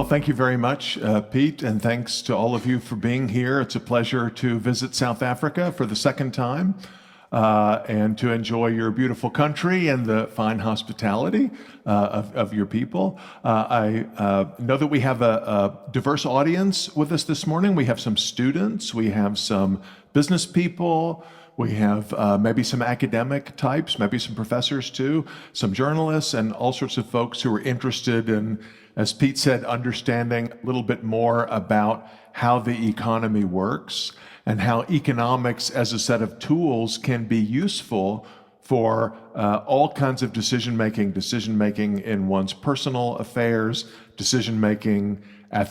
thank you very much, Pete, and thanks to all of you for being here. It's a pleasure to visit South Africa for the second time and to enjoy your beautiful country and the fine hospitality of your people. I know that we have a diverse audience with us this morning. We have some students, we have some business people, we have maybe some academic types, maybe some professors too, some journalists, and all sorts of folks who are interested in, as Pete said, understanding a little bit more about how the economy works and how economics as a set of tools can be useful for all kinds of decision-making in one's personal affairs, decision-making at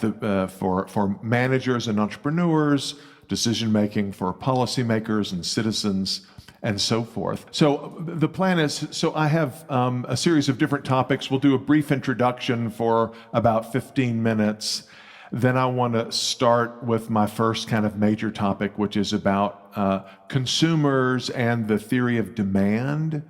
for managers and entrepreneurs, decision-making for policymakers and citizens, and so forth. So the plan is, so I have a series of different topics. We'll do a brief introduction for about 15 minutes. Then I want to start with my first kind of major topic, which is about consumers and the theory of demand.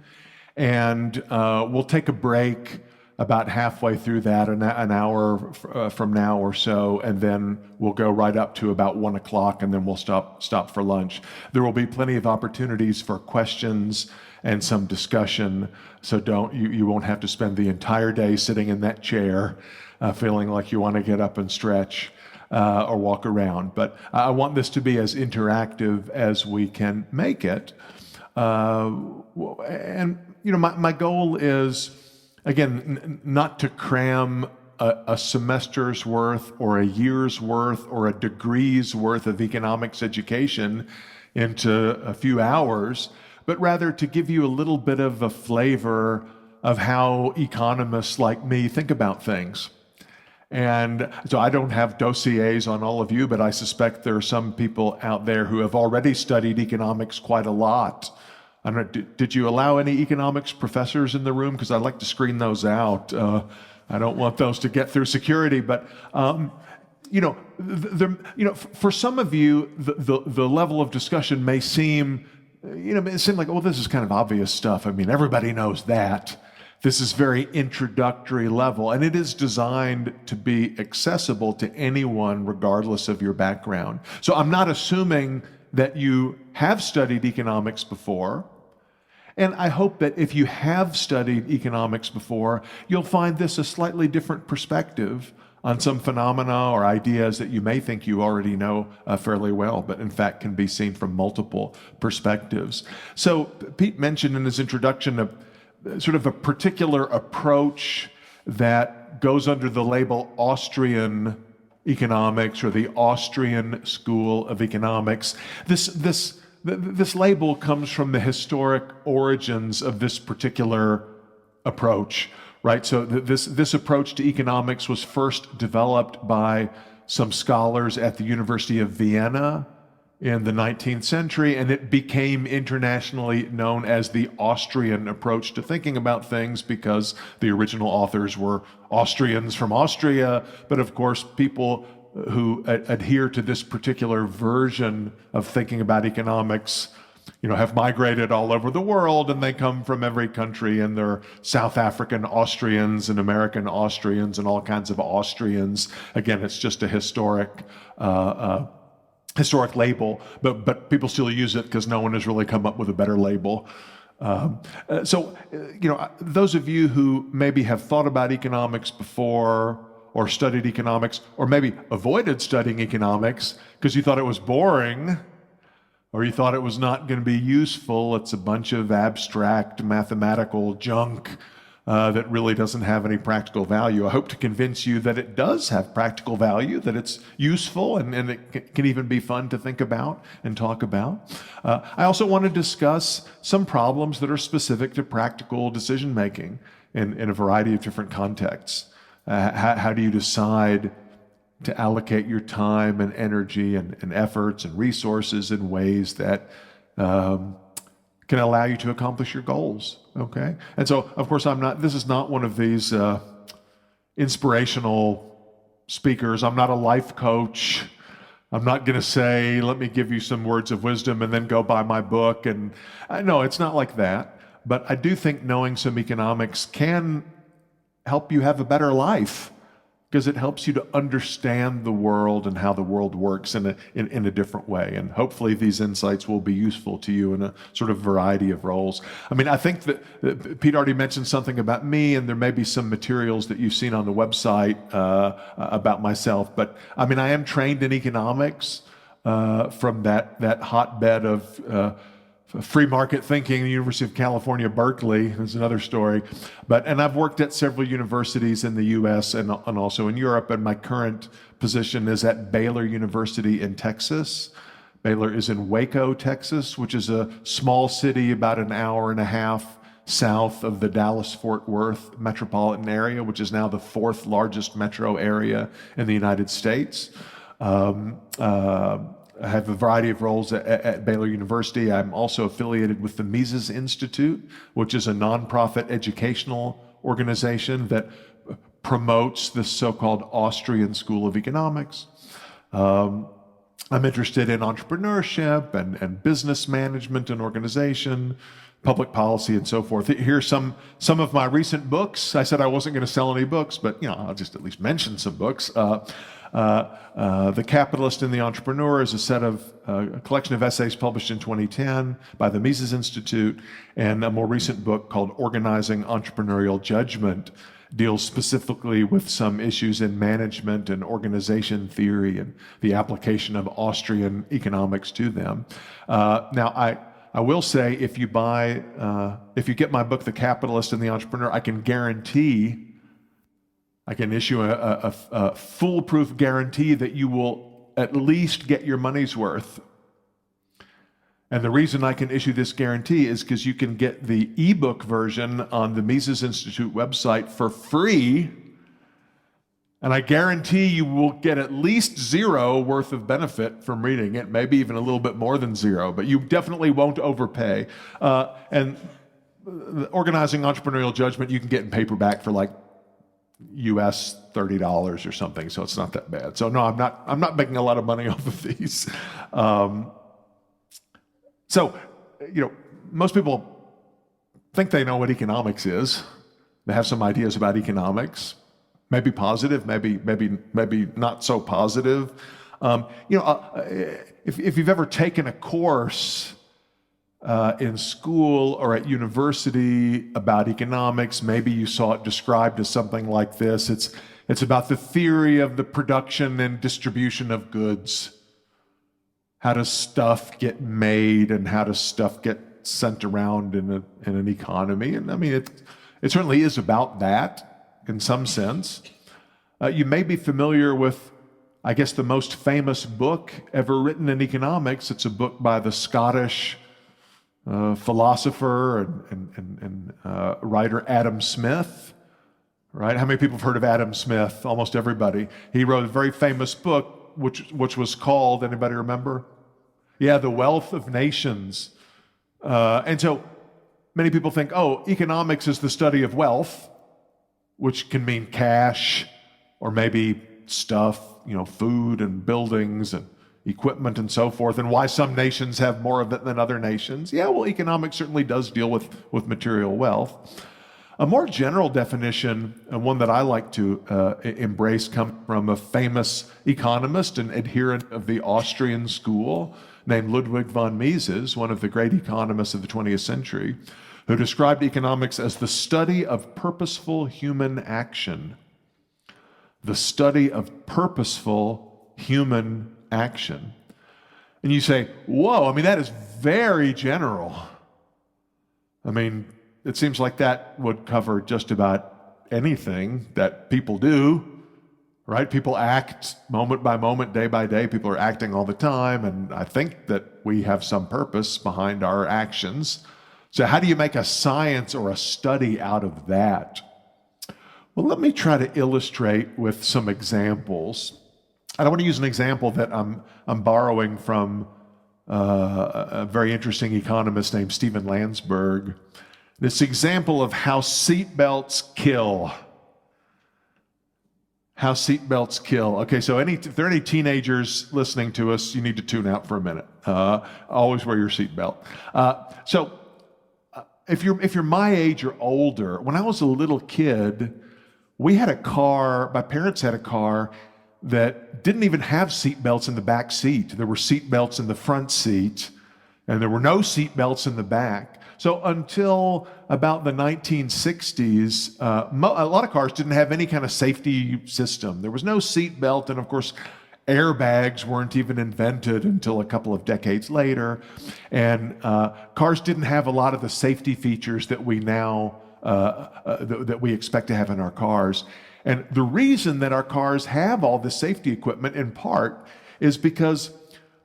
And we'll take a break about halfway through that, an hour from now or so, and then we'll go right up to about 1 o'clock, and then we'll stop for lunch. There will be plenty of opportunities for questions and some discussion, so you won't have to spend the entire day sitting in that chair feeling like you want to get up and stretch or walk around. But I want this to be as interactive as we can make it. And my goal is, again, not to cram a semester's worth or a year's worth or a degree's worth of economics education into a few hours, but rather to give you a little bit of a flavor of how economists like me think about things. And so I don't have dossiers on all of you, but I suspect there are some people out there who have already studied economics quite a lot. I don't know, did you allow any economics professors in the room? Because I'd like to screen those out. I don't want those to get through security. But for some of you, the level of discussion may seem, it seemed like, well, this is kind of obvious stuff. I mean, everybody knows that. This is very introductory level, and it is designed to be accessible to anyone regardless of your background. So I'm not assuming that you have studied economics before. And I hope that if you have studied economics before, you'll find this a slightly different perspective on some phenomena or ideas that you may think you already know fairly well, but in fact can be seen from multiple perspectives. So Pete mentioned in his introduction sort of a particular approach that goes under the label Austrian economics or the Austrian School of Economics. This label comes from the historic origins of this particular approach, right? So this approach to economics was first developed by some scholars at the University of Vienna in the 19th century, and it became internationally known as the Austrian approach to thinking about things because the original authors were Austrians from Austria, but of course people who adhere to this particular version of thinking about economics, have migrated all over the world, and they come from every country, and there are South African Austrians and American Austrians and all kinds of Austrians. Again, it's just a historic label, but people still use it because no one has really come up with a better label. So those of you who maybe have thought about economics before, or studied economics, or maybe avoided studying economics because you thought it was boring, or you thought it was not going to be useful, it's a bunch of abstract mathematical junk that really doesn't have any practical value. I hope to convince you that it does have practical value, that it's useful, and it can even be fun to think about and talk about. I also want to discuss some problems that are specific to practical decision-making in a variety of different contexts. How do you decide to allocate your time and energy and efforts and resources in ways that can allow you to accomplish your goals, okay? And so, of course, this is not one of these inspirational speakers. I'm not a life coach. I'm not going to say, let me give you some words of wisdom and then go buy my book. And no, it's not like that. But I do think knowing some economics can help you have a better life, because it helps you to understand the world and how the world works in a different way. And hopefully these insights will be useful to you in a sort of variety of roles. I mean, I think that Pete already mentioned something about me, and there may be some materials that you've seen on the website about myself. But I mean, I am trained in economics from that hotbed of free market thinking, the University of California, Berkeley is another story. And I've worked at several universities in the US and also in Europe, and my current position is at Baylor University in Texas. Baylor is in Waco, Texas, which is a small city about an hour and a half south of the Dallas-Fort Worth metropolitan area, which is now the 4th largest metro area in the United States. I have a variety of roles at Baylor University. I'm also affiliated with the Mises Institute, which is a nonprofit educational organization that promotes the so-called Austrian School of Economics. I'm interested in entrepreneurship and business management and organization, public policy, and so forth. Here's some of my recent books. I said I wasn't going to sell any books, but I'll just at least mention some books. The Capitalist and the Entrepreneur is a collection of essays published in 2010 by the Mises Institute, and a more recent book called Organizing Entrepreneurial Judgment deals specifically with some issues in management and organization theory and the application of Austrian economics to them. Now, I will say, if you get my book, The Capitalist and the Entrepreneur, I can issue a foolproof guarantee that you will at least get your money's worth. And the reason I can issue this guarantee is because you can get the ebook version on the Mises Institute website for free. And I guarantee you will get at least 0 worth of benefit from reading it, maybe even a little bit more than 0, but you definitely won't overpay. And Organizing Entrepreneurial Judgment, you can get in paperback for like US $30 or something, so it's not that bad. So no, I'm not making a lot of money off of these. Most people think they know what economics is. They have some ideas about economics, maybe positive, maybe not so positive. If you've ever taken a course in school or at university about economics, maybe you saw it described as something like this. It's about the theory of the production and distribution of goods. How does stuff get made and how does stuff get sent around in an economy? And I mean, it certainly is about that in some sense. You may be familiar with, I guess, the most famous book ever written in economics. It's a book by the Scottish philosopher and writer Adam Smith, right? How many people have heard of Adam Smith? Almost everybody. He wrote a very famous book, which was called, anybody remember? Yeah, The Wealth of Nations. And so many people think, economics is the study of wealth, which can mean cash or maybe stuff, food and buildings and equipment and so forth, and why some nations have more of it than other nations. Yeah, well, economics certainly does deal with material wealth. A more general definition, and one that I like to embrace, comes from a famous economist and adherent of the Austrian school named Ludwig von Mises, one of the great economists of the 20th century, who described economics as the study of purposeful human action. The study of purposeful human action. And you say, whoa, I mean, that is very general. I mean, it seems like that would cover just about anything that people do, right? People act moment by moment, day by day. People are acting all the time, and I think that we have some purpose behind our actions. So how do you make a science or a study out of that? Well, let me try to illustrate with some examples. And I want to use an example that I'm borrowing from a very interesting economist named Stephen Landsberg. This example of how seatbelts kill. How seatbelts kill. Okay, so if there are any teenagers listening to us, you need to tune out for a minute. Always wear your seatbelt. If you're my age or older, when I was a little kid, We had a car, my parents had a car that didn't even have seat belts in the back seat. There were seat belts in the front seat, and there were no seat belts in the back. So until about the 1960s, a lot of cars didn't have any kind of safety system. There was no seat belt, and of course, airbags weren't even invented until a couple of decades later. And cars didn't have a lot of the safety features that we now that we expect to have in our cars. And the reason that our cars have all this safety equipment, in part, is because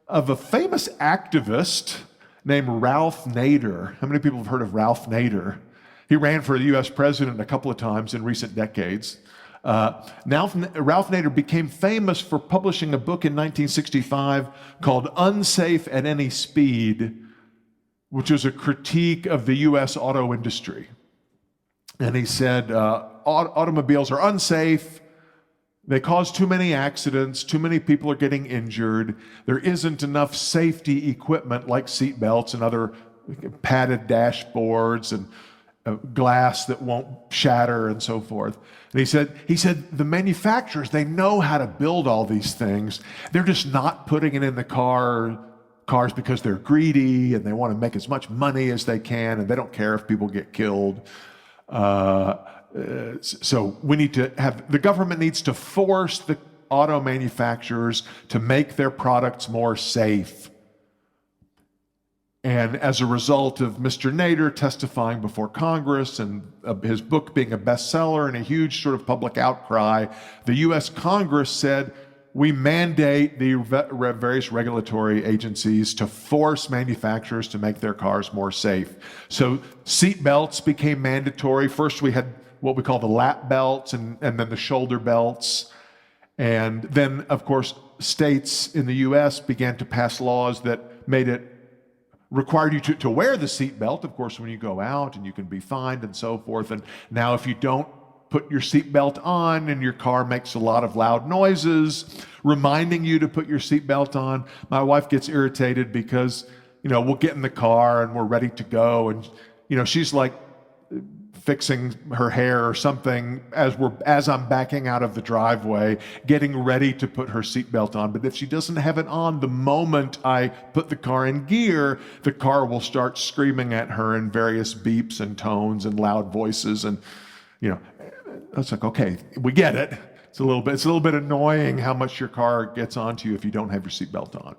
of a famous activist named Ralph Nader. How many people have heard of Ralph Nader? He ran for the US president a couple of times in recent decades. Now, Ralph Nader became famous for publishing a book in 1965 called Unsafe at Any Speed, which was a critique of the US auto industry. And he said, automobiles are unsafe, they cause too many accidents, too many people are getting injured, there isn't enough safety equipment like seatbelts and other padded dashboards and glass that won't shatter and so forth. And he said the manufacturers, they know how to build all these things. They're just not putting it in the cars because they're greedy and they want to make as much money as they can, and they don't care if people get killed. So we need to have, the government needs to force the auto manufacturers to make their products more safe. And as a result of Mr. Nader testifying before Congress and his book being a bestseller and a huge sort of public outcry, the US Congress said, we mandate the various regulatory agencies to force manufacturers to make their cars more safe. So seat belts became mandatory. First we had what we call the lap belts and then the shoulder belts. And then, of course, states in the US began to pass laws that made it required you to wear the seatbelt, of course, when you go out, and you can be fined and so forth. And now if you don't put your seatbelt on and your car makes a lot of loud noises, reminding you to put your seatbelt on, my wife gets irritated because, we'll get in the car and we're ready to go. And, she's like fixing her hair or something as I'm backing out of the driveway, getting ready to put her seatbelt on. But if she doesn't have it on, the moment I put the car in gear, the car will start screaming at her in various beeps and tones and loud voices. And, it's like, okay, we get it. It's a little bit annoying how much your car gets onto you if you don't have your seatbelt on.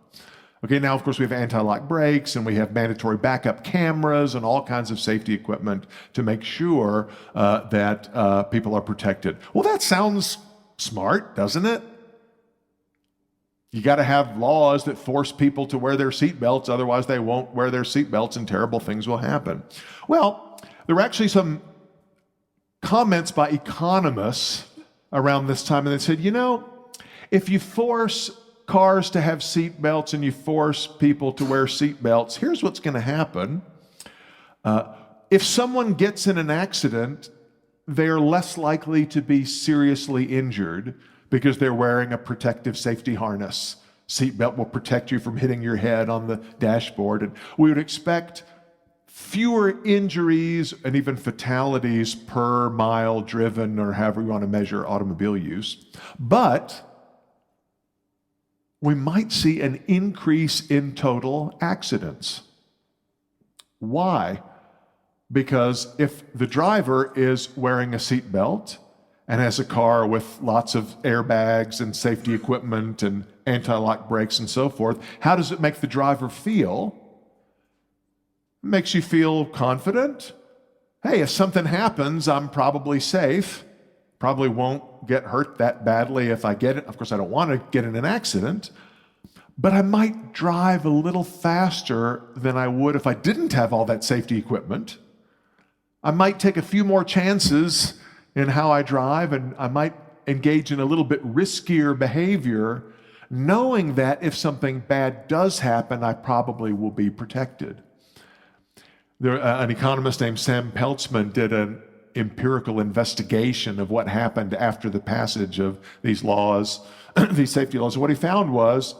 Okay, now, of course, we have anti-lock brakes, and we have mandatory backup cameras and all kinds of safety equipment to make sure that people are protected. Well, that sounds smart, doesn't it? You got to have laws that force people to wear their seatbelts, otherwise they won't wear their seatbelts and terrible things will happen. Well, there were actually some comments by economists around this time, and they said, if you force cars to have seat belts and you force people to wear seat belts, here's what's going to happen. If someone gets in an accident, they're less likely to be seriously injured because they're wearing a protective safety harness. Seatbelt will protect you from hitting your head on the dashboard. And we would expect fewer injuries and even fatalities per mile driven, or however you want to measure automobile use. But we might see an increase in total accidents. Why? Because if the driver is wearing a seatbelt and has a car with lots of airbags and safety equipment and anti-lock brakes and so forth, how does it make the driver feel? It makes you feel confident. Hey, if something happens, I'm probably safe. Probably won't get hurt that badly if I get it. Of course, I don't want to get in an accident, but I might drive a little faster than I would if I didn't have all that safety equipment. I might take a few more chances in how I drive, and I might engage in a little bit riskier behavior, knowing that if something bad does happen, I probably will be protected. An economist named Sam Peltzman did an empirical investigation of what happened after the passage of these laws, these safety laws. What he found was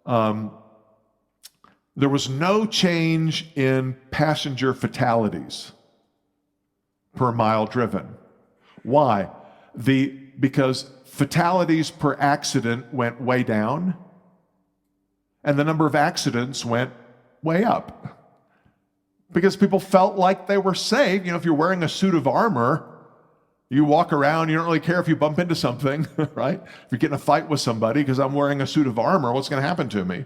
there was no change in passenger fatalities per mile driven. Why? Because fatalities per accident went way down, and the number of accidents went way up. Because people felt like they were safe. If you're wearing a suit of armor, you walk around, you don't really care if you bump into something, right? If you get in a fight with somebody, because I'm wearing a suit of armor, what's going to happen to me?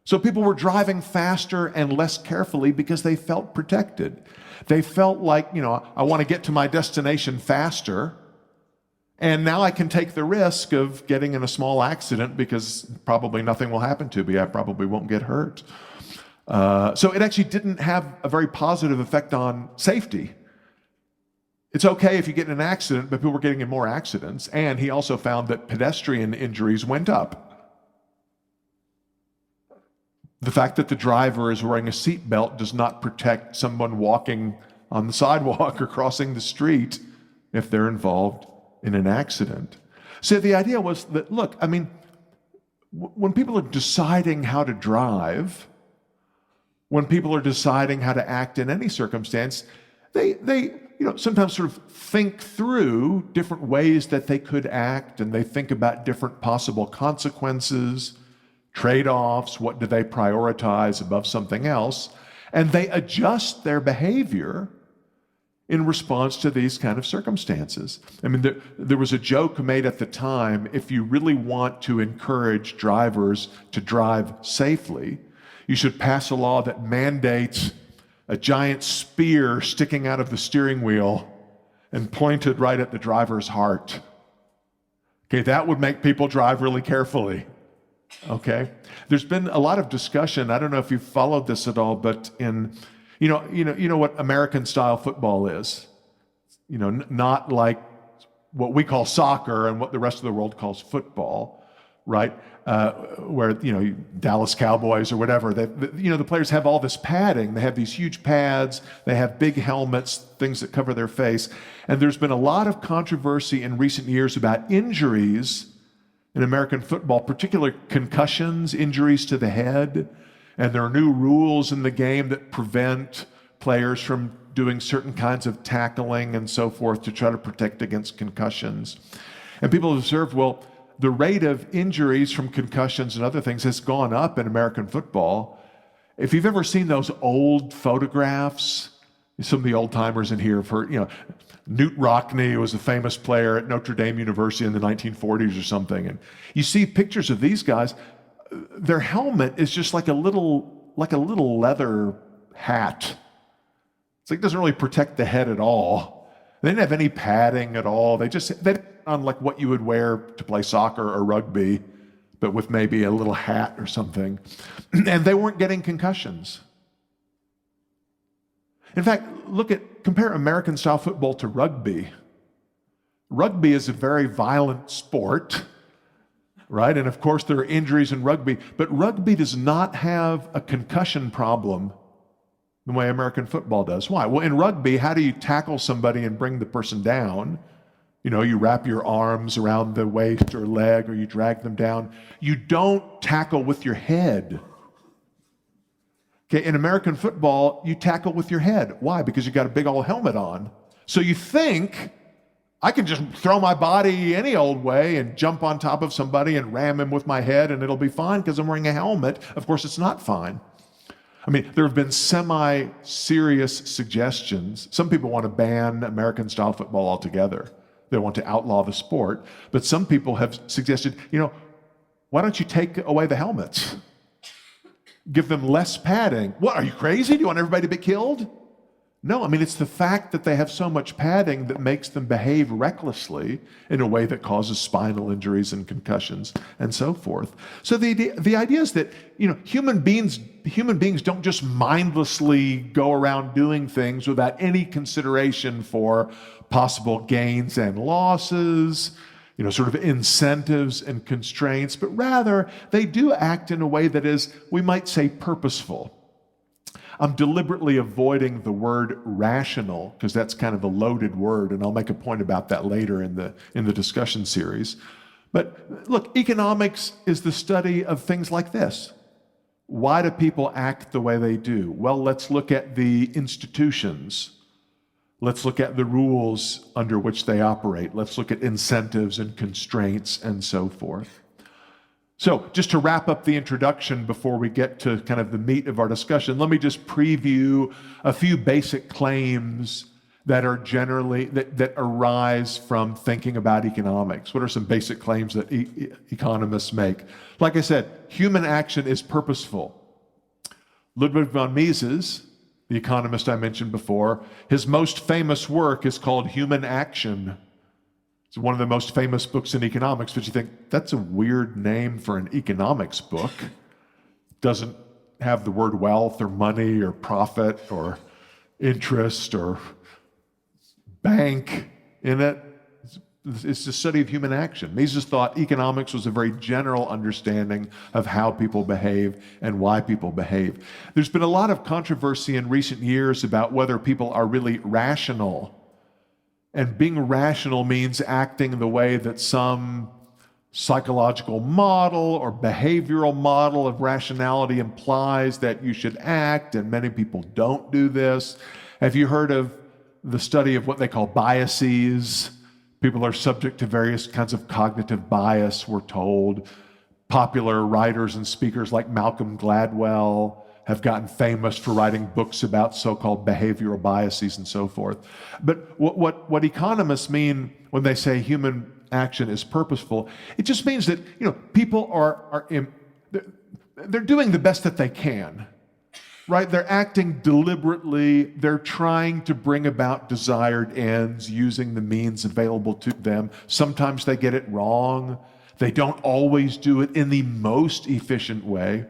So people were driving faster and less carefully because they felt protected. They felt like, I want to get to my destination faster, and now I can take the risk of getting in a small accident because probably nothing will happen to me. I probably won't get hurt. So it actually didn't have a very positive effect on safety. It's okay if you get in an accident, but people were getting in more accidents. And he also found that pedestrian injuries went up. The fact that the driver is wearing a seatbelt does not protect someone walking on the sidewalk or crossing the street if they're involved in an accident. So the idea was that, look, when people are deciding how to drive, when people are deciding how to act in any circumstance, they sometimes sort of think through different ways that they could act, and they think about different possible consequences, trade-offs, what do they prioritize above something else, and they adjust their behavior in response to these kind of circumstances. There was a joke made at the time: if you really want to encourage drivers to drive safely, you should pass a law that mandates a giant spear sticking out of the steering wheel and pointed right at the driver's heart. Okay, that would make people drive really carefully. Okay, there's been a lot of discussion. I don't know if you've followed this at all, but you know what American-style football is. Not like what we call soccer and what the rest of the world calls football, right? Where Dallas Cowboys or whatever, the players have all this padding. They have these huge pads. They have big helmets, things that cover their face. And there's been a lot of controversy in recent years about injuries in American football, particularly concussions, injuries to the head. And there are new rules in the game that prevent players from doing certain kinds of tackling and so forth to try to protect against concussions. And people have observed, well, the rate of injuries from concussions and other things has gone up in American football. If you've ever seen those old photographs, some of the old timers in here have heard, Newt Rockne was a famous player at Notre Dame University in the 1940s or something. And you see pictures of these guys, their helmet is just like a little leather hat. It's like it doesn't really protect the head at all. They didn't have any padding at all. They on like what you would wear to play soccer or rugby, but with maybe a little hat or something. And they weren't getting concussions. In fact, compare American-style football to rugby. Rugby is a very violent sport, right? And of course, there are injuries in rugby, but rugby does not have a concussion problem the way American football does. Why? Well, in rugby, how do you tackle somebody and bring the person down? You wrap your arms around the waist or leg, or you drag them down. You don't tackle with your head. Okay, in American football, you tackle with your head. Why? Because you got a big old helmet on. So you think, I can just throw my body any old way and jump on top of somebody and ram him with my head and it'll be fine because I'm wearing a helmet. Of course, it's not fine. There have been semi-serious suggestions. Some people want to ban American-style football altogether. They want to outlaw the sport. But some people have suggested, why don't you take away the helmets? Give them less padding. What, are you crazy? Do you want everybody to be killed? No, it's the fact that they have so much padding that makes them behave recklessly in a way that causes spinal injuries and concussions and so forth. So the idea is that, human beings don't just mindlessly go around doing things without any consideration for possible gains and losses, sort of incentives and constraints, but rather they do act in a way that is, we might say, purposeful. I'm deliberately avoiding the word rational because that's kind of a loaded word, and I'll make a point about that later in the discussion series. But look, economics is the study of things like this. Why do people act the way they do? Well, let's look at the institutions. Let's look at the rules under which they operate. Let's look at incentives and constraints and so forth. So just to wrap up the introduction before we get to kind of the meat of our discussion, let me just preview a few basic claims that are generally, that arise from thinking about economics. What are some basic claims that economists make? Like I said, human action is purposeful. Ludwig von Mises, the economist I mentioned before, his most famous work is called Human Action. It's one of the most famous books in economics, but you think, that's a weird name for an economics book. Doesn't have the word wealth or money or profit or interest or bank in it. It's the study of human action. Mises thought economics was a very general understanding of how people behave and why people behave. There's been a lot of controversy in recent years about whether people are really rational. And being rational means acting the way that some psychological model or behavioral model of rationality implies that you should act, and many people don't do this. Have you heard of the study of what they call biases? People are subject to various kinds of cognitive bias, we're told. Popular writers and speakers like Malcolm Gladwell have gotten famous for writing books about so-called behavioral biases and so forth. But what economists mean when they say human action is purposeful, it just means that, you know, people they're doing the best that they can. Right? They're acting deliberately. They're trying to bring about desired ends using the means available to them. Sometimes they get it wrong. They don't always do it in the most efficient way.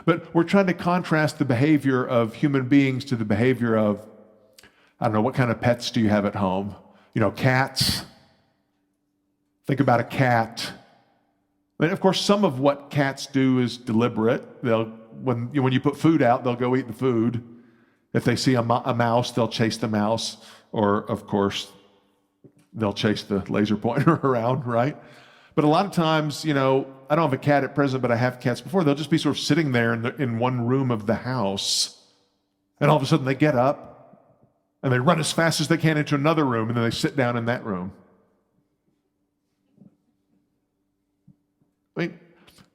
But we're trying to contrast the behavior of human beings to the behavior of, I don't know, what kind of pets do you have at home? You know, cats. Think about a cat. I mean, of course, some of what cats do is deliberate. When you put food out, they'll go eat the food. If they see a mouse, they'll chase the mouse. Or, of course, they'll chase the laser pointer around, right? But a lot of times, you know, I don't have a cat at present, but I have cats before. They'll just be sort of sitting there in one room of the house. And all of a sudden they get up and they run as fast as they can into another room, and then they sit down in that room. I mean,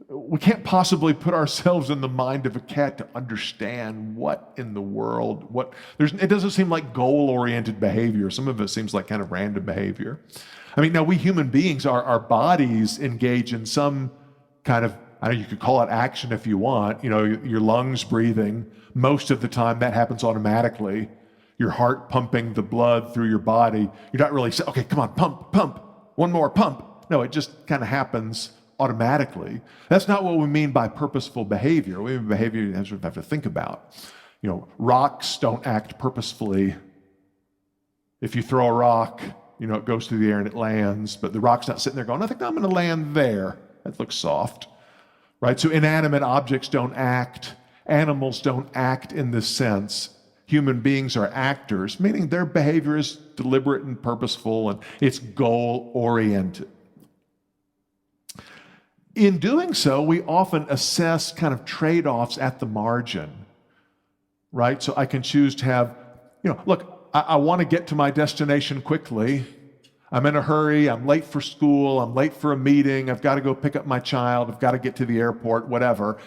we can't possibly put ourselves in the mind of a cat to understand what in the world, it doesn't seem like goal-oriented behavior. Some of it seems like kind of random behavior. I mean, now we human beings, our bodies engage in some kind of, I know you could call it action if you want, you know, your lungs breathing. Most of the time that happens automatically. Your heart pumping the blood through your body. You're not really saying, okay, come on, pump, one more pump. No, it just kind of happens automatically. That's not what we mean by purposeful behavior. We mean behavior you have to think about. You know, rocks don't act purposefully. If you throw a rock, you know, it goes through the air and it lands, but the rock's not sitting there going, I think I'm going to land there. That looks soft, right? So inanimate objects don't act. Animals don't act in this sense. Human beings are actors, meaning their behavior is deliberate and purposeful, and it's goal-oriented. In doing so, we often assess kind of trade-offs at the margin, right? So I can choose to have, you know, look, I want to get to my destination quickly. I'm in a hurry. I'm late for school. I'm late for a meeting. I've got to go pick up my child. I've got to get to the airport, whatever.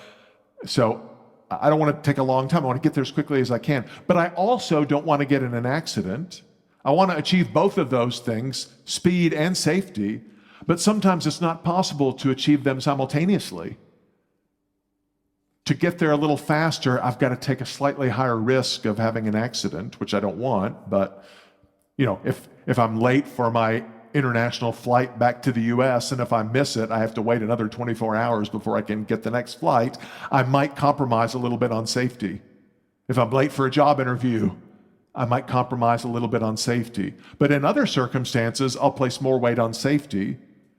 So I don't want to take a long time. I want to get there as quickly as I can. But I also don't want to get in an accident. I want to achieve both of those things, speed and safety. But sometimes it's not possible to achieve them simultaneously. To get there a little faster, I've got to take a slightly higher risk of having an accident, which I don't want. But, you know, if I'm late for my international flight back to the US, and if I miss it, I have to wait another 24 hours before I can get the next flight, I might compromise a little bit on safety. If I'm late for a job interview, I might compromise a little bit on safety. But in other circumstances, I'll place more weight on safety,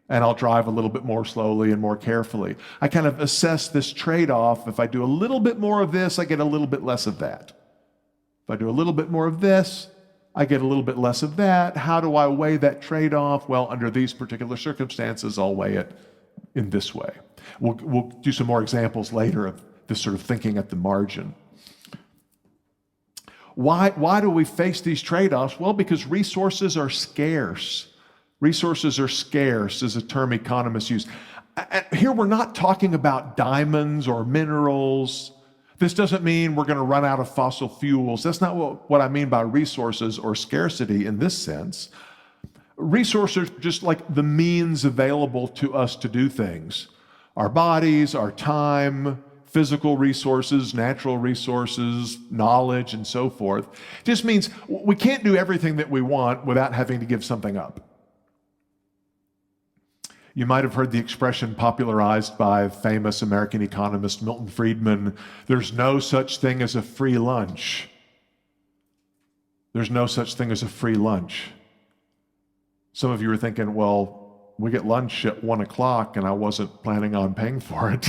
and I'll drive a little bit more slowly and more carefully. I kind of assess this trade-off. If I do a little bit more of this, I get a little bit less of that. If I do a little bit more of this, I get a little bit less of that. How do I weigh that trade-off? Well, under these particular circumstances, I'll weigh it in this way. We'll do some more examples later of this sort of thinking at the margin. Why do we face these trade-offs? Well, because resources are scarce. Resources are scarce is a term economists use. Here we're not talking about diamonds or minerals. This doesn't mean we're going to run out of fossil fuels. That's not what I mean by resources or scarcity in this sense. Resources are just like the means available to us to do things. Our bodies, our time, physical resources, natural resources, knowledge, and so forth. It just means we can't do everything that we want without having to give something up. You might have heard the expression popularized by famous American economist Milton Friedman, there's no such thing as a free lunch. There's no such thing as a free lunch. Some of you are thinking, well, we get lunch at 1 o'clock and I wasn't planning on paying for it.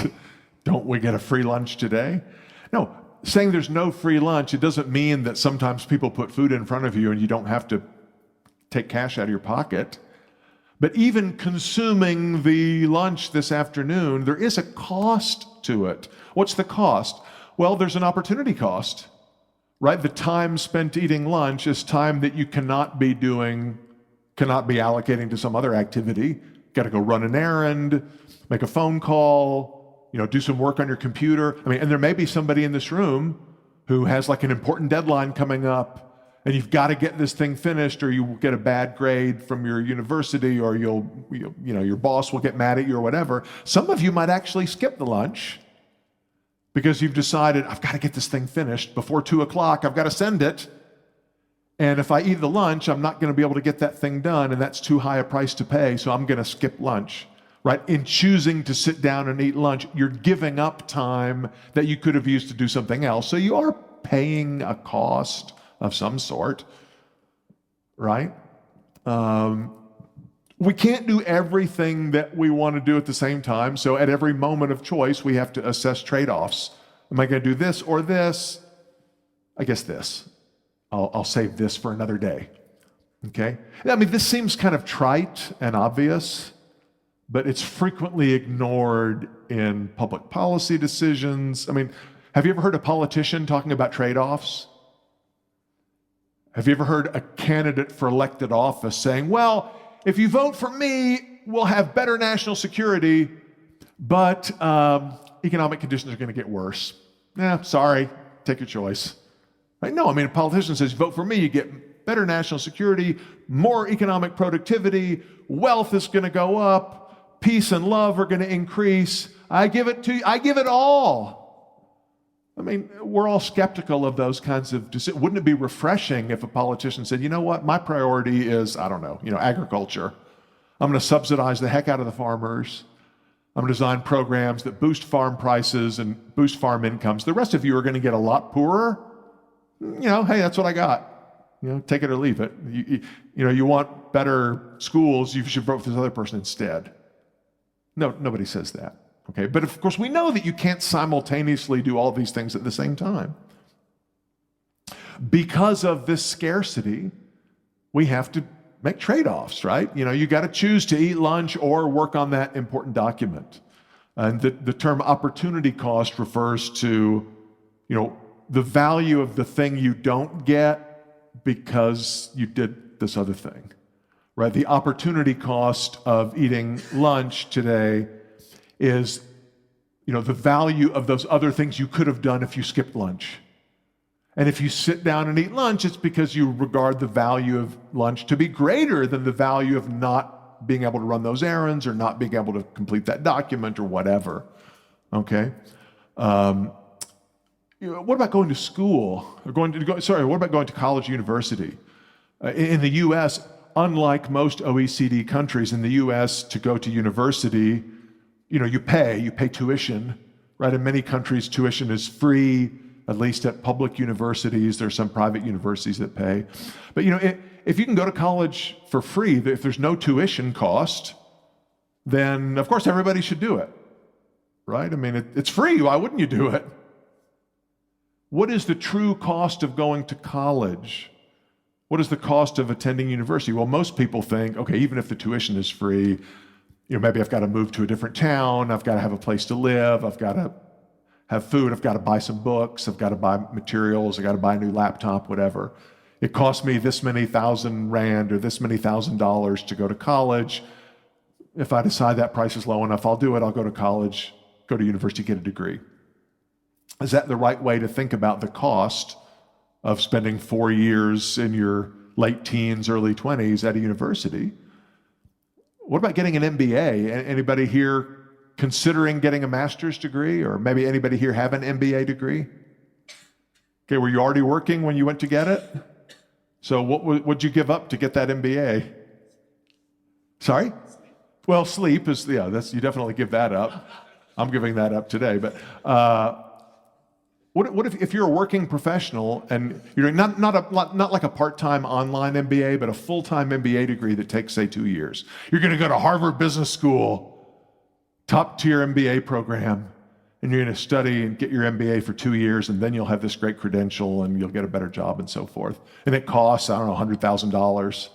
Don't we get a free lunch today? No, saying there's no free lunch, it doesn't mean that sometimes people put food in front of you and you don't have to take cash out of your pocket. But even consuming the lunch this afternoon, there is a cost to it. What's the cost? Well, there's an opportunity cost, right? The time spent eating lunch is time that you cannot be allocating to some other activity. Got to go run an errand, make a phone call, do some work on your computer. And there may be somebody in this room who has like an important deadline coming up, and you've got to get this thing finished, or you will get a bad grade from your university, or your boss will get mad at you or whatever. Some of you might actually skip the lunch because you've decided, I've got to get this thing finished before 2 o'clock. I've got to send it. And if I eat the lunch, I'm not going to be able to get that thing done, and that's too high a price to pay, so I'm going to skip lunch. Right? In choosing to sit down and eat lunch, you're giving up time that you could have used to do something else. So you are paying a cost of some sort, right? We can't do everything that we want to do at the same time. So at every moment of choice, we have to assess trade-offs. Am I going to do this or this? I guess this. I'll save this for another day. Okay? This seems kind of trite and obvious, but it's frequently ignored in public policy decisions. Have you ever heard a politician talking about trade-offs? Have you ever heard a candidate for elected office saying, well, if you vote for me, we'll have better national security, but economic conditions are going to get worse. Sorry, take your choice. Right? No, a politician says, vote for me, you get better national security, more economic productivity, wealth is going to go up, peace and love are going to increase. I give it to you. I give it all. We're all skeptical of those kinds of decisions. Wouldn't it be refreshing if a politician said, you know what, my priority is, agriculture. I'm going to subsidize the heck out of the farmers. I'm going to design programs that boost farm prices and boost farm incomes. The rest of you are going to get a lot poorer. Hey, that's what I got. Take it or leave it. You want better schools, you should vote for this other person instead. No, nobody says that. Okay, but of course we know that you can't simultaneously do all these things at the same time. Because of this scarcity, we have to make trade-offs, right? You got to choose to eat lunch or work on that important document. And the term opportunity cost refers to, the value of the thing you don't get because you did this other thing, right? The opportunity cost of eating lunch today is, the value of those other things you could have done if you skipped lunch. And if you sit down and eat lunch, it's because you regard the value of lunch to be greater than the value of not being able to run those errands or not being able to complete that document or whatever. Okay? What about going to school? What about going to college or university? In the U.S., unlike most OECD countries, in the U.S., to go to university, you pay tuition, right? In many countries, tuition is free, at least at public universities. There's some private universities that pay. But, if you can go to college for free, if there's no tuition cost, then, of course, everybody should do it, right? It's free. Why wouldn't you do it? What is the true cost of going to college? What is the cost of attending university? Well, most people think, okay, even if the tuition is free, maybe I've got to move to a different town, I've got to have a place to live, I've got to have food, I've got to buy some books, I've got to buy materials, I've got to buy a new laptop, whatever. It costs me this many thousand rand or this many $1,000 to go to college. If I decide that price is low enough, I'll do it. I'll go to college, go to university, get a degree. Is that the right way to think about the cost of spending 4 years in your late teens, early 20s at a university? What about getting an MBA? Anybody here considering getting a master's degree, or maybe anybody here have an MBA degree? Okay, were you already working when you went to get it? So what'd you give up to get that MBA? Sorry? Well, sleep is, you definitely give that up. I'm giving that up today. But what if you're a working professional and you're doing not like a part-time online MBA, but a full-time MBA degree that takes, say, 2 years? You're going to go to Harvard Business School, top-tier MBA program, and you're going to study and get your MBA for 2 years, and then you'll have this great credential and you'll get a better job and so forth. And it costs, I don't know, $100,000.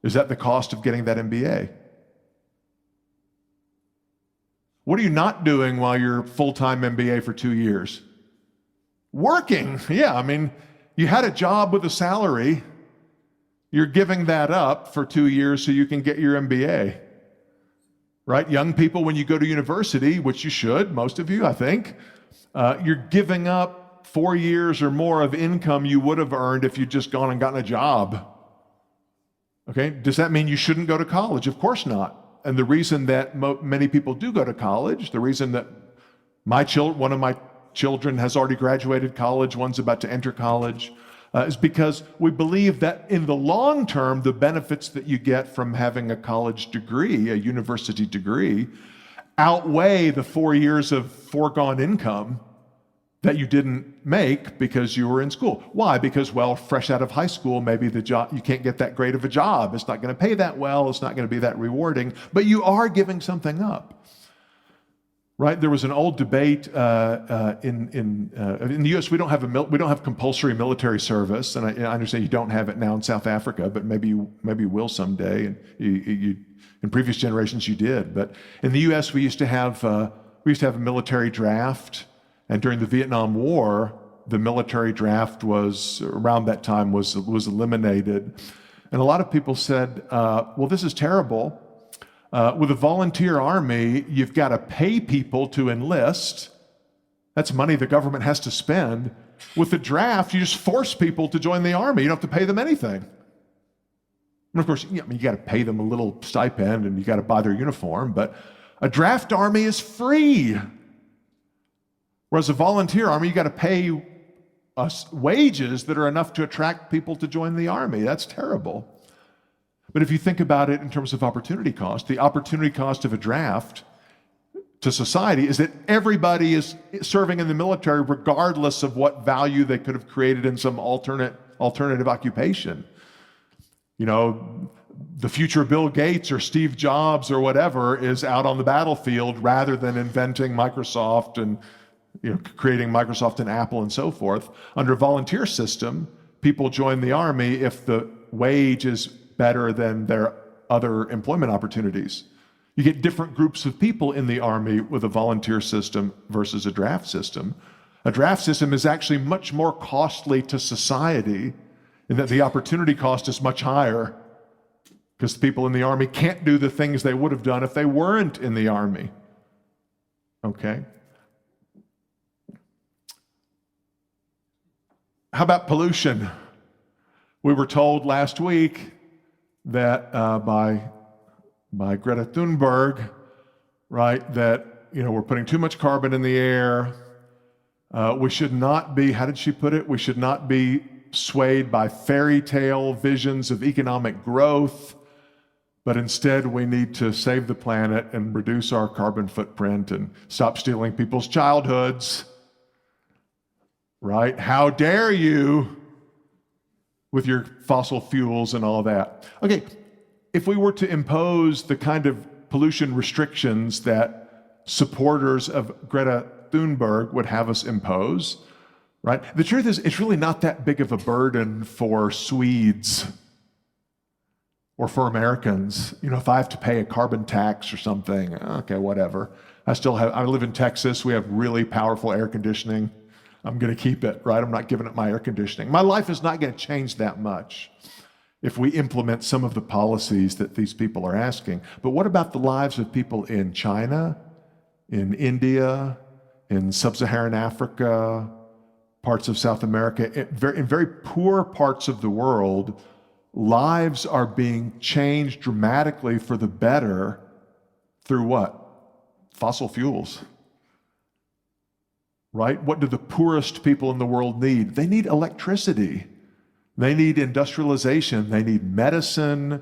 Is that the cost of getting that MBA? What are you not doing while you're full-time MBA for 2 years? Working. Yeah, I mean, you had a job with a salary. You're giving that up for 2 years so you can get your MBA. Right? Young people, when you go to university, which you should, most of you, I think, you're giving up 4 years or more of income you would have earned if you'd just gone and gotten a job. Okay? Does that mean you shouldn't go to college? Of course not. And the reason that many people do go to college, the reason that one of my children has already graduated college, one's about to enter college, is because we believe that in the long term, the benefits that you get from having a college degree, a university degree, outweigh the 4 years of foregone income that you didn't make because you were in school. Why? Because, well, fresh out of high school, maybe the job, you can't get that great of a job. It's not going to pay that well. It's not going to be that rewarding, but you are giving something up. Right? There was an old debate in the U.S. We don't have compulsory military service, and I understand you don't have it now in South Africa, but maybe you will someday. And in previous generations you did. But in the U.S. we used to have a military draft, and during the Vietnam War, the military draft was around that time was eliminated, and a lot of people said, "Well, this is terrible." With a volunteer army, you've got to pay people to enlist. That's money the government has to spend. With the draft, you just force people to join the army. You don't have to pay them anything. And of course, you got to pay them a little stipend and you got to buy their uniform, but a draft army is free. Whereas a volunteer army, you got to pay wages that are enough to attract people to join the army. That's terrible. But if you think about it in terms of opportunity cost, the opportunity cost of a draft to society is that everybody is serving in the military regardless of what value they could have created in some alternative occupation. You know, the future Bill Gates or Steve Jobs or whatever is out on the battlefield rather than inventing Microsoft and creating Microsoft and Apple and so forth. Under a volunteer system, people join the army if the wage is better than their other employment opportunities. You get different groups of people in the army with a volunteer system versus a draft system. A draft system is actually much more costly to society in that the opportunity cost is much higher because the people in the army can't do the things they would have done if they weren't in the army. Okay? How about pollution? We were told last week that by Greta Thunberg, right, that we're putting too much carbon in the air. We should not be, how did she put it? We should not be swayed by fairy tale visions of economic growth, but instead we need to save the planet and reduce our carbon footprint and stop stealing people's childhoods. Right? How dare you? With your fossil fuels and all that. Okay, if we were to impose the kind of pollution restrictions that supporters of Greta Thunberg would have us impose, right? The truth is, it's really not that big of a burden for Swedes. Or for Americans, if I have to pay a carbon tax or something, okay, whatever. I live in Texas, we have really powerful air conditioning. I'm gonna keep it, right? I'm not giving up my air conditioning. My life is not gonna change that much if we implement some of the policies that these people are asking. But what about the lives of people in China, in India, in sub-Saharan Africa, parts of South America, in very poor parts of the world? Lives are being changed dramatically for the better through what? Fossil fuels. Right? What do the poorest people in the world need? They need electricity. They need industrialization. They need medicine.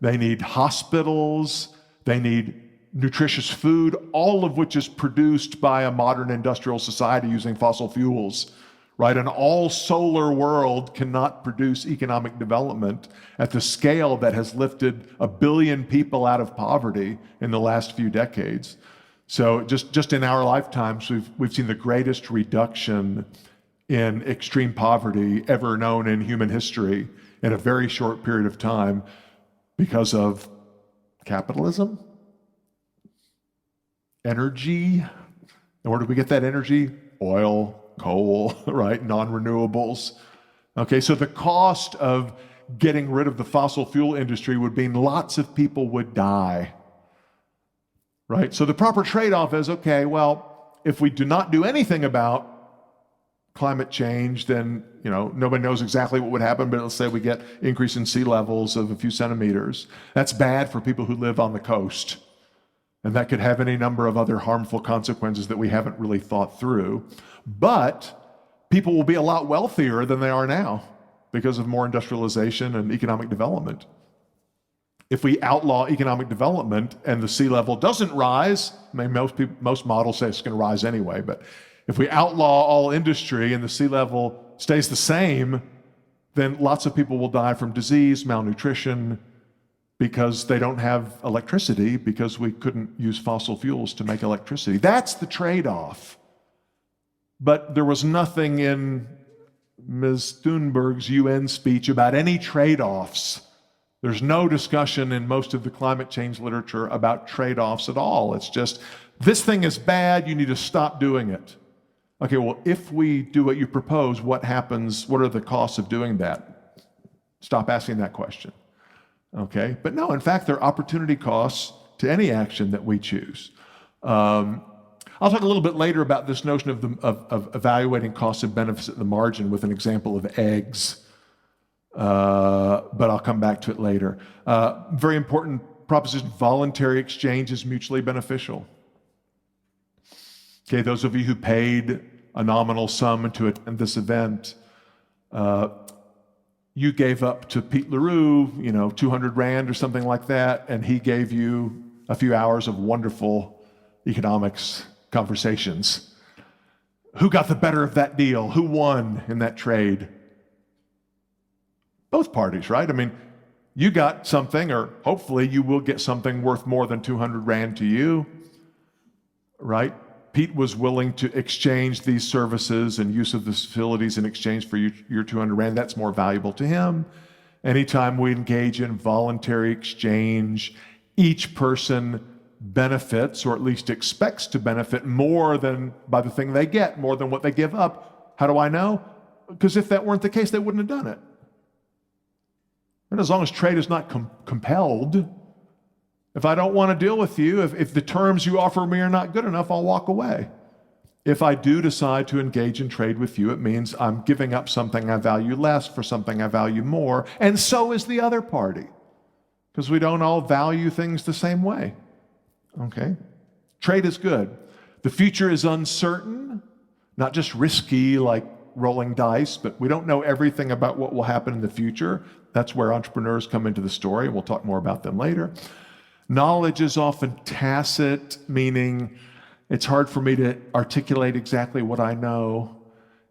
They need hospitals. They need nutritious food, all of which is produced by a modern industrial society using fossil fuels. Right? An all-solar world cannot produce economic development at the scale that has lifted 1 billion people out of poverty in the last few decades. So just in our lifetimes, we've seen the greatest reduction in extreme poverty ever known in human history in a very short period of time because of capitalism, energy. And where do we get that energy? Oil, coal, right? Non-renewables. Okay, so the cost of getting rid of the fossil fuel industry would mean lots of people would die, right? So the proper trade-off is, okay, well, if we do not do anything about climate change, then, nobody knows exactly what would happen, but let's say we get increase in sea levels of a few centimeters. That's bad for people who live on the coast. And that could have any number of other harmful consequences that we haven't really thought through. But people will be a lot wealthier than they are now because of more industrialization and economic development. If we outlaw economic development and the sea level doesn't rise, most models say it's going to rise anyway, but if we outlaw all industry and the sea level stays the same, then lots of people will die from disease, malnutrition, because they don't have electricity because we couldn't use fossil fuels to make electricity. That's the trade-off. But there was nothing in Ms. Thunberg's UN speech about any trade-offs. There's no discussion in most of the climate change literature about trade-offs at all. It's just, this thing is bad, you need to stop doing it. Okay, well, if we do what you propose, what happens? What are the costs of doing that? Stop asking that question. Okay, but no, in fact, there are opportunity costs to any action that we choose. I'll talk a little bit later about this notion of evaluating costs and benefits at the margin with an example of eggs, but I'll come back to it later. Very important proposition, voluntary exchange is mutually beneficial. Okay, those of you who paid a nominal sum to attend this event, you gave up to Pete LaRue, 200 Rand or something like that, and he gave you a few hours of wonderful economics conversations. Who got the better of that deal? Who won in that trade? Both parties, right? I mean, you got something, or hopefully you will get something worth more than 200 Rand to you, right? Pete was willing to exchange these services and use of the facilities in exchange for your 200 Rand. That's more valuable to him. Anytime we engage in voluntary exchange, each person benefits, or at least expects to benefit more than by the thing they get, more than what they give up. How do I know? Because if that weren't the case, they wouldn't have done it. And as long as trade is not compelled, if I don't want to deal with you, if the terms you offer me are not good enough, I'll walk away. If I do decide to engage in trade with you, it means I'm giving up something I value less for something I value more, and so is the other party, because we don't all value things the same way. Okay? Trade is good. The future is uncertain, not just risky like rolling dice, but we don't know everything about what will happen in the future. That's where entrepreneurs come into the story, and we'll talk more about them later. Knowledge is often tacit, meaning it's hard for me to articulate exactly what I know,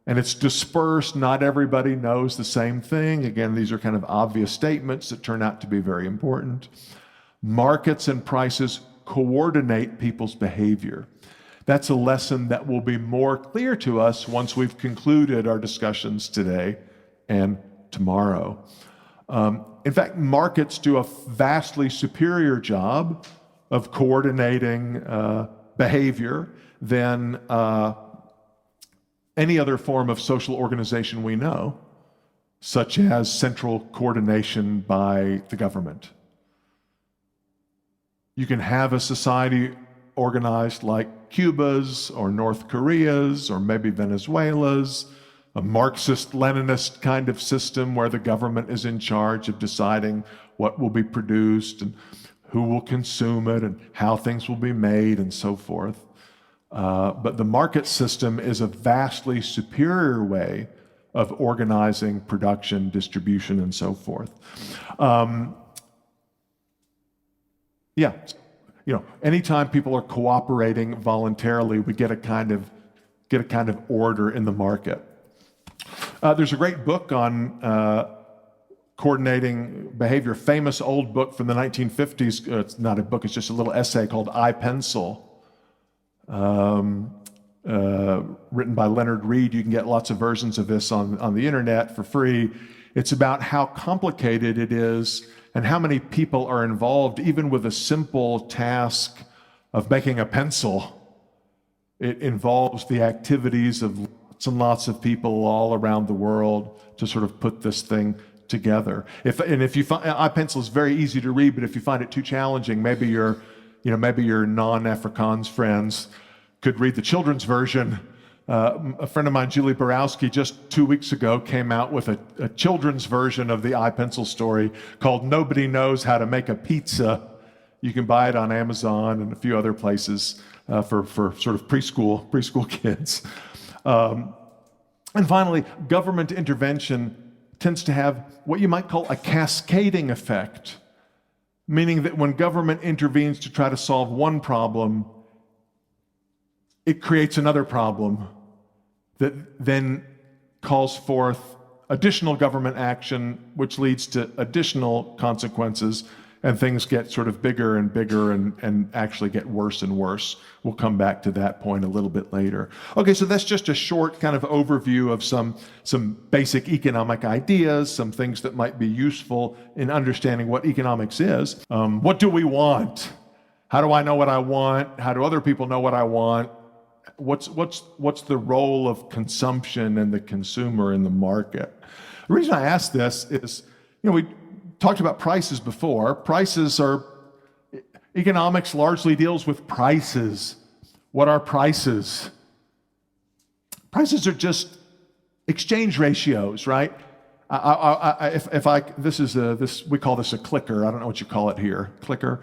and it's dispersed. Not everybody knows the same thing. Again, these are kind of obvious statements that turn out to be very important. Markets and prices coordinate people's behavior. That's a lesson that will be more clear to us once we've concluded our discussions today and tomorrow. In fact, markets do a vastly superior job of coordinating behavior than any other form of social organization we know, such as central coordination by the government. You can have a society organized like Cuba's or North Korea's or maybe Venezuela's, a Marxist-Leninist kind of system where the government is in charge of deciding what will be produced and who will consume it and how things will be made and so forth. But the market system is a vastly superior way of organizing production, distribution, and so forth. Anytime people are cooperating voluntarily, we get a kind of order in the market. There's a great book on coordinating behavior, famous old book from the 1950s. It's not a book, it's just a little essay called I, Pencil, written by Leonard Read. You can get lots of versions of this on the internet for free. It's about how complicated it is and how many people are involved, even with a simple task of making a pencil. It involves the activities of lots and lots of people all around the world to sort of put this thing together. If you find iPencil is very easy to read, but if you find it too challenging, maybe your non-Afrikaans friends could read the children's version. A friend of mine, Julie Borowski, just 2 weeks ago came out with a children's version of the iPencil story called Nobody Knows How to Make a Pizza. You can buy it on Amazon and a few other places for sort of preschool kids. And finally, government intervention tends to have what you might call a cascading effect, meaning that when government intervenes to try to solve one problem, it creates another problem that then calls forth additional government action, which leads to additional consequences, and things get sort of bigger and bigger and actually get worse and worse. We'll come back to that point a little bit later. Okay, so that's just a short kind of overview of some basic economic ideas, some things that might be useful in understanding what economics is. What do we want? How do I know what I want? How do other people know what I want? What's the role of consumption and the consumer in the market? The reason I ask this is, we talked about prices before. Economics largely deals with prices. What are prices? Prices are just exchange ratios, right? We call this a clicker. I don't know what you call it here. Clicker.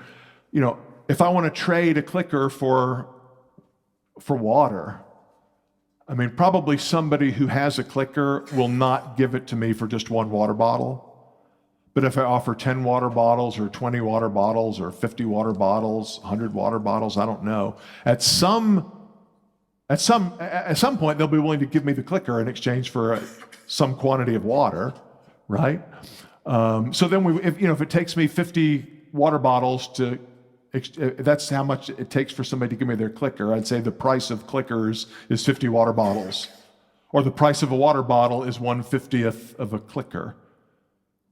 If I want to trade a clicker for water, probably somebody who has a clicker will not give it to me for just one water bottle. But if I offer 10 water bottles or 20 water bottles or 50 water bottles, 100 water bottles, I don't know. At some point, they'll be willing to give me the clicker in exchange for some quantity of water, right? So then if it takes me 50 water bottles that's how much it takes for somebody to give me their clicker. I'd say the price of clickers is 50 water bottles, or the price of a water bottle is 1/50th of a clicker.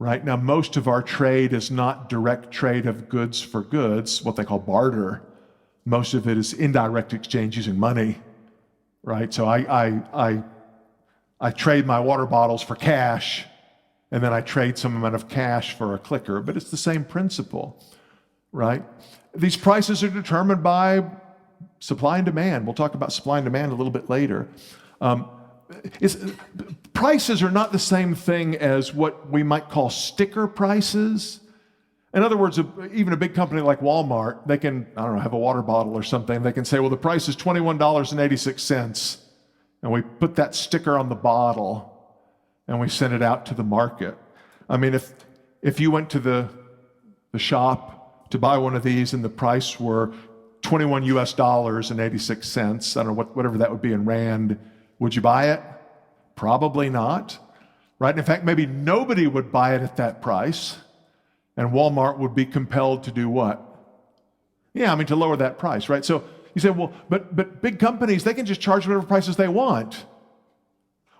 Right? Now, most of our trade is not direct trade of goods for goods, what they call barter. Most of it is indirect exchange using money, right? So I trade my water bottles for cash, and then I trade some amount of cash for a clicker, but it's the same principle, right? These prices are determined by supply and demand. We'll talk about supply and demand a little bit later. Prices are not the same thing as what we might call sticker prices. In other words, even a big company like Walmart, they can, have a water bottle or something. They can say, well, the price is $21.86. And we put that sticker on the bottle and we send it out to the market. If you went to the shop to buy one of these and the price were $21.86, I don't know, whatever that would be in Rand, would you buy it? Probably not, right? In fact, maybe nobody would buy it at that price, and Walmart would be compelled to do what? To lower that price, right? So you say, well, but big companies, they can just charge whatever prices they want.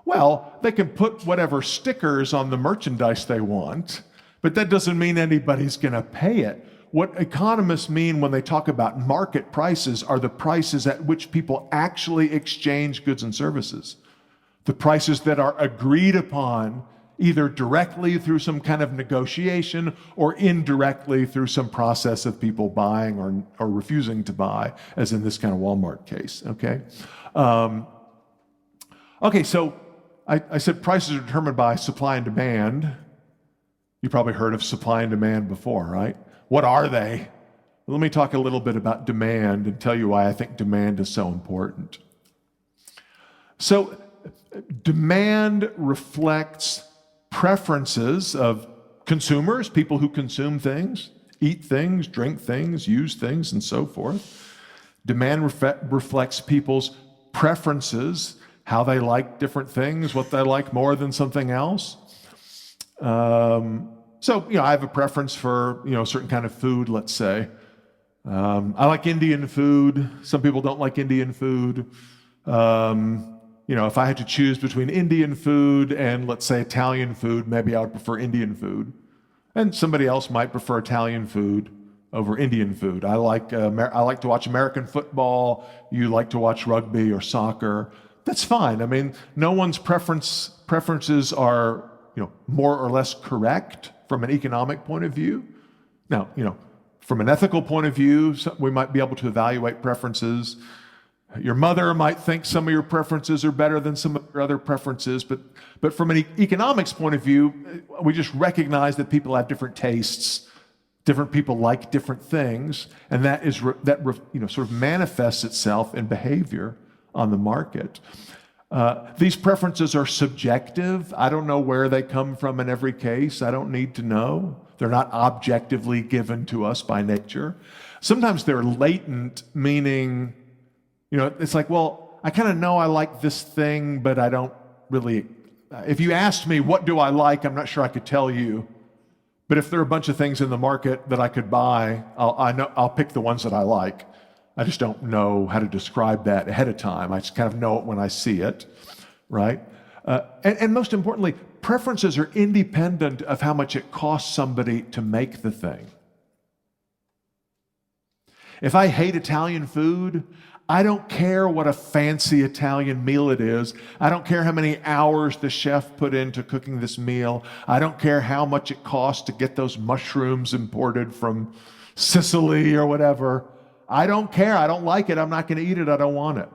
Well, they can put whatever stickers on the merchandise they want, But that doesn't mean anybody's going to pay it. What economists mean when they talk about market prices are the prices at which people actually exchange goods and services. The prices that are agreed upon either directly through some kind of negotiation or indirectly through some process of people buying or refusing to buy, as in this kind of Walmart case, okay? Okay, so I said prices are determined by supply and demand. You probably heard of supply and demand before, right? What are they? Well, let me talk a little bit about demand and tell you why I think demand is so important. So, demand reflects preferences of consumers, people who consume things, eat things, drink things, use things, and so forth. Demand reflects people's preferences, how they like different things, what they like more than something else. So, I have a preference for, a certain kind of food, let's say. I like Indian food. Some people don't like Indian food. If I had to choose between Indian food and, let's say, Italian food, maybe I would prefer Indian food. And somebody else might prefer Italian food over Indian food. I like to watch American football. You like to watch rugby or soccer. That's fine. I mean, no one's preferences are, more or less correct from an economic point of view. Now, from an ethical point of view, we might be able to evaluate preferences. Your mother might think some of your preferences are better than some of your other preferences, but from an economics point of view, we just recognize that people have different tastes, different people like different things, and that sort of manifests itself in behavior on the market. These preferences are subjective. I don't know where they come from in every case. I don't need to know. They're not objectively given to us by nature. Sometimes they're latent, meaning, it's like, well, I kind of know I like this thing, but I don't really. If you asked me, what do I like, I'm not sure I could tell you. But if there are a bunch of things in the market that I could buy, I'll pick the ones that I like. I just don't know how to describe that ahead of time. I just kind of know it when I see it, right? And most importantly, preferences are independent of how much it costs somebody to make the thing. If I hate Italian food, I don't care what a fancy Italian meal it is. I don't care how many hours the chef put into cooking this meal. I don't care how much it costs to get those mushrooms imported from Sicily or whatever. I don't care. I don't like it. I'm not going to eat it. I don't want it.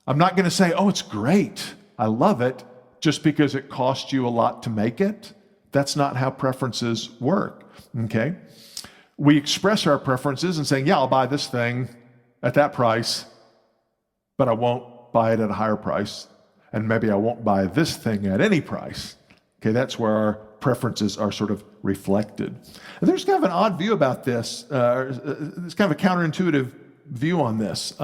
I'm not going to say, oh, it's great. I love it, just because it cost you a lot to make it. That's not how preferences work, okay? We express our preferences and saying, yeah, I'll buy this thing at that price, but I won't buy it at a higher price. And maybe I won't buy this thing at any price. Okay, that's where our preferences are sort of reflected. And there's kind of an odd view about this. It's kind of a counterintuitive view on this.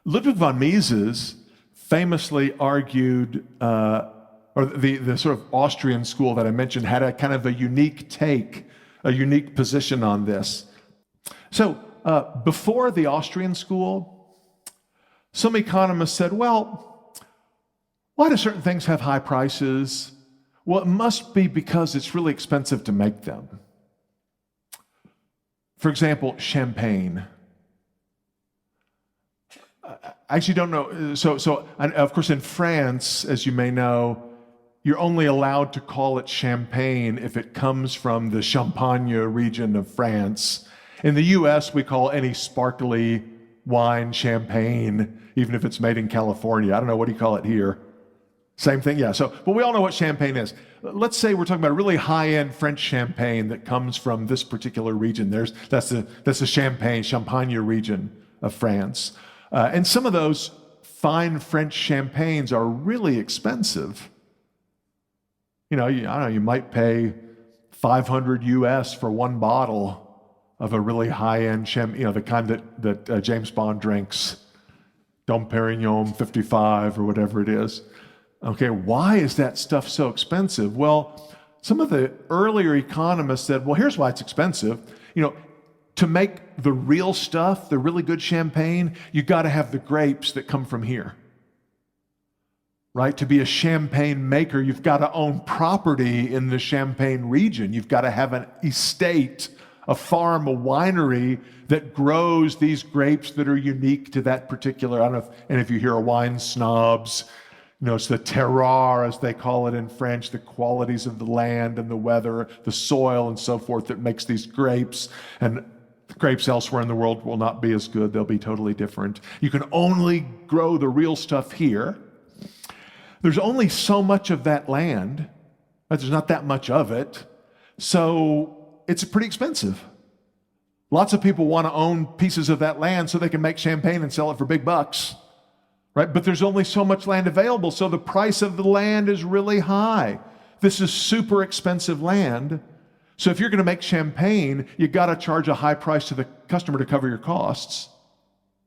Ludwig von Mises famously argued, or the sort of Austrian school that I mentioned had a kind of a unique take, a unique position on this. So before the Austrian school, some economists said, well, why do certain things have high prices? Well, it must be because it's really expensive to make them. For example, champagne. I actually don't know. So of course, in France, as you may know, you're only allowed to call it champagne if it comes from the Champagne region of France. In the US, we call any sparkly wine champagne, even if it's made in California. I don't know, what do you call it here? Same thing, yeah. But we all know what champagne is. Let's say we're talking about a really high-end French champagne that comes from this particular region. That's the Champagne region of France. And some of those fine French champagnes are really expensive. I don't know, you might pay $500 US for one bottle of a really high-end champagne, the kind that James Bond drinks, Dom Perignon 55 or whatever it is. Okay, why is that stuff so expensive? Well, some of the earlier economists said, well, here's why it's expensive. To make the real stuff, the really good champagne, you got to have the grapes that come from here. right? To be a champagne maker, you've got to own property in the Champagne region. You've got to have an estate, a farm, a winery that grows these grapes that are unique to that particular, I don't know if you hear of wine snobs, it's the terroir, as they call it in French, the qualities of the land and the weather, the soil and so forth that makes these grapes. And the grapes elsewhere in the world will not be as good. They'll be totally different. You can only grow the real stuff here. There's only so much of that land, but there's not that much of it. So it's pretty expensive. Lots of people want to own pieces of that land so they can make champagne and sell it for big bucks. Right? But there's only so much land available, so the price of the land is really high. This is super expensive land. So if you're going to make champagne, you got to charge a high price to the customer to cover your costs.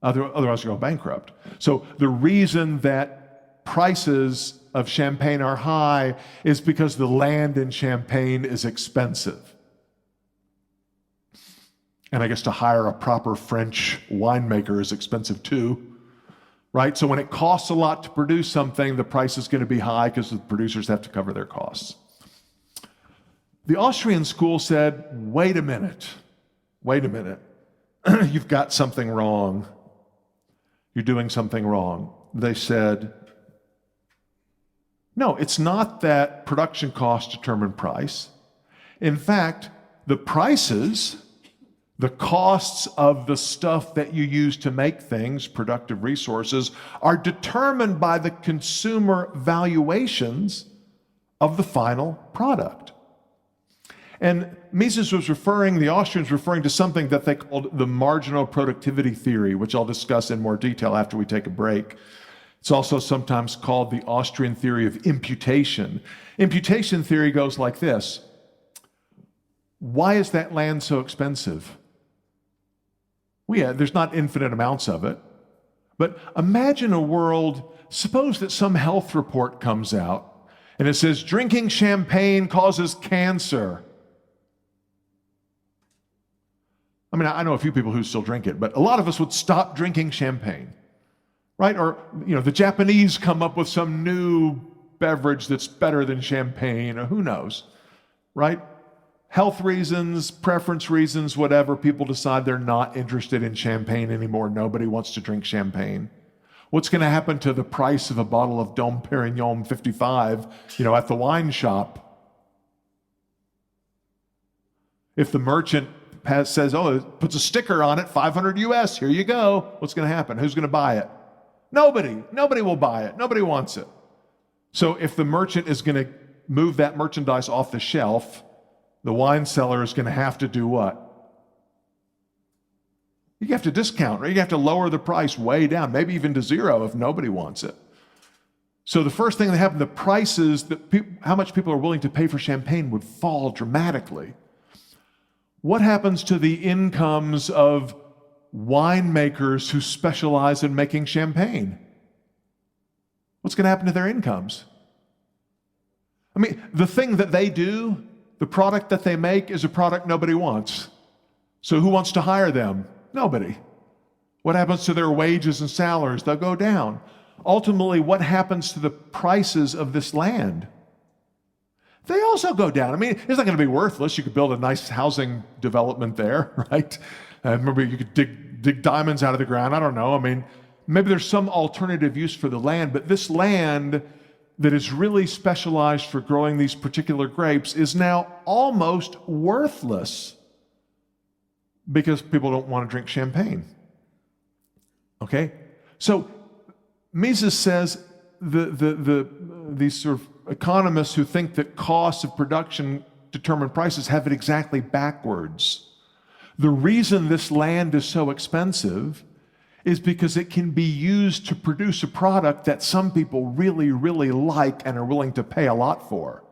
Otherwise, you go bankrupt. So the reason that prices of champagne are high is because the land in Champagne is expensive. And I guess to hire a proper French winemaker is expensive too. Right? So when it costs a lot to produce something, the price is going to be high because the producers have to cover their costs. The Austrian school said, wait a minute. You've got something wrong. You're doing something wrong. They said, no, it's not that production costs determine price. In fact, the prices, the costs of the stuff that you use to make things, productive resources, are determined by the consumer valuations of the final product. And Mises was the Austrians referring to something that they called the marginal productivity theory, which I'll discuss in more detail after we take a break. It's also sometimes called the Austrian theory of imputation. Imputation theory goes like this. Why is that land so expensive? Well, yeah, there's not infinite amounts of it. But imagine a world, suppose that some health report comes out and it says, drinking champagne causes cancer. I mean, I know a few people who still drink it, but a lot of us would stop drinking champagne, right? Or, the Japanese come up with some new beverage that's better than champagne, or who knows, right? Health reasons, preference reasons, whatever, people decide they're not interested in champagne anymore. Nobody wants to drink champagne. What's going to happen to the price of a bottle of Dom Perignon 55, at the wine shop? If the merchant says, it puts a sticker on it, 500 US, here you go, what's going to happen? Who's going to buy it? Nobody. Nobody will buy it. Nobody wants it. So if the merchant is going to move that merchandise off the shelf, the wine seller is going to have to do what? You have to discount, right? You have to lower the price way down, maybe even to zero if nobody wants it. So the first thing that happened, the prices, how much people are willing to pay for champagne would fall dramatically. What happens to the incomes of winemakers who specialize in making champagne? What's going to happen to their incomes? I mean, the thing that they do, the product that they make is a product nobody wants. So who wants to hire them? Nobody. What happens to their wages and salaries? They'll go down. Ultimately, what happens to the prices of this land? They also go down. I mean, it's not going to be worthless. You could build a nice housing development there, right? Remember, you could dig diamonds out of the ground. I don't know. I mean, maybe there's some alternative use for the land, but this land that is really specialized for growing these particular grapes is now almost worthless because people don't want to drink champagne. Okay? So Mises says these sort of economists who think that costs of production determine prices have it exactly backwards. The reason this land is so expensive is because it can be used to produce a product that some people really, really like and are willing to pay a lot for.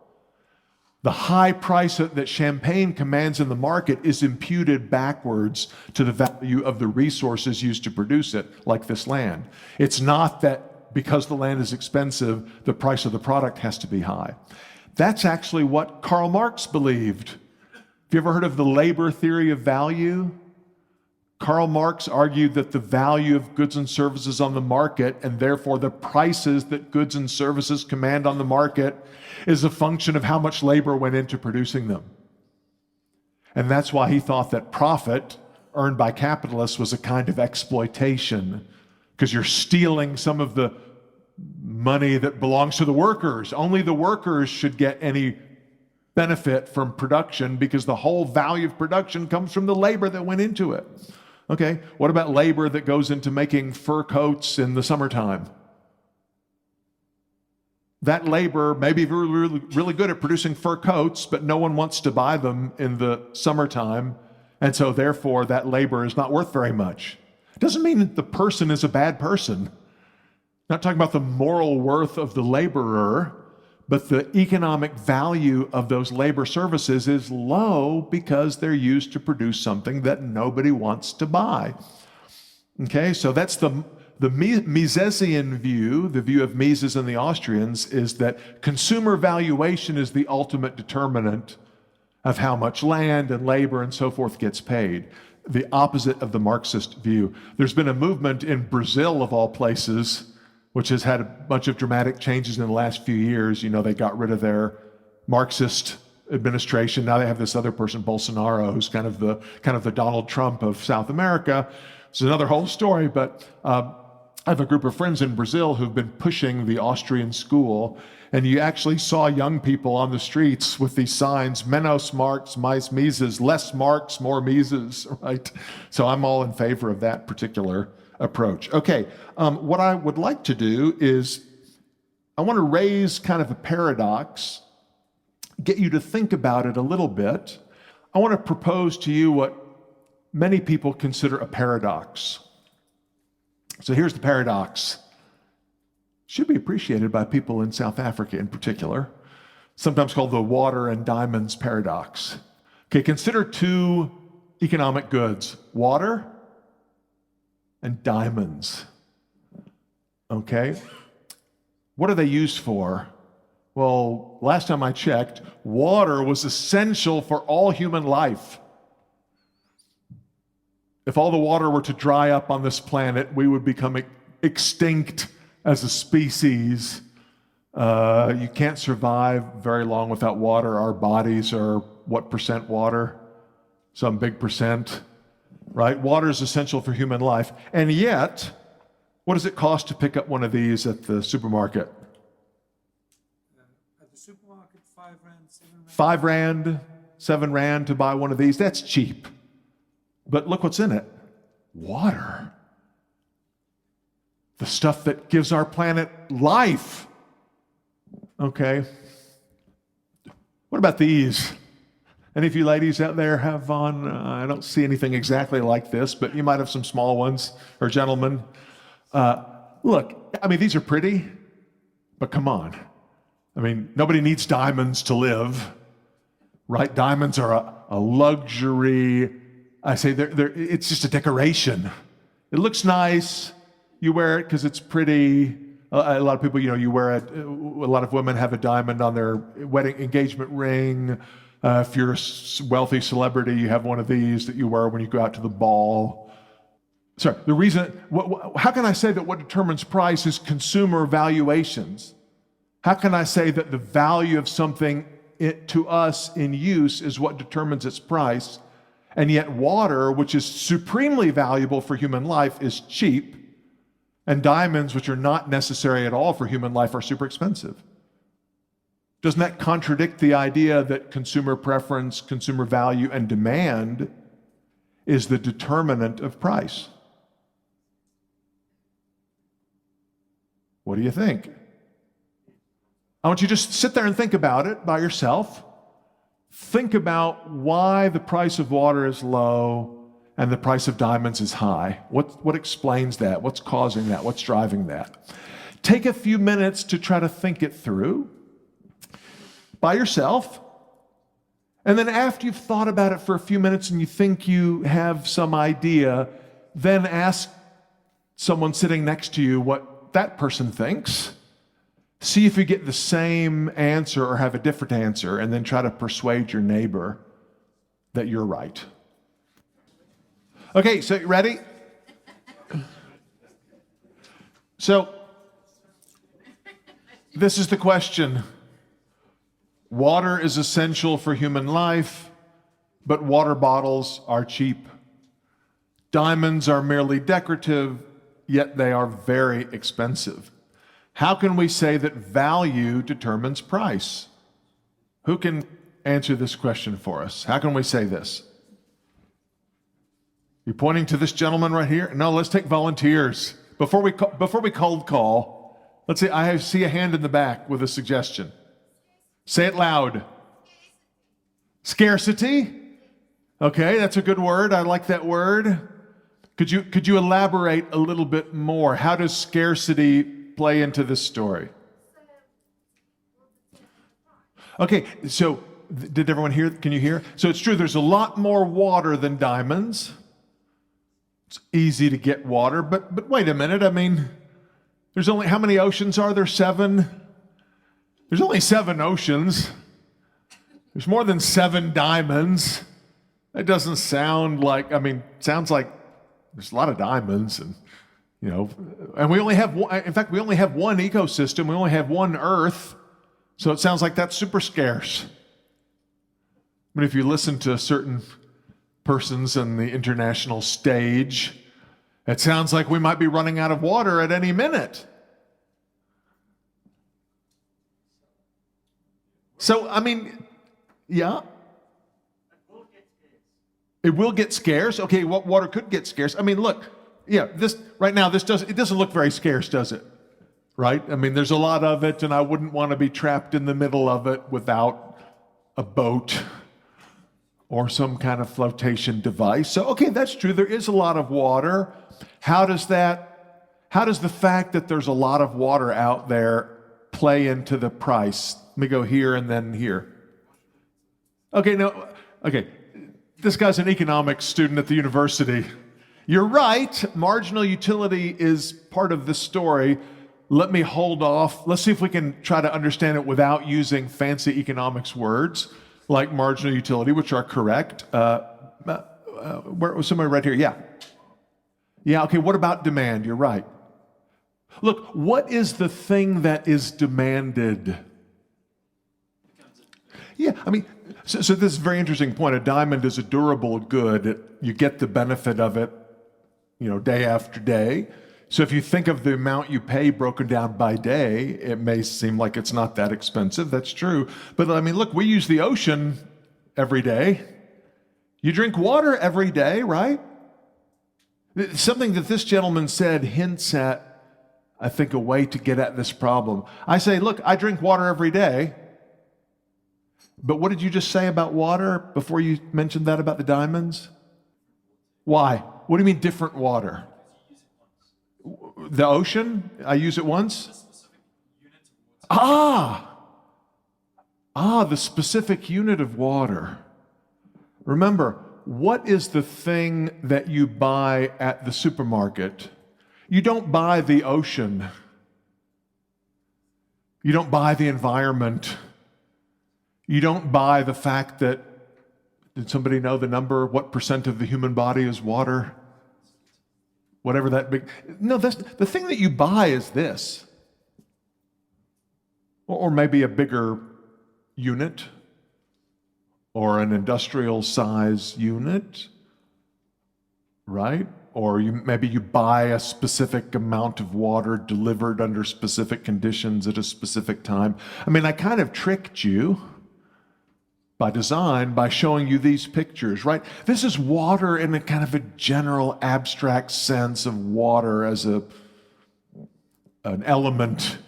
The high price that champagne commands in the market is imputed backwards to the value of the resources used to produce it, like this land. It's not that because the land is expensive, the price of the product has to be high. That's actually what Karl Marx believed. Have you ever heard of the labor theory of value? Karl Marx argued that the value of goods and services on the market, and therefore the prices that goods and services command on the market, is a function of how much labor went into producing them. And that's why he thought that profit earned by capitalists was a kind of exploitation, because you're stealing some of the money that belongs to the workers. Only the workers should get any benefit from production, because the whole value of production comes from the labor that went into it. Okay, what about labor that goes into making fur coats in the summertime? That labor may be really good at producing fur coats, but no one wants to buy them in the summertime, and so therefore that labor is not worth very much. It doesn't mean that the person is a bad person. Not talking about the moral worth of the laborer, but the economic value of those labor services is low because they're used to produce something that nobody wants to buy. Okay, so that's the Misesian view, the view of Mises and the Austrians, is that consumer valuation is the ultimate determinant of how much land and labor and so forth gets paid. The opposite of the Marxist view. There's been a movement in Brazil, of all places, which has had a bunch of dramatic changes in the last few years. You know, they got rid of their Marxist administration. Now they have this other person, Bolsonaro, who's kind of the Donald Trump of South America. It's another whole story, but I have a group of friends in Brazil who've been pushing the Austrian school, and you actually saw young people on the streets with these signs, Menos Marx, mais Mises, less Marx, more Mises, right? So I'm all in favor of that particular approach. Okay, what I would like to do is I want to raise kind of a paradox, get you to think about it a little bit. I want to propose to you what many people consider a paradox. So here's the paradox. Should be appreciated by people in South Africa in particular, sometimes called the water and diamonds paradox. Okay, consider two economic goods, water and diamonds. Okay, what are they used for? Well, last time I checked, water was essential for all human life. If all the water were to dry up on this planet, we would become extinct as a species. You can't survive very long without water. Our bodies are what percent water? Some big percent, right? Water is essential for human life. And yet, what does it cost to pick up one of these at the supermarket? At the supermarket, 5 rand, 7 rand. 5 rand, 7 rand to buy one of these. That's cheap. But look what's in it. Water. The stuff that gives our planet life. Okay. What about these? Any of you ladies out there have on, I don't see anything exactly like this, but you might have some small ones, or gentlemen. Look, I mean, these are pretty, but come on. I mean, nobody needs diamonds to live, right? Diamonds are a luxury. I say it's just a decoration. It looks nice. You wear it because it's pretty. A lot of people, you wear it. A lot of women have a diamond on their wedding engagement ring. If you're a wealthy celebrity, you have one of these that you wear when you go out to the ball. Sorry, the reason, how can I say that what determines price is consumer valuations? How can I say that the value of something to us in use is what determines its price? And yet water, which is supremely valuable for human life, is cheap, and diamonds, which are not necessary at all for human life, are super expensive. Doesn't that contradict the idea that consumer preference, consumer value, and demand is the determinant of price? What do you think? I want you to just sit there and think about it by yourself. Think about why the price of water is low and the price of diamonds is high. What explains that? What's causing that? What's driving that? Take a few minutes to try to think it through by yourself. And then after you've thought about it for a few minutes and you think you have some idea, then ask someone sitting next to you what that person thinks. See if you get the same answer or have a different answer, and then try to persuade your neighbor that you're right. Okay, so you ready? So, this is the question. Water is essential for human life, but water bottles are cheap. Diamonds are merely decorative, yet they are very expensive. How can we say that value determines price? Who can answer this question for us? How can we say this? You pointing to this gentleman right here? No, let's take volunteers. Before we cold call, let's see, I see a hand in the back with a suggestion. Say it loud. Scarcity? Okay, that's a good word. I like that word. Could you elaborate a little bit more? How does scarcity play into this story? Okay, so did everyone hear? Can you hear? So it's true, there's a lot more water than diamonds. It's easy to get water, but wait a minute. I mean, there's only, how many oceans are there? 7? There's only 7 oceans. There's more than 7 diamonds. That doesn't sound like, I mean, sounds like there's a lot of diamonds and, you know, and we only have one, in fact, we only have one ecosystem. We only have one Earth. So it sounds like that's super scarce. But if you listen to certain persons on the international stage, it sounds like we might be running out of water at any minute. So, I mean, yeah. It will get scarce. Okay, what water could get scarce? I mean, look, yeah, this right now, it doesn't look very scarce, does it? Right? I mean, there's a lot of it, and I wouldn't want to be trapped in the middle of it without a boat or some kind of flotation device. So, okay, that's true. There is a lot of water. How does the fact that there's a lot of water out there play into the price? Let me go here and then here. Okay. This guy's an economics student at the university. You're right. Marginal utility is part of the story. Let me hold off. Let's see if we can try to understand it without using fancy economics words like marginal utility, which are correct. Where was somebody right here? Yeah. Yeah, okay, what about demand? You're right. Look, what is the thing that is demanded? Yeah, I mean, so this is a very interesting point. A diamond is a durable good. You get the benefit of it, you know, day after day. So if you think of the amount you pay broken down by day, it may seem like it's not that expensive. That's true. But I mean, look, we use the ocean every day. You drink water every day, right? Something that this gentleman said hints at, I think, a way to get at this problem. I say, look, I drink water every day. But what did you just say about water before you mentioned that about the diamonds? Why? What do you mean different water? The ocean? I use it once? The specific unit of water. Remember, what is the thing that you buy at the supermarket? You don't buy the ocean. You don't buy the environment. You don't buy the fact that, did somebody know the number? What % of the human body is water? Whatever that big. No, that's the thing that you buy is this. Or maybe a bigger unit or an industrial size unit, right? Or maybe you buy a specific amount of water delivered under specific conditions at a specific time. I mean, I kind of tricked you by design, by showing you these pictures, right? This is water in a kind of a general abstract sense of water as an element.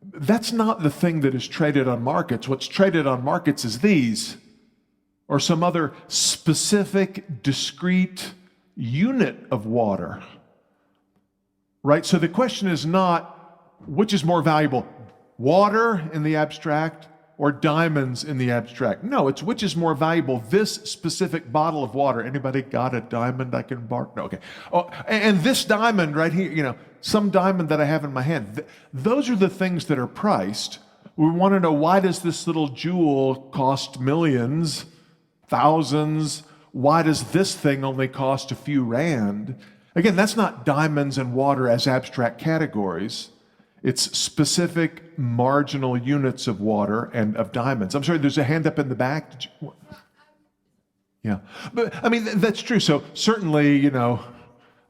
That's not the thing that is traded on markets. What's traded on markets is these, or some other specific, discrete unit of water, right? So the question is not which is more valuable, water in the abstract or diamonds in the abstract. No, it's which is more valuable, this specific bottle of water. Anybody got a diamond I can borrow? No, okay. Oh, and this diamond right here, you know, some diamond that I have in my hand. Those are the things that are priced. We want to know, why does this little jewel cost millions, thousands? why does this thing only cost a few rand? Again, that's not diamonds and water as abstract categories. It's specific marginal units of water and of diamonds. I'm sorry, there's a hand up in the back. Yeah, but I mean, that's true. So certainly,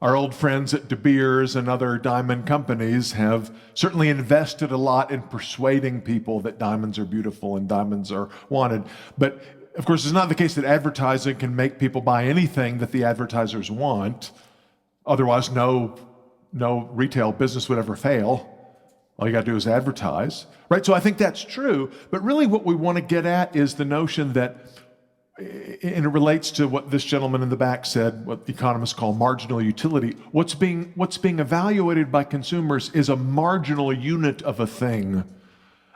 our old friends at De Beers and other diamond companies have certainly invested a lot in persuading people that diamonds are beautiful and diamonds are wanted. But of course, it's not the case that advertising can make people buy anything that the advertisers want. Otherwise, no retail business would ever fail. All you got to do is advertise, right? So I think that's true. But really what we want to get at is the notion that, and it relates to what this gentleman in the back said, what economists call marginal utility. What's being evaluated by consumers is a marginal unit of a thing,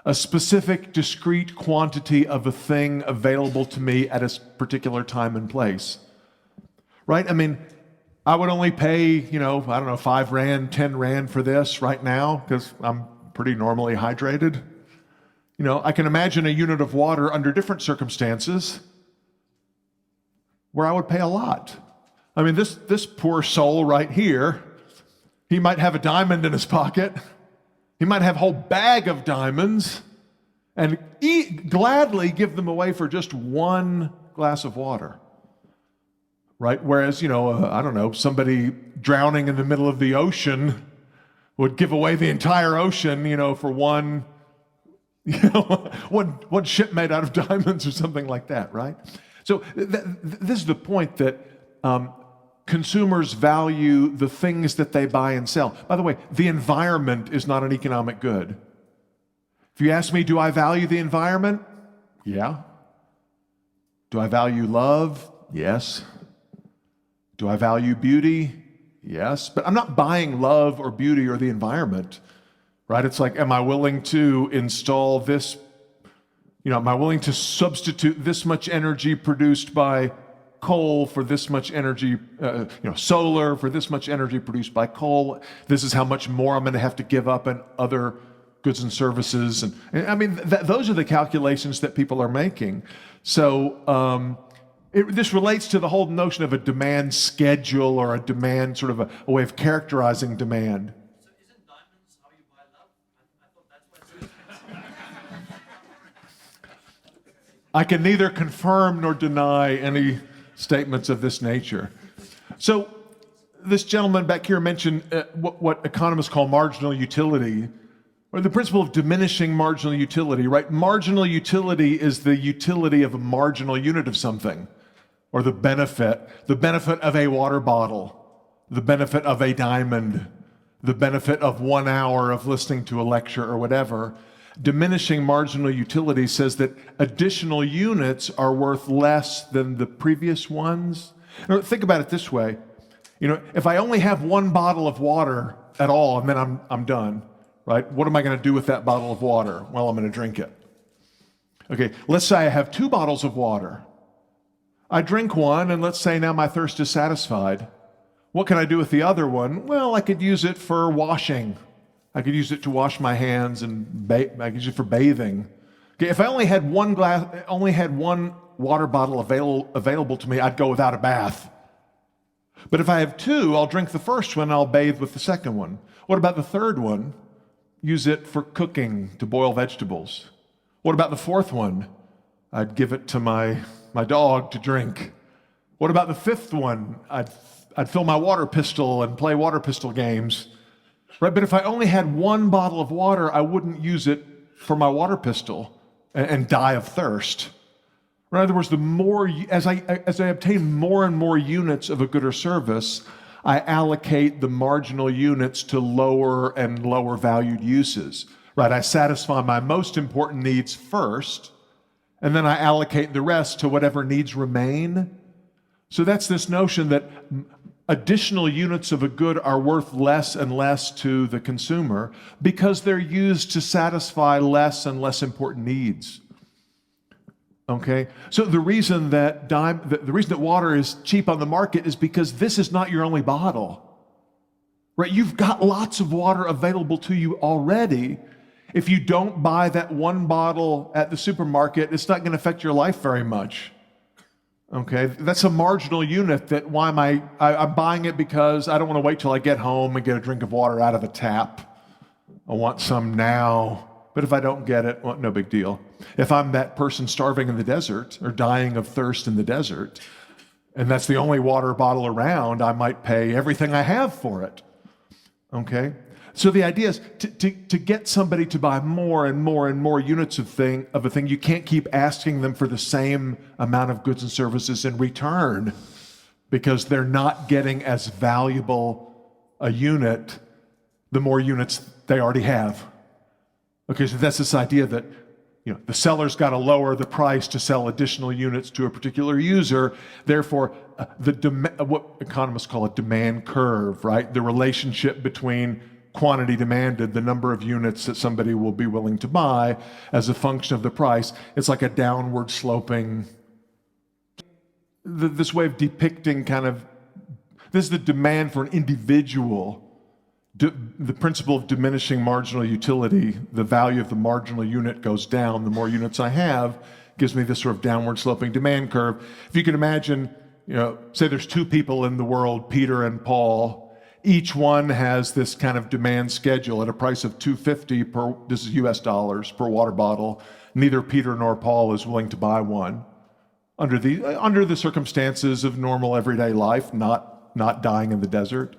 a specific discrete quantity of a thing available to me at a particular time and place, right? I mean, I would only pay, 5 rand, 10 rand for this right now because I'm pretty normally hydrated. I can imagine a unit of water under different circumstances where I would pay a lot. I mean, this poor soul right here, he might have a diamond in his pocket. He might have a whole bag of diamonds and gladly give them away for just one glass of water, right? Whereas, somebody drowning in the middle of the ocean would give away the entire ocean, for one ship made out of diamonds or something like that, right? So this is the point that consumers value the things that they buy and sell. By the way, the environment is not an economic good. If you ask me, do I value the environment? Yeah. Do I value love? Yes. Do I value beauty? Yes. But I'm not buying love or beauty or the environment, right? It's like, am I willing to install this? Am I willing to substitute this much energy produced by coal for this much energy, solar for this much energy produced by coal? This is how much more I'm going to have to give up in other goods and services. And I mean, those are the calculations that people are making. So this relates to the whole notion of a demand schedule or a demand, sort of a way of characterizing demand. So isn't diamonds how you buy love? I thought that's what it is. I can neither confirm nor deny any statements of this nature. So this gentleman back here mentioned what economists call marginal utility, or the principle of diminishing marginal utility, right? Marginal utility is the utility of a marginal unit of something, or the benefit of a water bottle, the benefit of a diamond, the benefit of 1 hour of listening to a lecture or whatever. Diminishing marginal utility says that additional units are worth less than the previous ones. Now, think about it this way. If I only have one bottle of water at all and then I'm done, right? What am I going to do with that bottle of water? Well, I'm going to drink it. Okay, let's say I have 2 bottles of water. I drink one, and let's say now my thirst is satisfied. What can I do with the other one? Well, I could use it for washing. I could use it to wash my hands, and I could use it for bathing. Okay, if I only had one water bottle available to me, I'd go without a bath. But if I have 2, I'll drink the first one, and I'll bathe with the second one. What about the third one? Use it for cooking, to boil vegetables. What about the fourth one? I'd give it to my dog to drink. What about the fifth one? I'd fill my water pistol and play water pistol games. Right? But if I only had one bottle of water, I wouldn't use it for my water pistol and die of thirst. In other words, as I obtain more and more units of a good or service, I allocate the marginal units to lower and lower valued uses. Right? I satisfy my most important needs first, and then I allocate the rest to whatever needs remain. So that's this notion that additional units of a good are worth less and less to the consumer because they're used to satisfy less and less important needs. Okay? So the reason that water is cheap on the market is because this is not your only bottle. Right? You've got lots of water available to you already. If you don't buy that one bottle at the supermarket, it's not going to affect your life very much. Okay, that's a marginal unit. That why am I'm buying it because I don't want to wait till I get home and get a drink of water out of the tap. I want some now, but if I don't get it, well, no big deal. If I'm that person starving in the desert or dying of thirst in the desert, and that's the only water bottle around, I might pay everything I have for it. Okay? So the idea is to get somebody to buy more and more and more units of a thing, you can't keep asking them for the same amount of goods and services in return because they're not getting as valuable a unit the more units they already have. Okay, so that's this idea that the seller's got to lower the price to sell additional units to a particular user. Therefore, what economists call a demand curve, right? The relationship between quantity demanded, the number of units that somebody will be willing to buy as a function of the price. It's like a downward sloping, this way of depicting this is the demand for an individual. The principle of diminishing marginal utility, the value of the marginal unit goes down. The more units I have gives me this sort of downward sloping demand curve. If you can imagine, say there's two people in the world, Peter and Paul. Each one has this kind of demand schedule at a price of $2.50 this is US dollars, per water bottle. Neither Peter nor Paul is willing to buy one. Under the circumstances of normal everyday life, not dying in the desert.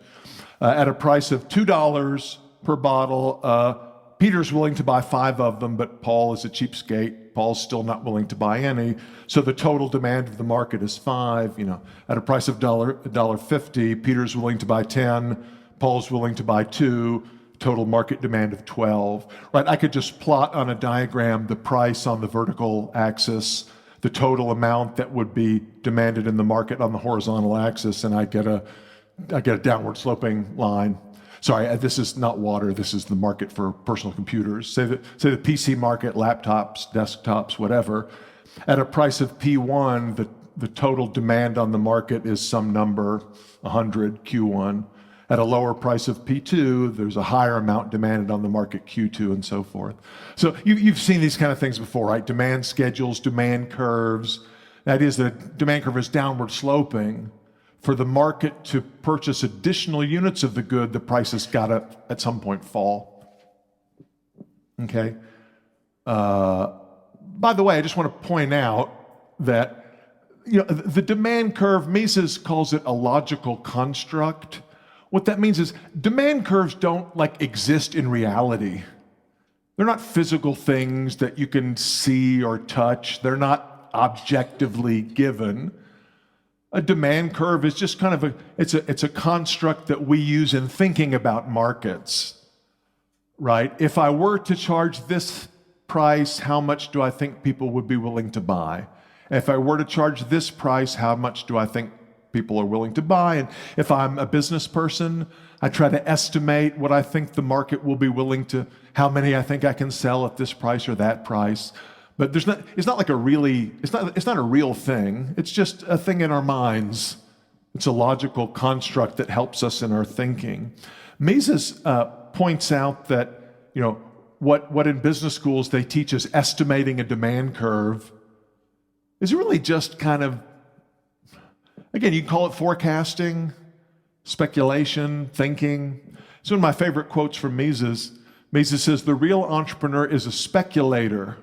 At a price of $2 per bottle, Peter's willing to buy 5 of them, but Paul is a cheapskate. Paul's still not willing to buy any. So the total demand of the market is 5. At a price of $1.50, Peter's willing to buy 10. Paul's willing to buy 2. Total market demand of 12. Right? I could just plot on a diagram the price on the vertical axis, the total amount that would be demanded in the market on the horizontal axis, and I get a downward sloping line. Sorry, this is not water. This is the market for personal computers. Say the PC market, laptops, desktops, whatever. At a price of P1, the total demand on the market is some number, 100, Q1. At a lower price of P2, there's a higher amount demanded on the market, Q2, and so forth. So you've seen these kind of things before, right? Demand schedules, demand curves. That is, the demand curve is downward sloping. For the market to purchase additional units of the good, the price has got to, at some point, fall. Okay? By the way, I just want to point out that the demand curve, Mises calls it a logical construct. What that means is demand curves don't exist in reality. They're not physical things that you can see or touch. They're not objectively given. A demand curve is just kind of it's a construct that we use in thinking about markets, right? If I were to charge this price, how much do I think people would be willing to buy? If I were to charge this price, how much do I think people are willing to buy? And if I'm a business person, I try to estimate what I think the market will be willing to, how many I think I can sell at this price or that price. But it's not a real thing. It's just a thing in our minds. It's a logical construct that helps us in our thinking. Mises points out that what in business schools they teach us estimating a demand curve is really just kind of, again, you can call it forecasting, speculation, thinking. It's one of my favorite quotes from Mises. Mises says, "The real entrepreneur is a speculator,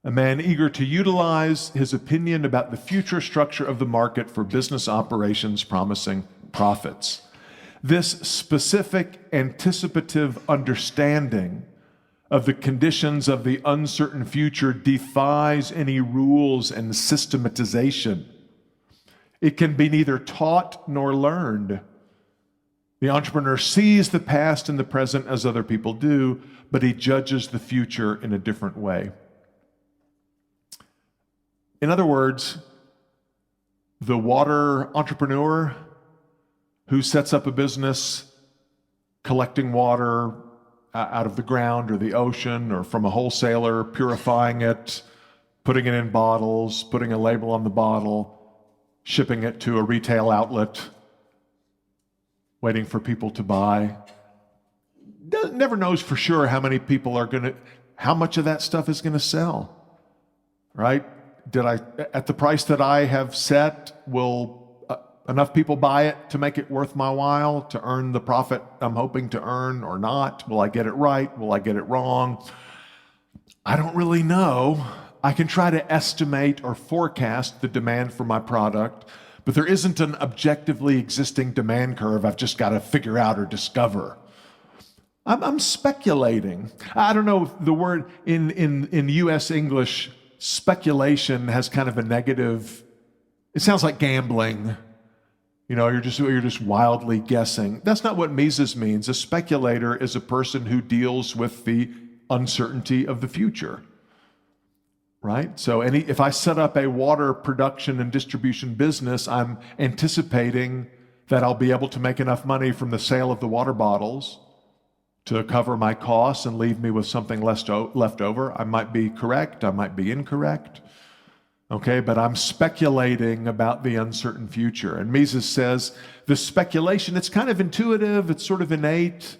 a man eager to utilize his opinion about the future structure of the market for business operations promising profits. This specific anticipative understanding of the conditions of the uncertain future defies any rules and systematization. It can be neither taught nor learned. The entrepreneur sees the past and the present as other people do, but he judges the future in a different way." In other words, the water entrepreneur who sets up a business collecting water out of the ground or the ocean or from a wholesaler, purifying it, putting it in bottles, putting a label on the bottle, shipping it to a retail outlet, waiting for people to buy, never knows for sure how many people how much of that stuff is going to sell, right? at the price that I have set, will enough people buy it to make it worth my while, to earn the profit I'm hoping to earn or not? Will I get it right? Will I get it wrong? I don't really know. I can try to estimate or forecast the demand for my product, but there isn't an objectively existing demand curve I've just got to figure out or discover. I'm speculating. I don't know if the word in US English, speculation has kind of a negative, it sounds like gambling. You're just wildly guessing. That's not what Mises means. A speculator is a person who deals with the uncertainty of the future. Right? So if I set up a water production and distribution business, I'm anticipating that I'll be able to make enough money from the sale of the water bottles to cover my costs and leave me with something left over. I might be correct, I might be incorrect. Okay, but I'm speculating about the uncertain future. And Mises says the speculation, it's kind of intuitive, it's sort of innate.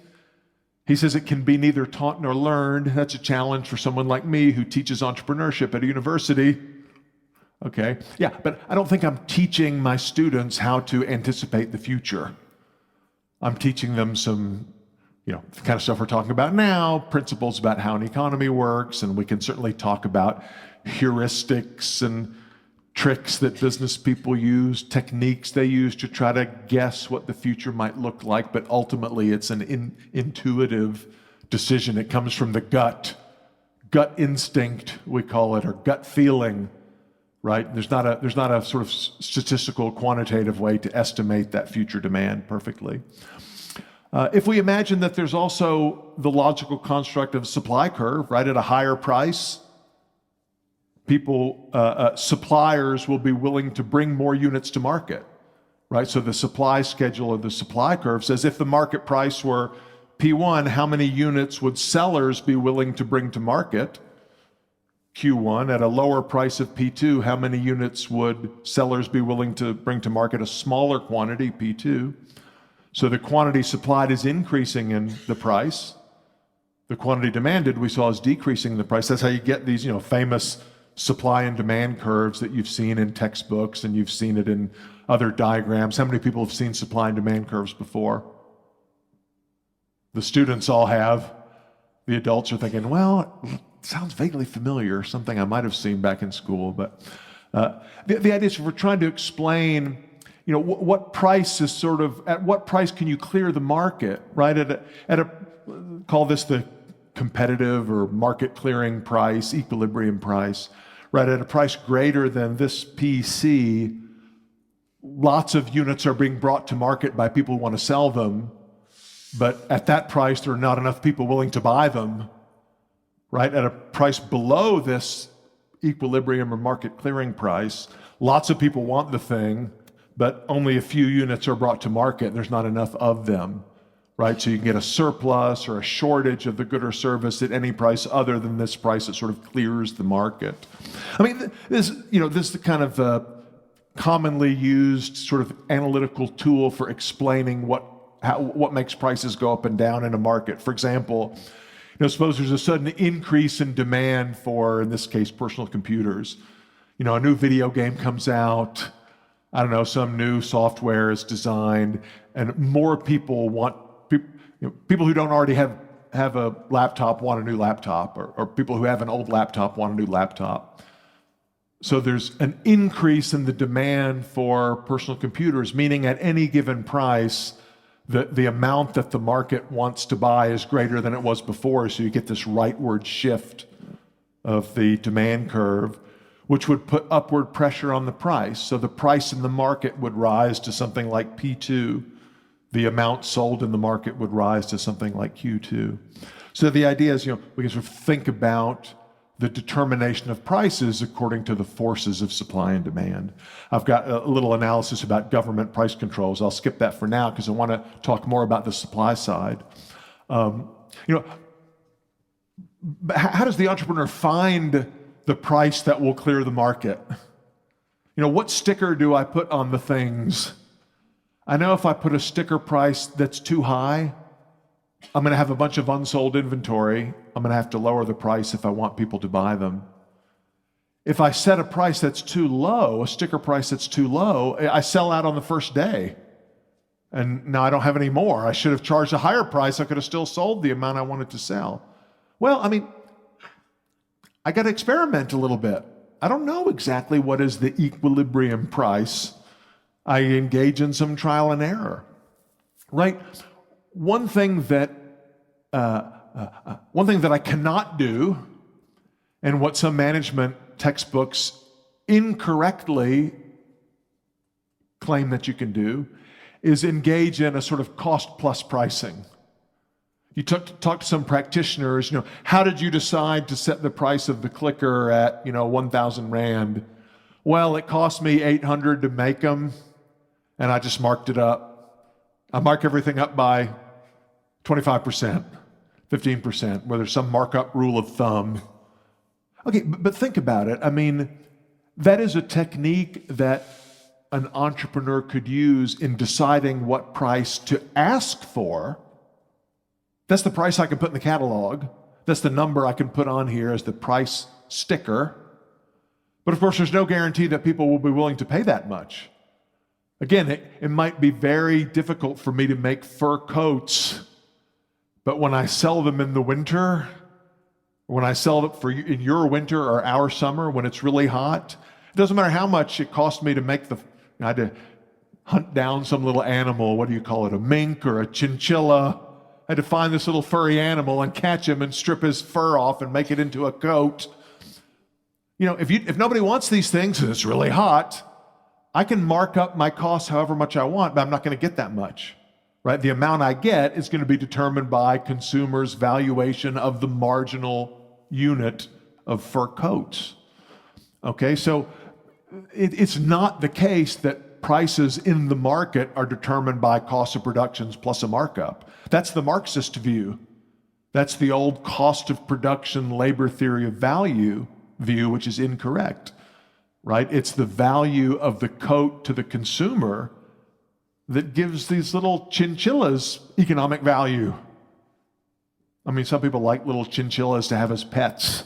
He says it can be neither taught nor learned. That's a challenge for someone like me who teaches entrepreneurship at a university. Okay, yeah, but I don't think I'm teaching my students how to anticipate the future. I'm teaching them some, the kind of stuff we're talking about now, principles about how an economy works, and we can certainly talk about heuristics and tricks that business people use, techniques they use to try to guess what the future might look like, but ultimately it's an intuitive decision. It comes from the gut instinct, we call it, or gut feeling, right? There's not a sort of statistical, quantitative way to estimate that future demand perfectly. If we imagine that there's also the logical construct of a supply curve, right? At a higher price, suppliers will be willing to bring more units to market, right? So the supply schedule of the supply curve says if the market price were P1, how many units would sellers be willing to bring to market? Q1, at a lower price of P2, how many units would sellers be willing to bring to market? A smaller quantity, P2. So the quantity supplied is increasing in the price. The quantity demanded, we saw, is decreasing in the price. That's how you get these, famous supply and demand curves that you've seen in textbooks and you've seen it in other diagrams. How many people have seen supply and demand curves before? The students all have. The adults are thinking, well, it sounds vaguely familiar, something I might have seen back in school. But the idea is we're trying to explain, what price is at what price can you clear the market, right? Call this the competitive or market clearing price, equilibrium price, right? At a price greater than this PC, lots of units are being brought to market by people who want to sell them, but at that price, there are not enough people willing to buy them, right? At a price below this equilibrium or market clearing price, lots of people want the thing, but only a few units are brought to market. There's not enough of them, right? So you can get a surplus or a shortage of the good or service at any price other than this price that sort of clears the market. I mean, this is the kind of commonly used sort of analytical tool for explaining what makes prices go up and down in a market. For example, suppose there's a sudden increase in demand for, in this case, personal computers. A new video game comes out, I don't know, some new software is designed, and more people people who don't already have a laptop want a new laptop, or people who have an old laptop want a new laptop. So there's an increase in the demand for personal computers, meaning at any given price, the amount that the market wants to buy is greater than it was before, so you get this rightward shift of the demand curve, which would put upward pressure on the price. So the price in the market would rise to something like P2. The amount sold in the market would rise to something like Q2. So the idea is, we can sort of think about the determination of prices according to the forces of supply and demand. I've got a little analysis about government price controls. I'll skip that for now because I want to talk more about the supply side. How does the entrepreneur find the price that will clear the market? What sticker do I put on the things? I know if I put a sticker price that's too high, I'm going to have a bunch of unsold inventory. I'm going to have to lower the price if I want people to buy them. if I set a price that's too low, a sticker price that's too low, I sell out on the first day. And now I don't have any more. I should have charged a higher price. I could have still sold the amount I wanted to sell. Well, I mean, I got to experiment a little bit. I don't know exactly what is the equilibrium price. I engage in some trial and error, right? One thing that I cannot do, and what some management textbooks incorrectly claim that you can do, is engage in a sort of cost plus pricing. You talk to some practitioners, how did you decide to set the price of the clicker at, 1,000 Rand? Well, it cost me 800 to make them, and I just marked it up. I mark everything up by 25%, 15%, where there's some markup rule of thumb. Okay, but think about it. I mean, that is a technique that an entrepreneur could use in deciding what price to ask for. That's the price I can put in the catalog. That's the number I can put on here as the price sticker. But of course, there's no guarantee that people will be willing to pay that much. Again, it might be very difficult for me to make fur coats, but when I sell them in the winter, when I sell it in your winter or our summer when it's really hot, it doesn't matter how much it cost me to make I had to hunt down some little animal, what do you call it, a mink or a chinchilla. I had to find this little furry animal and catch him and strip his fur off and make it into a coat. If nobody wants these things and it's really hot, I can mark up my costs however much I want, but I'm not going to get that much, right? The amount I get is going to be determined by consumers' valuation of the marginal unit of fur coats. Okay, so it's not the case that prices in the market are determined by cost of productions plus a markup. That's the Marxist view. That's the old cost of production labor theory of value view, which is incorrect, right? It's the value of the coat to the consumer that gives these little chinchillas economic value. I mean, some people like little chinchillas to have as pets,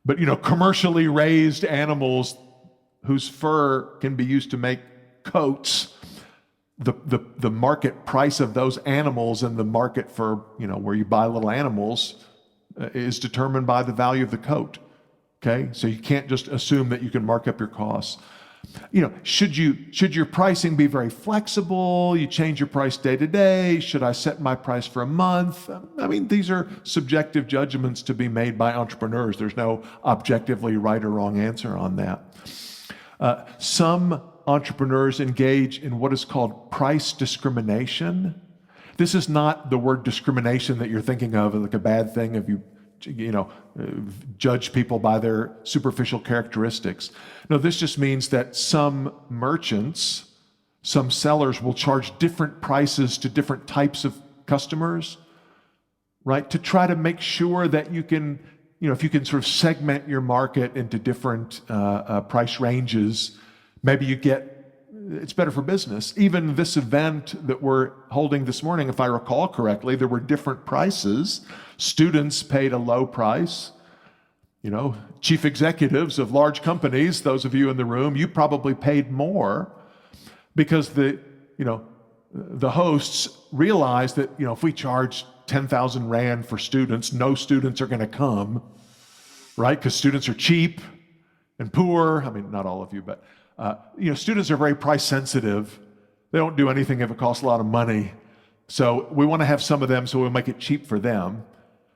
but commercially raised animals whose fur can be used to make coats, the market price of those animals and the market for, where you buy little animals is determined by the value of the coat. Okay? So you can't just assume that you can mark up your costs. Should your pricing be very flexible? You change your price day to day? Should I set my price for a month? I mean, these are subjective judgments to be made by entrepreneurs. There's no objectively right or wrong answer on that. Some entrepreneurs engage in what is called price discrimination. This is not the word discrimination that you're thinking of, like a bad thing if you judge people by their superficial characteristics. No, this just means that some merchants, some sellers will charge different prices to different types of customers, right? To try to make sure that you can, if you can sort of segment your market into different price ranges, maybe it's better for business. Even this event that we're holding this morning, if I recall correctly, there were different prices. Students paid a low price. Chief executives of large companies, those of you in the room, you probably paid more because the hosts realized that, if we charge 10,000 Rand for students, no students are going to come, right? Because students are cheap and poor. I mean, not all of you, but students are very price sensitive. They don't do anything if it costs a lot of money. So we want to have some of them so we'll make it cheap for them.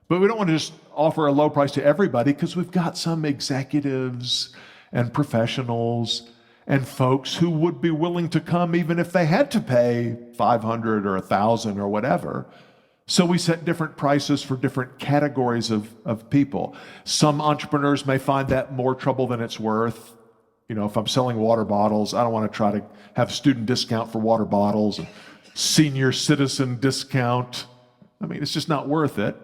But we don't want to just offer a low price to everybody because we've got some executives and professionals and folks who would be willing to come even if they had to pay 500 or 1,000 or whatever. So we set different prices for different categories of people. Some entrepreneurs may find that more trouble than it's worth. If I'm selling water bottles, I don't want to try to have student discount for water bottles and senior citizen discount. I mean, it's just not worth it.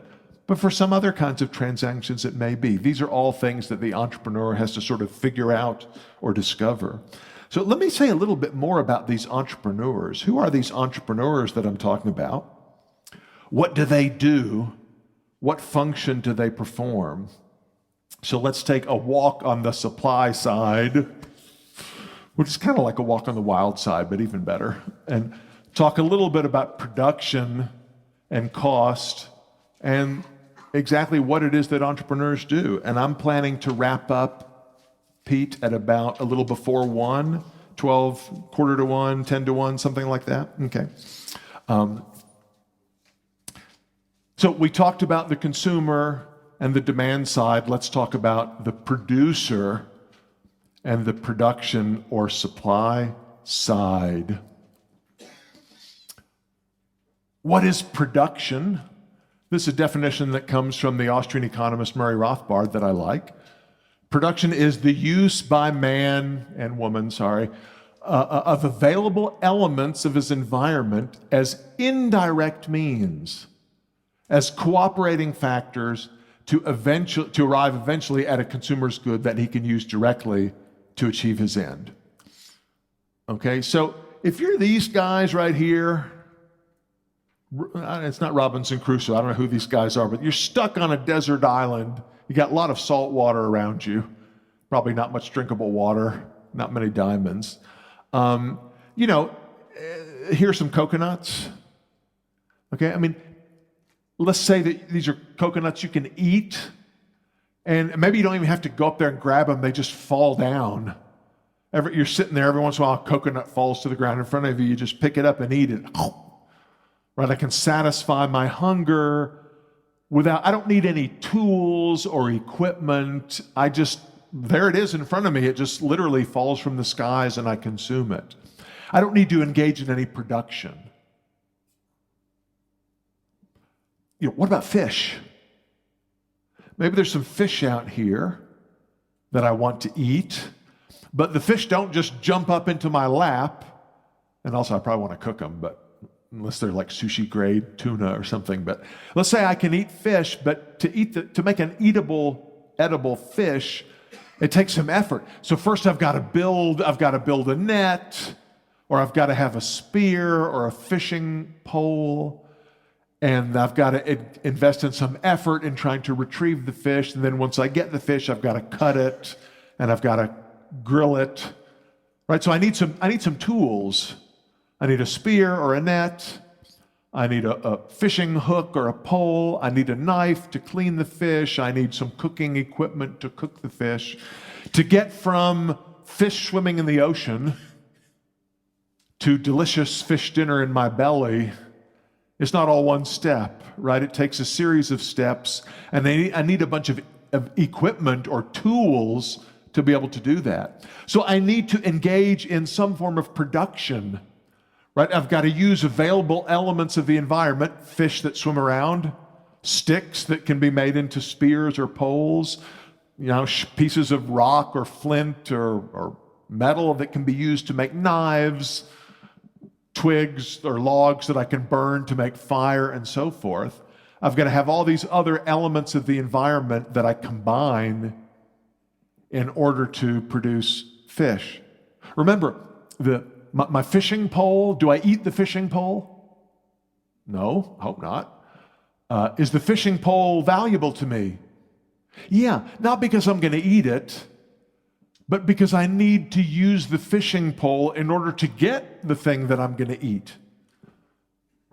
But for some other kinds of transactions, it may be. These are all things that the entrepreneur has to sort of figure out or discover. So let me say a little bit more about these entrepreneurs. Who are these entrepreneurs that I'm talking about? What do they do? What function do they perform? So let's take a walk on the supply side, which is kind of like a walk on the wild side, but even better, and talk a little bit about production and cost and exactly what it is that entrepreneurs do. And I'm planning to wrap up, Pete, at about a little before 1, 12, quarter to 1, 10 to 1, something like that. Okay. So we talked about the consumer and the demand side. Let's talk about the producer and the production or supply side. What is production? This is a definition that comes from the Austrian economist Murray Rothbard that I like. Production is the use by man and woman, of available elements of his environment as indirect means, as cooperating factors to arrive eventually at a consumer's good that he can use directly to achieve his end. Okay, so if you're these guys right here, it's not Robinson Crusoe, I don't know who these guys are, but you're stuck on a desert island. You got a lot of salt water around you, probably not much drinkable water, not many diamonds. Here's some coconuts. Okay, I mean, let's say that these are coconuts you can eat, and maybe you don't even have to go up there and grab them, they just fall down. You're sitting there, every once in a while, a coconut falls to the ground in front of you, you just pick it up and eat it. Right, I can satisfy my hunger I don't need any tools or equipment. There it is in front of me. It just literally falls from the skies and I consume it. I don't need to engage in any production. What about fish? Maybe there's some fish out here that I want to eat, but the fish don't just jump up into my lap. And also I probably want to cook them, but unless they're like sushi grade tuna or something. But let's say I can eat fish, but to make an edible fish, it takes some effort. So first I've got to build a net, or I've got to have a spear or a fishing pole, and I've got to invest in some effort in trying to retrieve the fish. And then once I get the fish, I've got to cut it and I've got to grill it. Right? So I need some tools. I need a spear or a net. I need a fishing hook or a pole. I need a knife to clean the fish. I need some cooking equipment to cook the fish. To get from fish swimming in the ocean to delicious fish dinner in my belly, it's not all one step, right? It takes a series of steps, and I need a bunch of equipment or tools to be able to do that. So I need to engage in some form of production. Right? I've got to use available elements of the environment, fish that swim around, sticks that can be made into spears or poles, pieces of rock or flint or metal that can be used to make knives, twigs or logs that I can burn to make fire and so forth. I've got to have all these other elements of the environment that I combine in order to produce fish. Remember, my fishing pole, do I eat the fishing pole? No, hope not. Is the fishing pole valuable to me? Yeah, not because I'm going to eat it, but because I need to use the fishing pole in order to get the thing that I'm going to eat.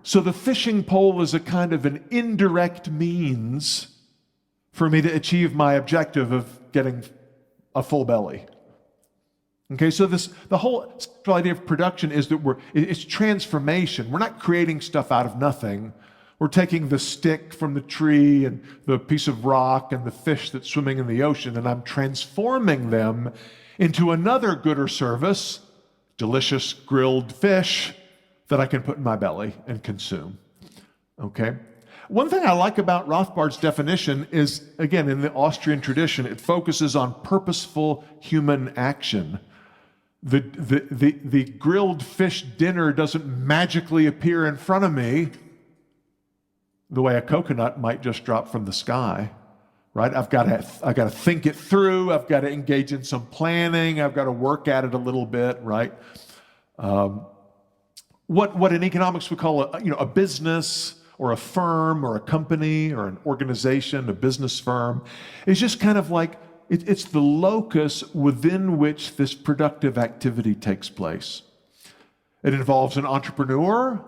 So the fishing pole is a kind of an indirect means for me to achieve my objective of getting a full belly. Okay, so the whole central idea of production is that it's transformation. We're not creating stuff out of nothing. We're taking the stick from the tree and the piece of rock and the fish that's swimming in the ocean, and I'm transforming them into another good or service, delicious grilled fish that I can put in my belly and consume. Okay? One thing I like about Rothbard's definition is, again, in the Austrian tradition, it focuses on purposeful human action. The grilled fish dinner doesn't magically appear in front of me the way a coconut might just drop from the sky, right? I've got to think it through. I've got to engage in some planning. I've got to work at it a little bit, right? What in economics we call a business or a firm or a company or an organization, a business firm, is just kind of like it's the locus within which this productive activity takes place. It involves an entrepreneur,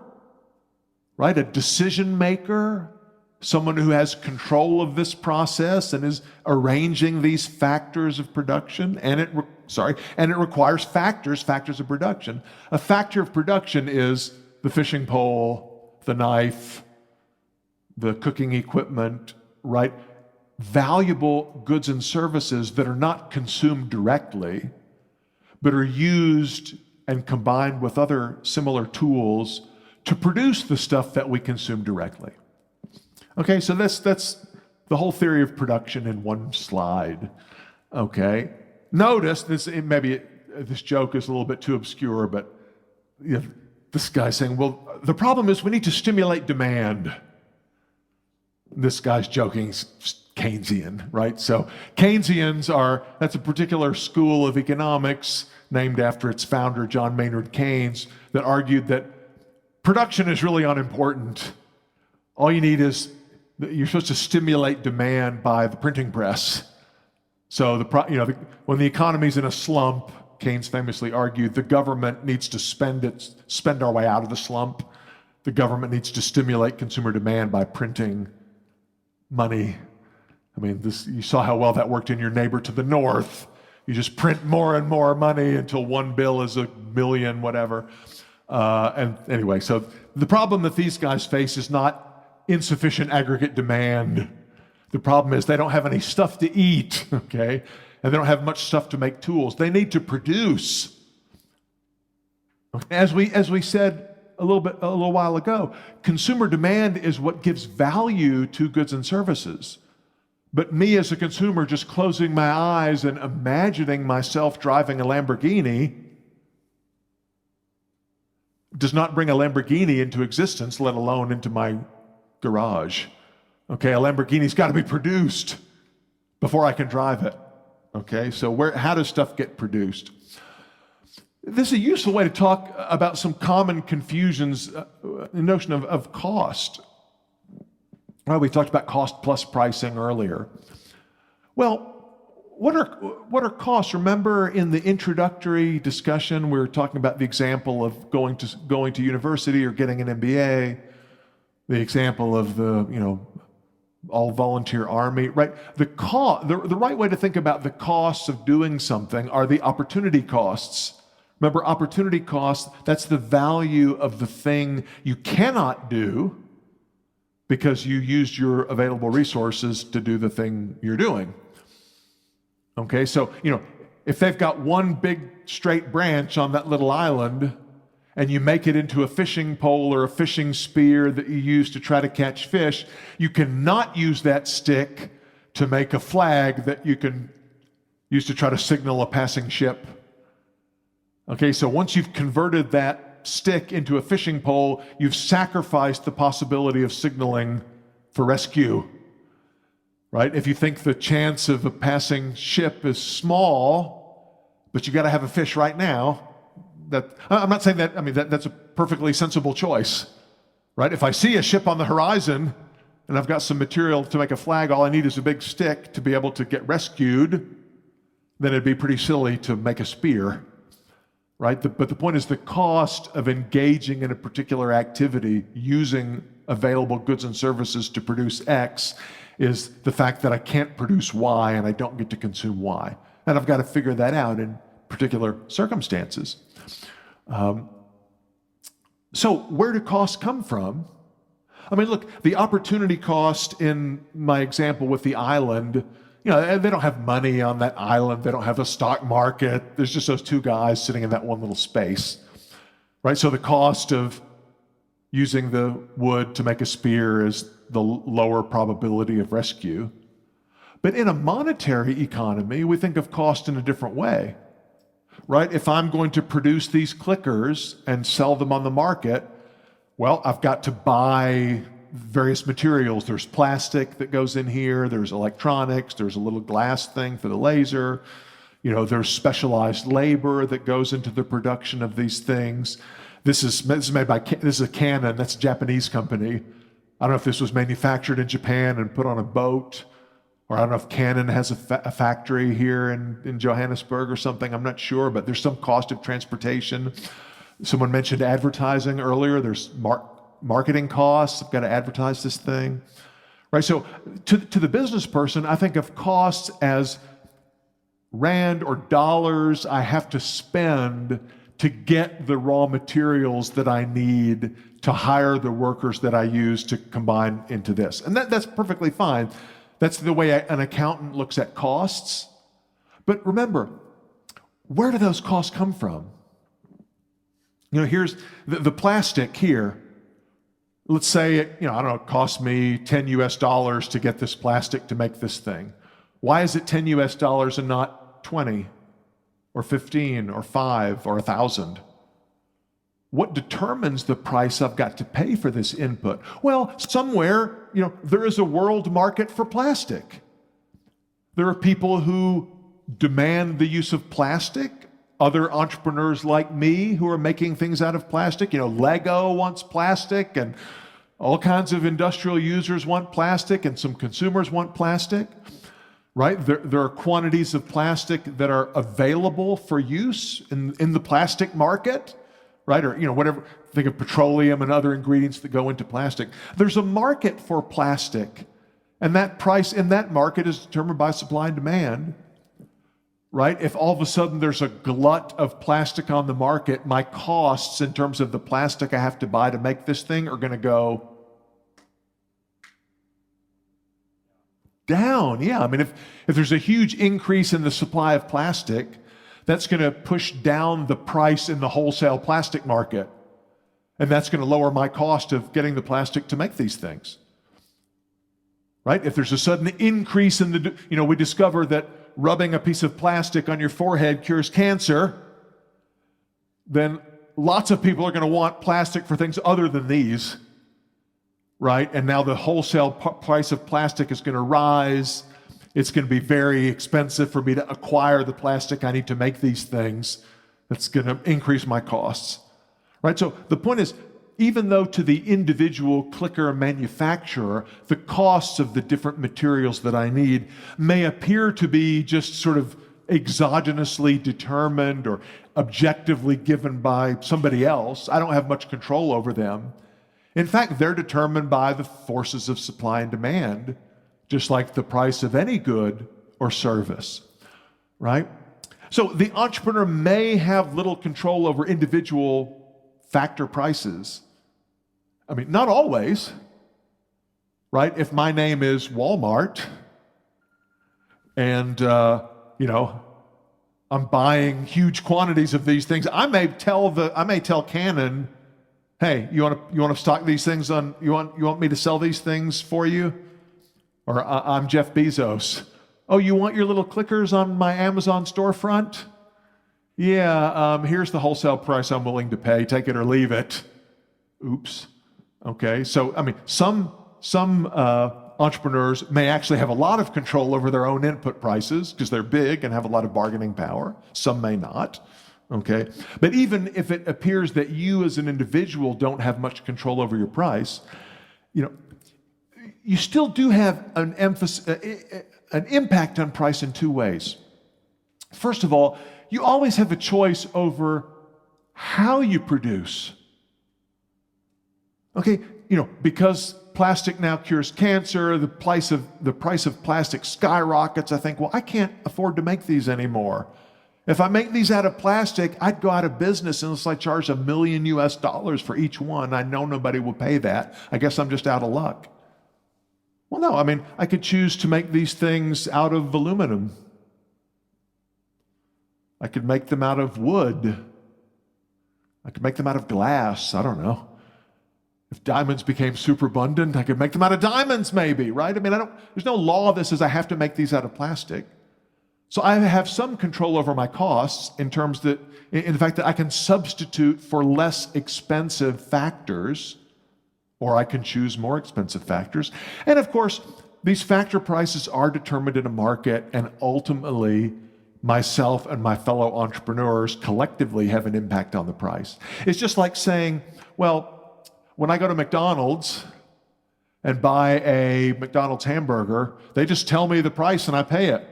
right? A decision maker, someone who has control of this process and is arranging these factors of production, and it requires factors of production. A factor of production is the fishing pole, the knife, the cooking equipment, right? Valuable goods and services that are not consumed directly, but are used and combined with other similar tools to produce the stuff that we consume directly. Okay, so that's the whole theory of production in one slide. Okay, notice this. This joke is a little bit too obscure, but this guy's saying, "Well, the problem is we need to stimulate demand." This guy's joking. He's Keynesian, right? So Keynesians that's a particular school of economics named after its founder, John Maynard Keynes, that argued that production is really unimportant. All you need is, you're supposed to stimulate demand by the printing press. So when the economy's in a slump, Keynes famously argued, the government needs to spend our way out of the slump. The government needs to stimulate consumer demand by printing money. I mean, you saw how well that worked in your neighbor to the north. You just print more and more money until one bill is $1 million, whatever. And anyway, so the problem that these guys face is not insufficient aggregate demand. The problem is they don't have any stuff to eat, okay? And they don't have much stuff to make tools. They need to produce. As we said a little while ago, consumer demand is what gives value to goods and services. But me as a consumer just closing my eyes and imagining myself driving a Lamborghini does not bring a Lamborghini into existence, let alone into my garage. Okay, a Lamborghini's got to be produced before I can drive it. Okay, so how does stuff get produced? This is a useful way to talk about some common confusions, the notion of cost. Well, we talked about cost plus pricing earlier. Well, what are costs? Remember in the introductory discussion, we were talking about the example of going to university or getting an MBA, the example of the all volunteer army, right? The right way to think about the costs of doing something are the opportunity costs. Remember, opportunity costs, that's the value of the thing you cannot do because you used your available resources to do the thing you're doing. Okay, so, if they've got one big straight branch on that little island and you make it into a fishing pole or a fishing spear that you use to try to catch fish, you cannot use that stick to make a flag that you can use to try to signal a passing ship. Okay, so once you've converted that stick into a fishing pole, you've sacrificed the possibility of signaling for rescue, right? If you think the chance of a passing ship is small, but you got to have a fish right now, I'm not saying that, that's a perfectly sensible choice, right? If I see a ship on the horizon and I've got some material to make a flag, all I need is a big stick to be able to get rescued, then it'd be pretty silly to make a spear. Right? But the point is the cost of engaging in a particular activity using available goods and services to produce X is the fact that I can't produce Y and I don't get to consume Y. And I've got to figure that out in particular circumstances. So where do costs come from? Look, the opportunity cost in my example with the island, they don't have money on that island. They don't have a stock market. There's just those two guys sitting in that one little space, right? So the cost of using the wood to make a spear is the lower probability of rescue. But in a monetary economy, we think of cost in a different way, right? If I'm going to produce these clickers and sell them on the market, well, I've got to buy various materials. There's plastic that goes in here, there's electronics, there's a little glass thing for the laser, there's specialized labor that goes into the production of these things. This is a Canon, that's a Japanese company. I don't know if this was manufactured in Japan and put on a boat, or I don't know if Canon has a factory here in Johannesburg or something. I'm not sure, but there's some cost of transportation. Someone mentioned advertising earlier. There's marketing costs. I've got to advertise this thing, right? So to the business person, I think of costs as rand or dollars I have to spend to get the raw materials that I need to hire the workers that I use to combine into this. And that's perfectly fine. That's the way an accountant looks at costs. But remember, where do those costs come from? Here's the plastic here. Let's say it, I don't know, it cost me $10 to get this plastic to make this thing. Why is it $10 and not 20 or 15 or 5 or 1,000? What determines the price I've got to pay for this input? Well, somewhere, there is a world market for plastic. There are people who demand the use of plastic, other entrepreneurs like me who are making things out of plastic. Lego wants plastic, and all kinds of industrial users want plastic, and some consumers want plastic, right? There are quantities of plastic that are available for use in the plastic market, right? Or, whatever, think of petroleum and other ingredients that go into plastic. There's a market for plastic, and that price in that market is determined by supply and demand, right? If all of a sudden there's a glut of plastic on the market, my costs in terms of the plastic I have to buy to make this thing are going to go down. Yeah, I mean, if there's a huge increase in the supply of plastic, that's going to push down the price in the wholesale plastic market. And that's going to lower my cost of getting the plastic to make these things. Right? If there's a sudden increase in we discover that rubbing a piece of plastic on your forehead cures cancer, then lots of people are going to want plastic for things other than these. Right? And now the wholesale price of plastic is going to rise. It's going to be very expensive for me to acquire the plastic I need to make these things. That's going to increase my costs, right? So the point is, even though to the individual clicker manufacturer, the costs of the different materials that I need may appear to be just sort of exogenously determined or objectively given by somebody else, I don't have much control over them. In fact, they're determined by the forces of supply and demand, just like the price of any good or service, right? So the entrepreneur may have little control over individual factor prices. I mean, not always, right? If my name is Walmart and, I'm buying huge quantities of these things, I may tell Canon, hey, you want to stock these things you want me to sell these things for you? Or I'm Jeff Bezos. Oh, you want your little clickers on my Amazon storefront? Yeah, here's the wholesale price I'm willing to pay. Take it or leave it. Oops. Okay, so I mean, some entrepreneurs may actually have a lot of control over their own input prices because they're big and have a lot of bargaining power. Some may not. Okay, but even if it appears that you as an individual don't have much control over your price, you still do have an impact on price in two ways. First of all, you always have a choice over how you produce. Okay, because plastic now cures cancer, the price of plastic skyrockets. I think, well, I can't afford to make these anymore. If I make these out of plastic, I'd go out of business unless I charge $1 million for each one. I know nobody will pay that. I guess I'm just out of luck. Well, no, I mean, I could choose to make these things out of aluminum. I could make them out of wood. I could make them out of glass. I don't know. If diamonds became super abundant, I could make them out of diamonds maybe, right? I mean, there's no law that says I have to make these out of plastic. So I have some control over my costs in the fact that I can substitute for less expensive factors, or I can choose more expensive factors. And of course, these factor prices are determined in a market, and ultimately, myself and my fellow entrepreneurs collectively have an impact on the price. It's just like saying, well, when I go to McDonald's, and buy a McDonald's hamburger, they just tell me the price and I pay it.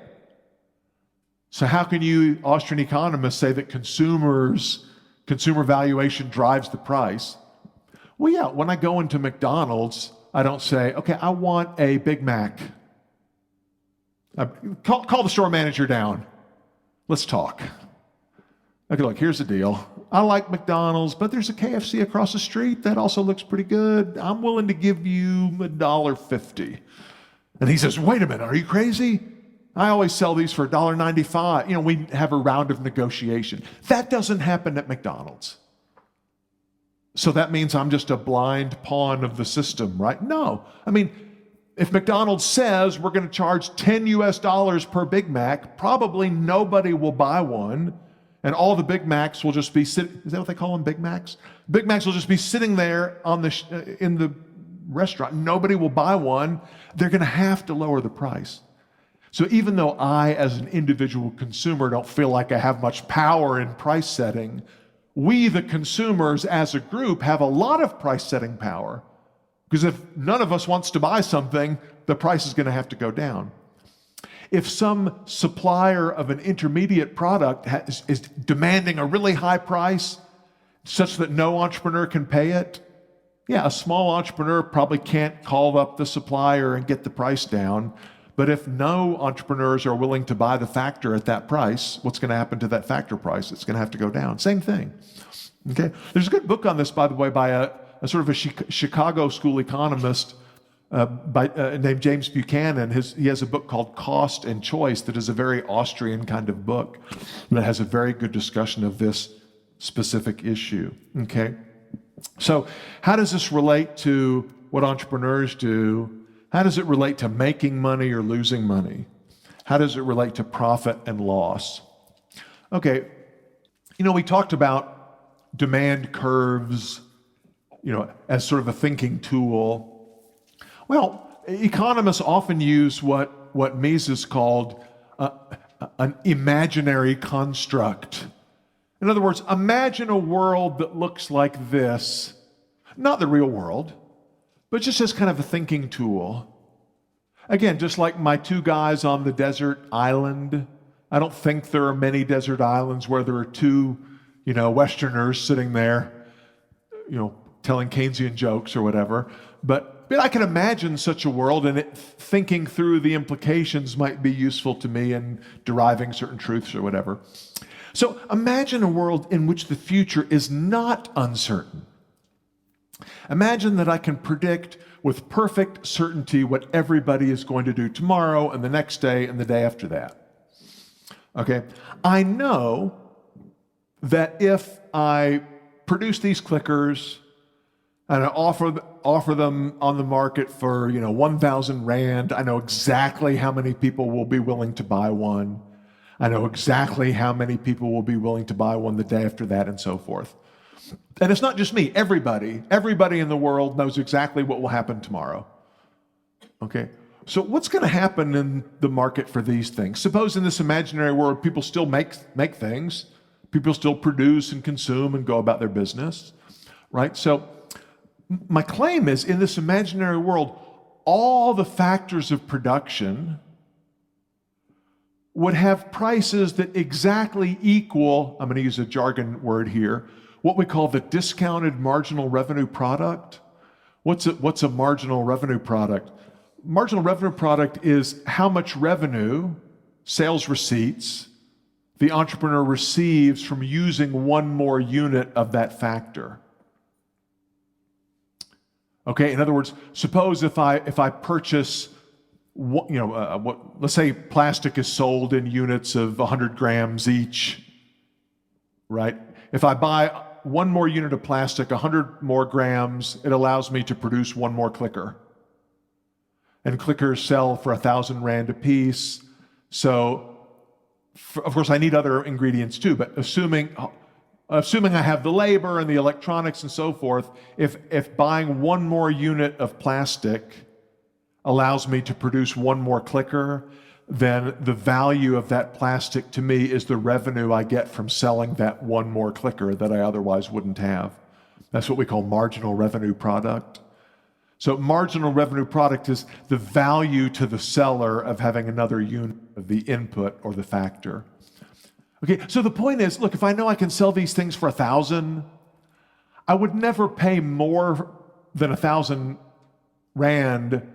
So how can you, Austrian economists, say that consumer valuation drives the price? Well, yeah, when I go into McDonald's, I don't say, okay, I want a Big Mac. Call the store manager down. Let's talk. Okay, look, here's the deal. I like McDonald's, but there's a KFC across the street that also looks pretty good. I'm willing to give you $1.50. And he says, wait a minute, are you crazy? I always sell these for $1.95. We have a round of negotiation. That doesn't happen at McDonald's. So that means I'm just a blind pawn of the system, right? No. I mean, if McDonald's says we're going to charge $10 per Big Mac, probably nobody will buy one, and all the Big Macs will just be sitting. Is that what they call them, Big Macs? Big Macs will just be sitting there in the restaurant. Nobody will buy one. They're going to have to lower the price. So even though I, as an individual consumer, don't feel like I have much power in price setting, we, the consumers, as a group, have a lot of price setting power. Because if none of us wants to buy something, the price is going to have to go down. If some supplier of an intermediate product is demanding a really high price such that no entrepreneur can pay it, yeah, a small entrepreneur probably can't call up the supplier and get the price down. But if no entrepreneurs are willing to buy the factor at that price, what's going to happen to that factor price? It's going to have to go down. Same thing. Okay. There's a good book on this, by the way, by a sort of a Chicago school economist named James Buchanan. He has a book called Cost and Choice that is a very Austrian kind of book that has a very good discussion of this specific issue. Okay. So how does this relate to what entrepreneurs do? How does it relate to making money or losing money? How does it relate to profit and loss? Okay, we talked about demand curves, as sort of a thinking tool. Well, economists often use what Mises called an imaginary construct. In other words, imagine a world that looks like this, not the real world, but just as kind of a thinking tool. Again, just like my two guys on the desert island, I don't think there are many desert islands where there are two, Westerners sitting there, telling Keynesian jokes or whatever. But I can imagine such a world, and thinking through the implications might be useful to me in deriving certain truths or whatever. So imagine a world in which the future is not uncertain. Imagine that I can predict with perfect certainty what everybody is going to do tomorrow and the next day and the day after that. Okay? I know that if I produce these clickers and I offer them on the market for 1,000 Rand, I know exactly how many people will be willing to buy one. I know exactly how many people will be willing to buy one the day after that, and so forth. And it's not just me, everybody in the world knows exactly what will happen tomorrow. Okay? So what's going to happen in the market for these things? Suppose in this imaginary world, people still make things, people still produce and consume and go about their business, right? So my claim is, in this imaginary world, all the factors of production would have prices that exactly equal, I'm going to use a jargon word here, what we call the discounted marginal revenue product. What's a marginal revenue product? Marginal revenue product is how much revenue, sales receipts, the entrepreneur receives from using one more unit of that factor. Okay, in other words, suppose if I purchase, let's say plastic is sold in units of 100 grams each, right? If I buy one more unit of plastic, 100 more grams, it allows me to produce one more clicker. And clickers sell for 1,000 Rand a piece. So, of course, I need other ingredients too, but assuming I have the labor and the electronics and so forth, if buying one more unit of plastic allows me to produce one more clicker, then the value of that plastic to me is the revenue I get from selling that one more clicker that I otherwise wouldn't have. That's what we call marginal revenue product. So marginal revenue product is the value to the seller of having another unit of the input or the factor. Okay, so the point is, look, if I know I can sell these things for 1,000, I would never pay more than 1,000 Rand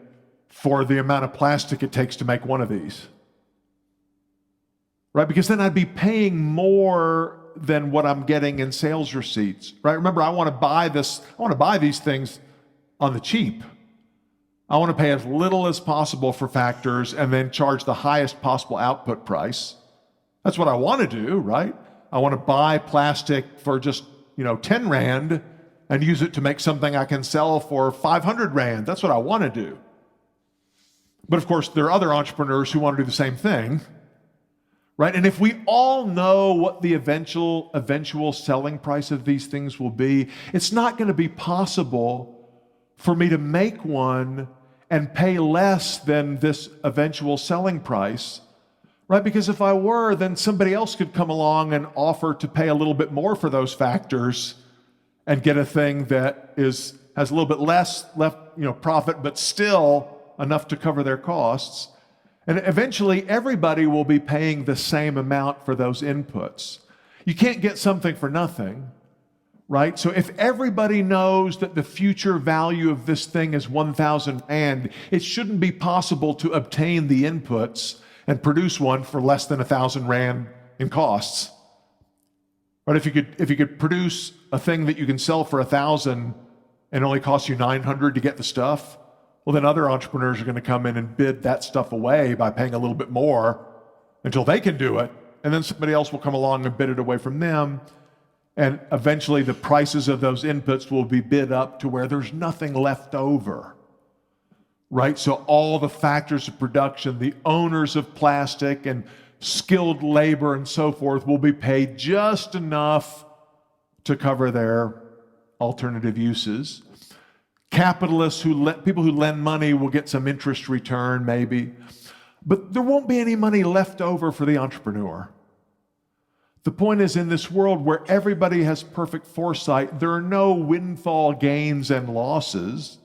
for the amount of plastic it takes to make one of these. Right? Because then I'd be paying more than what I'm getting in sales receipts. Right? Remember, I want to buy these things on the cheap. I want to pay as little as possible for factors and then charge the highest possible output price. That's what I want to do, right? I want to buy plastic for just, 10 Rand and use it to make something I can sell for 500 Rand. That's what I want to do. But of course, there are other entrepreneurs who want to do the same thing, right? And if we all know what the eventual selling price of these things will be, it's not going to be possible for me to make one and pay less than this eventual selling price, right? Because if I were, then somebody else could come along and offer to pay a little bit more for those factors and get a thing that has a little bit less left, profit, but still enough to cover their costs. And eventually everybody will be paying the same amount for those inputs. You can't get something for nothing. Right? So if everybody knows that the future value of this thing is 1,000 Rand, it shouldn't be possible to obtain the inputs and produce one for less than 1,000 Rand in costs. Right? If you could produce a thing that you can sell for 1,000 and only costs you 900 to get the stuff, well, then other entrepreneurs are going to come in and bid that stuff away by paying a little bit more until they can do it, and then somebody else will come along and bid it away from them. And eventually the prices of those inputs will be bid up to where there's nothing left over, right? So all the factors of production, the owners of plastic and skilled labor and so forth will be paid just enough to cover their alternative uses. Capitalists, people who lend money will get some interest return maybe, but there won't be any money left over for the entrepreneur. The point is, in this world where everybody has perfect foresight, there are no windfall gains and losses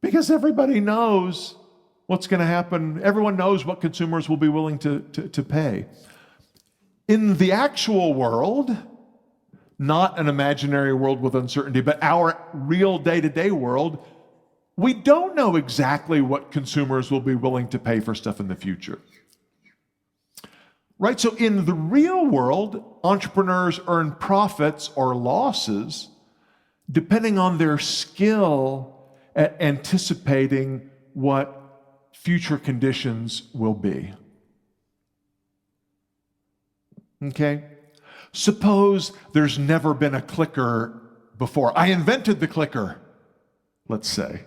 because everybody knows what's going to happen. Everyone knows what consumers will be willing to pay. In the actual world, not an imaginary world with uncertainty, but our real day-to-day world, we don't know exactly what consumers will be willing to pay for stuff in the future. Right? So in the real world, entrepreneurs earn profits or losses depending on their skill at anticipating what future conditions will be. Okay? Suppose there's never been a clicker before. I invented the clicker, let's say.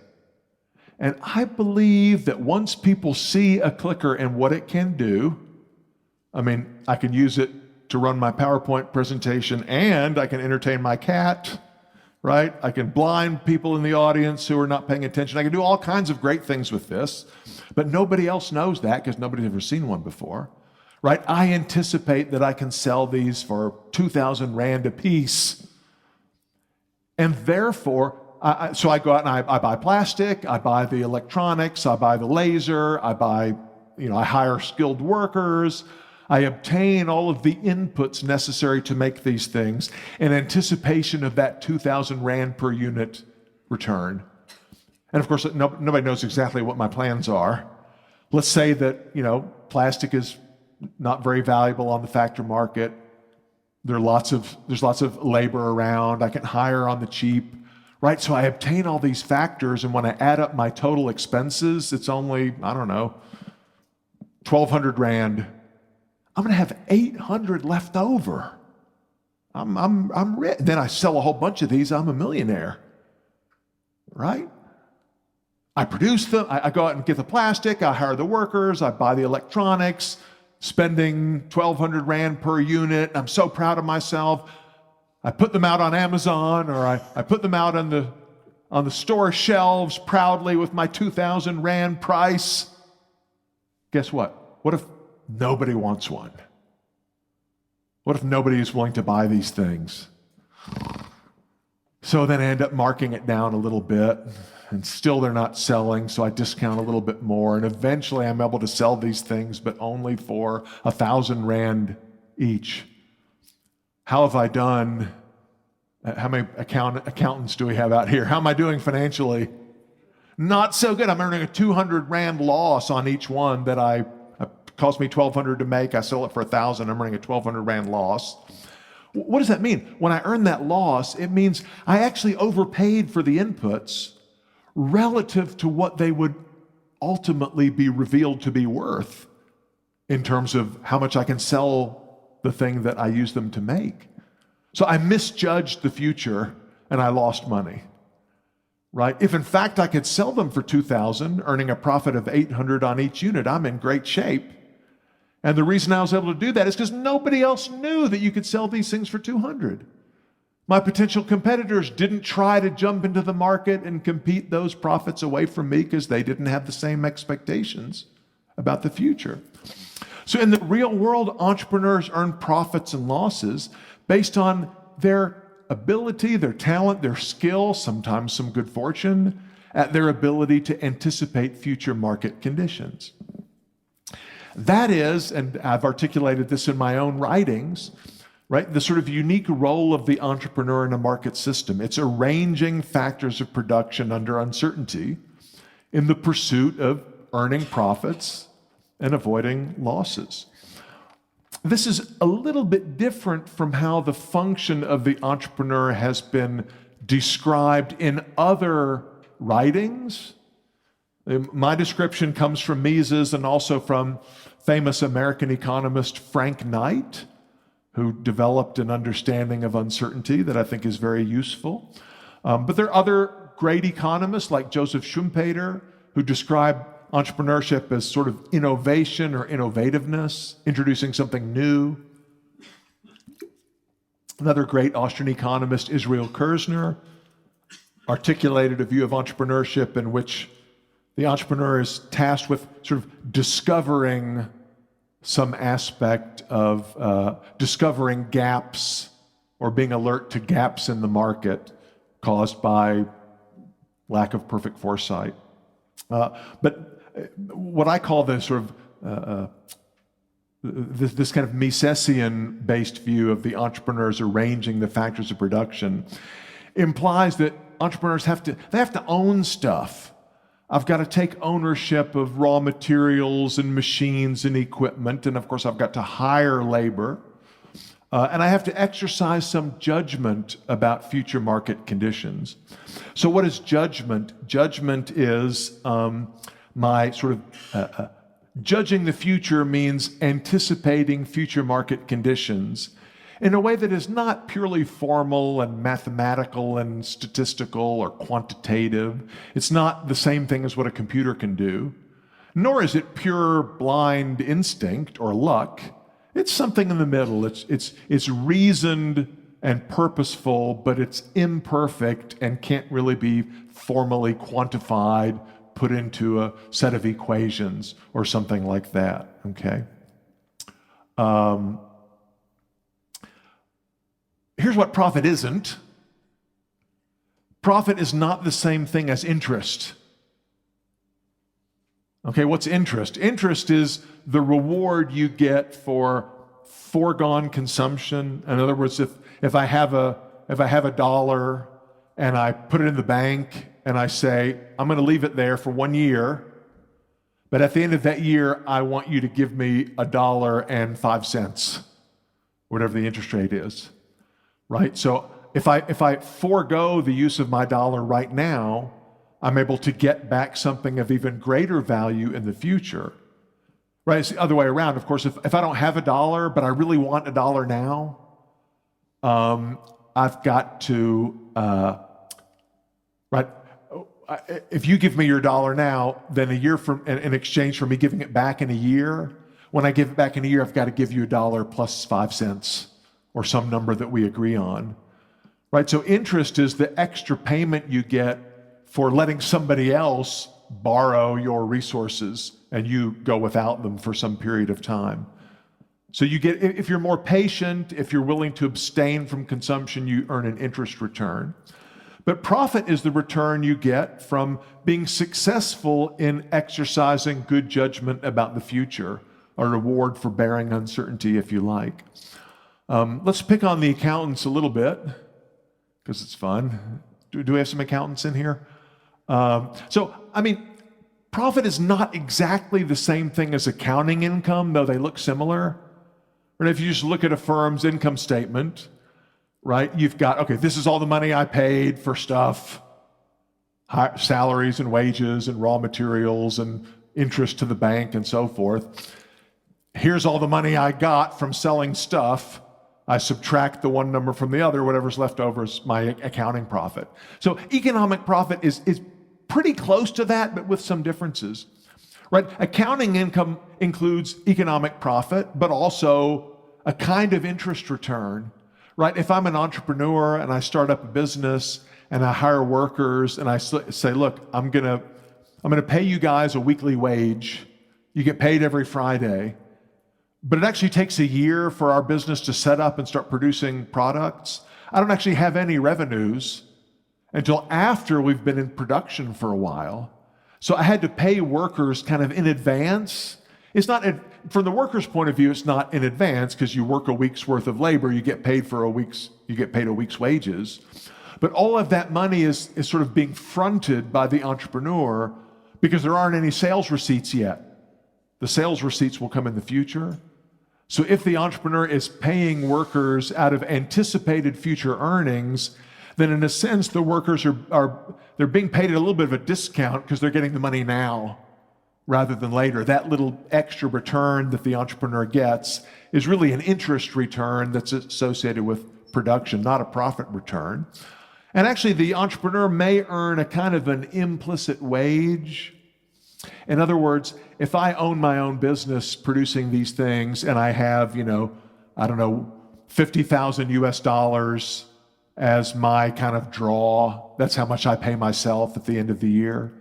And I believe that once people see a clicker and what it can do, I can use it to run my PowerPoint presentation and I can entertain my cat, right? I can blind people in the audience who are not paying attention. I can do all kinds of great things with this, but nobody else knows that because nobody's ever seen one before, right? I anticipate that I can sell these for 2,000 Rand a piece. And therefore, so I go out and I buy plastic, I buy the electronics, I buy the laser, I hire skilled workers, I obtain all of the inputs necessary to make these things in anticipation of that 2,000 Rand per unit return. And of course, nobody knows exactly what my plans are. Let's say that, plastic is not very valuable on the factor market. There's lots of labor around. I can hire on the cheap, right? So I obtain all these factors, and when I add up my total expenses, it's only, 1,200 Rand. I'm going to have 800 left over. I'm rich. Then I sell a whole bunch of these. I'm a millionaire, right? I produce them. I go out and get the plastic. I hire the workers. I buy the electronics, spending 1,200 Rand per unit. I'm so proud of myself. I put them out on Amazon, or I put them out on the store shelves proudly with my 2,000 Rand price. Guess what? What if nobody wants one? What if nobody is willing to buy these things? So then I end up marking it down a little bit, and still they're not selling, so I discount a little bit more. And eventually I'm able to sell these things, but only for 1,000 Rand each. How have I done? How many accountants do we have out here? How am I doing financially? Not so good. I'm earning a 200 Rand loss on each one that cost me 1,200 to make. I sell it for 1,000. I'm earning a 1,200 Rand loss. What does that mean? When I earn that loss, it means I actually overpaid for the inputs relative to what they would ultimately be revealed to be worth in terms of how much I can sell the thing that I use them to make. So I misjudged the future and I lost money, right? If in fact I could sell them for 2,000, earning a profit of 800 on each unit, I'm in great shape. And the reason I was able to do that is because nobody else knew that you could sell these things for 200. My potential competitors didn't try to jump into the market and compete those profits away from me because they didn't have the same expectations about the future. So in the real world, entrepreneurs earn profits and losses based on their ability, their talent, their skill, sometimes some good fortune, at their ability to anticipate future market conditions. That is, and I've articulated this in my own writings, right? The sort of unique role of the entrepreneur in a market system. It's arranging factors of production under uncertainty in the pursuit of earning profits and avoiding losses. This is a little bit different from how the function of the entrepreneur has been described in other writings. My description comes from Mises and also from famous American economist Frank Knight, who developed an understanding of uncertainty that I think is very useful. But there are other great economists like Joseph Schumpeter who describe entrepreneurship as sort of innovation or innovativeness, introducing something new. Another great Austrian economist, Israel Kirzner, articulated a view of entrepreneurship in which the entrepreneur is tasked with sort of discovering some aspect of discovering gaps or being alert to gaps in the market caused by lack of perfect foresight. But what I call the sort of this kind of Misesian-based view of the entrepreneurs arranging the factors of production implies that entrepreneurs have to own stuff. I've got to take ownership of raw materials and machines and equipment, and of course I've got to hire labor, and I have to exercise some judgment about future market conditions. So what is judgment? Judgment is my sort of judging the future means anticipating future market conditions in a way that is not purely formal and mathematical and statistical or quantitative. It's not the same thing as what a computer can do, nor is it pure blind instinct or luck. It's something in the middle. It's reasoned and purposeful, but it's imperfect and can't really be formally quantified, put into a set of equations or something like that, okay? Here's what profit isn't. Profit is not the same thing as interest. Okay, what's interest? Interest is the reward you get for foregone consumption. In other words, if I have a dollar and I put it in the bank and I say, I'm going to leave it there for 1 year, but at the end of that year, I want you to give me $1.05, whatever the interest rate is. Right? So if I forego the use of my dollar right now, I'm able to get back something of even greater value in the future. Right? It's the other way around. Of course, if I don't have a dollar, but I really want a dollar now, I've got to, right? If you give me your dollar now, then a year from, in exchange for me giving it back in a year, when I give it back in a year, I've got to give you $1 plus 5 cents. Or some number that we agree on, right? So interest is the extra payment you get for letting somebody else borrow your resources and you go without them for some period of time. So you get, if you're more patient, if you're willing to abstain from consumption, you earn an interest return. But profit is the return you get from being successful in exercising good judgment about the future, a reward for bearing uncertainty, if you like. Let's pick on the accountants a little bit, because it's fun. Do we have some accountants in here? Profit is not exactly the same thing as accounting income, though they look similar. And if you just look at a firm's income statement, right, you've got, okay, this is all the money I paid for stuff, salaries and wages and raw materials and interest to the bank and so forth. Here's all the money I got from selling stuff. I subtract the one number from the other, whatever's left over is my accounting profit. So economic profit is pretty close to that, but with some differences, right? Accounting income includes economic profit, but also a kind of interest return, right? If I'm an entrepreneur and I start up a business and I hire workers and I say, look, I'm gonna pay you guys a weekly wage. You get paid every Friday. But it actually takes a year for our business to set up and start producing products. I don't actually have any revenues until after we've been in production for a while. So I had to pay workers kind of in advance. It's not, from the worker's point of view, it's not in advance because you work a week's worth of labor, you get paid a week's wages. But all of that money is sort of being fronted by the entrepreneur because there aren't any sales receipts yet. The sales receipts will come in the future. So if the entrepreneur is paying workers out of anticipated future earnings, then in a sense, the workers they're being paid at a little bit of a discount because they're getting the money now rather than later. That little extra return that the entrepreneur gets is really an interest return that's associated with production, not a profit return. And actually, the entrepreneur may earn a kind of an implicit wage. In other words, if I own my own business producing these things and I have, $50,000 as my kind of draw, that's how much I pay myself at the end of the year.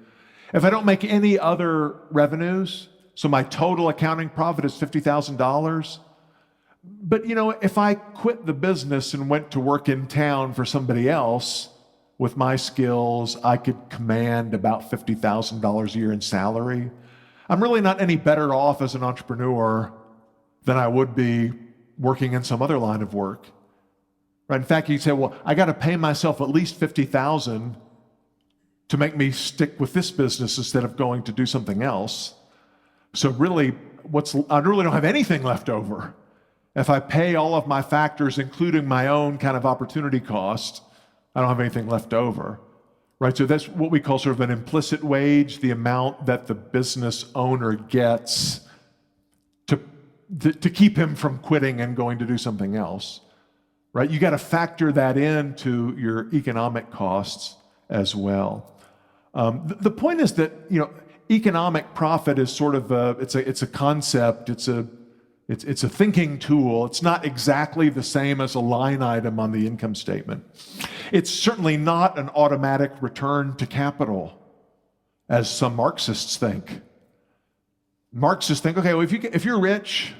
If I don't make any other revenues, so my total accounting profit is $50,000, but if I quit the business and went to work in town for somebody else, with my skills, I could command about $50,000 a year in salary. I'm really not any better off as an entrepreneur than I would be working in some other line of work. Right? In fact, you say, well, I got to pay myself at least $50,000 to make me stick with this business instead of going to do something else. So really, I really don't have anything left over. If I pay all of my factors, including my own kind of opportunity cost, I don't have anything left over, right? So that's what we call sort of an implicit wage, the amount that the business owner gets to keep him from quitting and going to do something else, right? You got to factor that into your economic costs as well. The point is that, economic profit is sort of it's a concept, it's a thinking tool. It's not exactly the same as a line item on the income statement. It's certainly not an automatic return to capital, as some Marxists think. Marxists think, okay, well, if you're rich,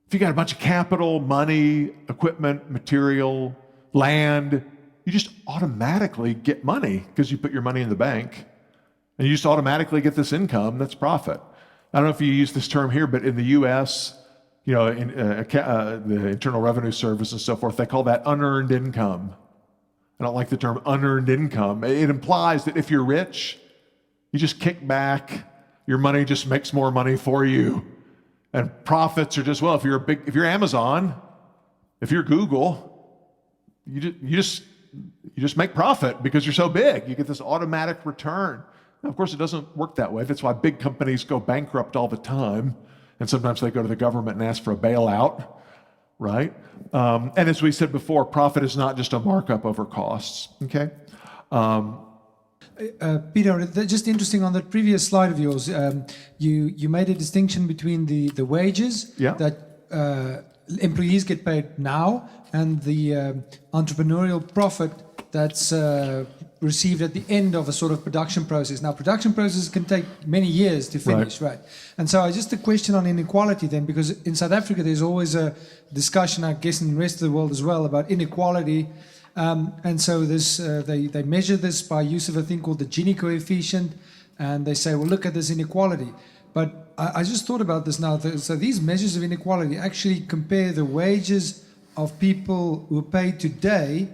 if you got a bunch of capital, money, equipment, material, land, you just automatically get money because you put your money in the bank, and you just automatically get this income that's profit. I don't know if you use this term here, but in the U.S., in the Internal Revenue Service and so forth, they call that unearned income. I don't like the term unearned income. It implies that if you're rich, you just kick back, your money just makes more money for you. And profits are just, well, if you're Amazon, if you're Google, you just make profit because you're so big. You get this automatic return. Now, of course, it doesn't work that way. That's why big companies go bankrupt all the time. And sometimes they go to the government and ask for a bailout, right? And as we said before, profit is not just a markup over costs, okay? Peter, just interesting on that previous slide of yours, you made a distinction between the wages that employees get paid now and the entrepreneurial profit that's received at the end of a sort of production process. Now, production processes can take many years to finish, right? And so just a question on inequality then, because in South Africa, there's always a discussion, I guess in the rest of the world as well, about inequality And so they measure this by use of a thing called the Gini coefficient, and they say, well, look at this inequality. But I just thought about this now. So these measures of inequality actually compare the wages of people who are paid today,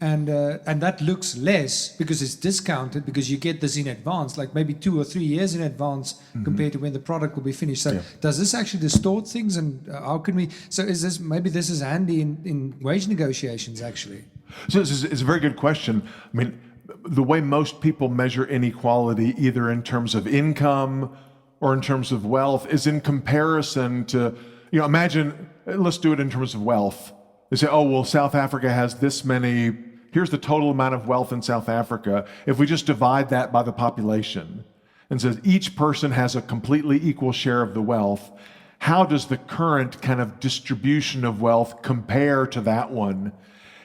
and that looks less because it's discounted, because you get this in advance, like maybe 2 or 3 years in advance compared to when the product will be finished. So does this actually distort things, and how can we? So maybe this is handy in wage negotiations actually. So it's a very good question. I mean, the way most people measure inequality, either in terms of income or in terms of wealth, is in comparison to, imagine, let's do it in terms of wealth. They say, oh, well, South Africa has this many, here's the total amount of wealth in South Africa. If we just divide that by the population and says each person has a completely equal share of the wealth, how does the current kind of distribution of wealth compare to that one?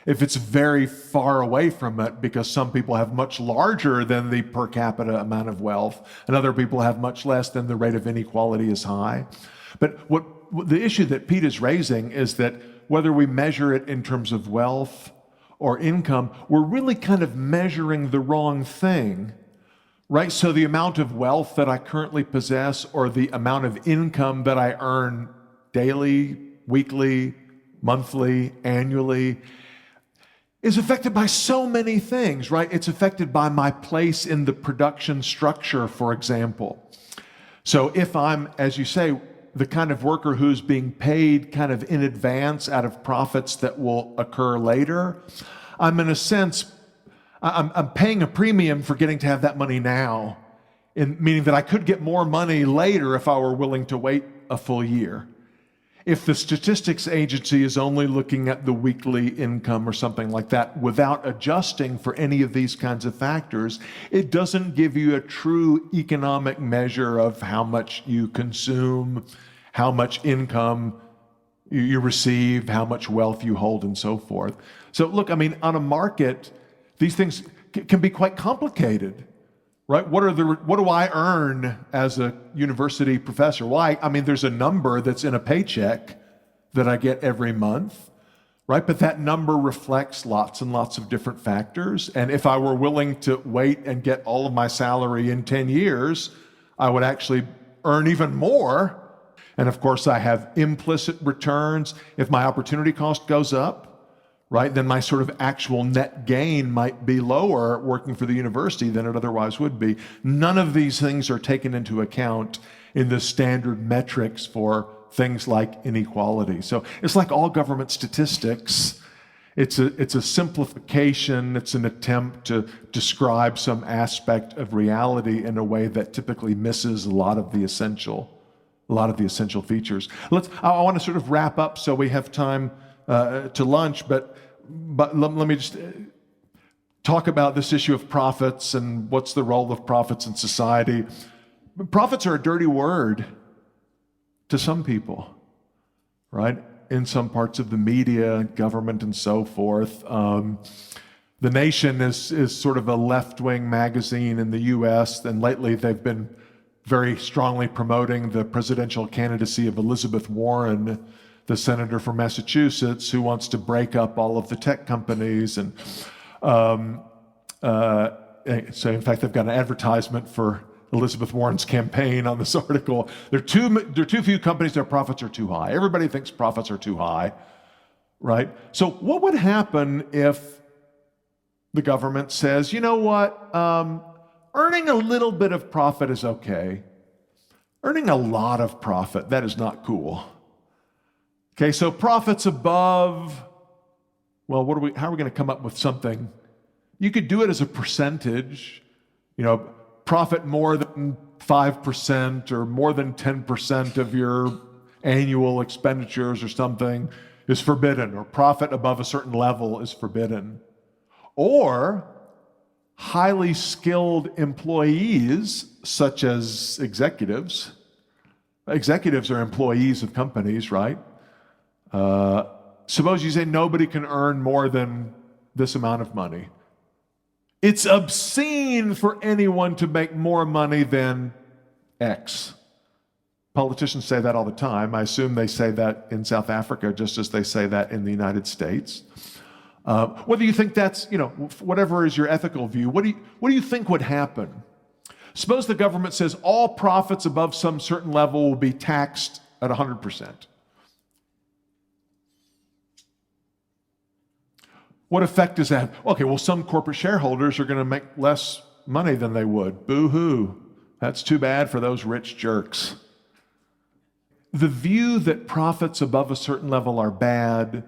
If it's very far away from it, because some people have much larger than the per capita amount of wealth, and other people have much less, then the rate of inequality is high. But what the issue that Pete is raising is that whether we measure it in terms of wealth or income, we're really kind of measuring the wrong thing, right? So the amount of wealth that I currently possess, or the amount of income that I earn daily, weekly, monthly, annually, is affected by so many things, right? It's affected by my place in the production structure, for example. So if I'm, as you say, the kind of worker who's being paid kind of in advance out of profits that will occur later, I'm in a sense, I'm paying a premium for getting to have that money now, meaning that I could get more money later if I were willing to wait a full year. If the statistics agency is only looking at the weekly income or something like that without adjusting for any of these kinds of factors, it doesn't give you a true economic measure of how much you consume, how much income you receive, how much wealth you hold, and so forth. So look, I mean, on a market, these things can be quite complicated. Right? What do I earn as a university professor? Why? I mean, there's a number that's in a paycheck that I get every month, right? But that number reflects lots and lots of different factors. And if I were willing to wait and get all of my salary in 10 years, I would actually earn even more. And of course, I have implicit returns. If my opportunity cost goes up, right, then my sort of actual net gain might be lower working for the university than it otherwise would be. None of these things are taken into account in the standard metrics for things like inequality. So it's like all government statistics. It's a simplification. It's an attempt to describe some aspect of reality in a way that typically misses a lot of the essential features. I want to sort of wrap up so we have time to lunch, but let me just talk about this issue of profits and what's the role of profits in society. Profits are a dirty word to some people, right? In some parts of the media, government, and so forth. The Nation is sort of a left-wing magazine in the U.S., and lately they've been very strongly promoting the presidential candidacy of Elizabeth Warren, the senator from Massachusetts, who wants to break up all of the tech companies. And so in fact, they've got an advertisement for Elizabeth Warren's campaign on this article. There are too few companies, their profits are too high. Everybody thinks profits are too high, right? So what would happen if the government says, you know what, earning a little bit of profit is okay. Earning a lot of profit, that is not cool. Okay, so profits above, well, how are we going to come up with something? You could do it as a percentage, profit more than 5% or more than 10% of your annual expenditures or something is forbidden, or profit above a certain level is forbidden. Or highly skilled employees, such as executives. Executives are employees of companies, right? Suppose you say nobody can earn more than this amount of money. It's obscene for anyone to make more money than X. Politicians say that all the time. I assume they say that in South Africa just as they say that in the United States. Whether you think that's, whatever is your ethical view, what do you think would happen? Suppose the government says all profits above some certain level will be taxed at 100%. What effect does that have? Okay, well, some corporate shareholders are going to make less money than they would. Boo-hoo. That's too bad for those rich jerks. The view that profits above a certain level are bad,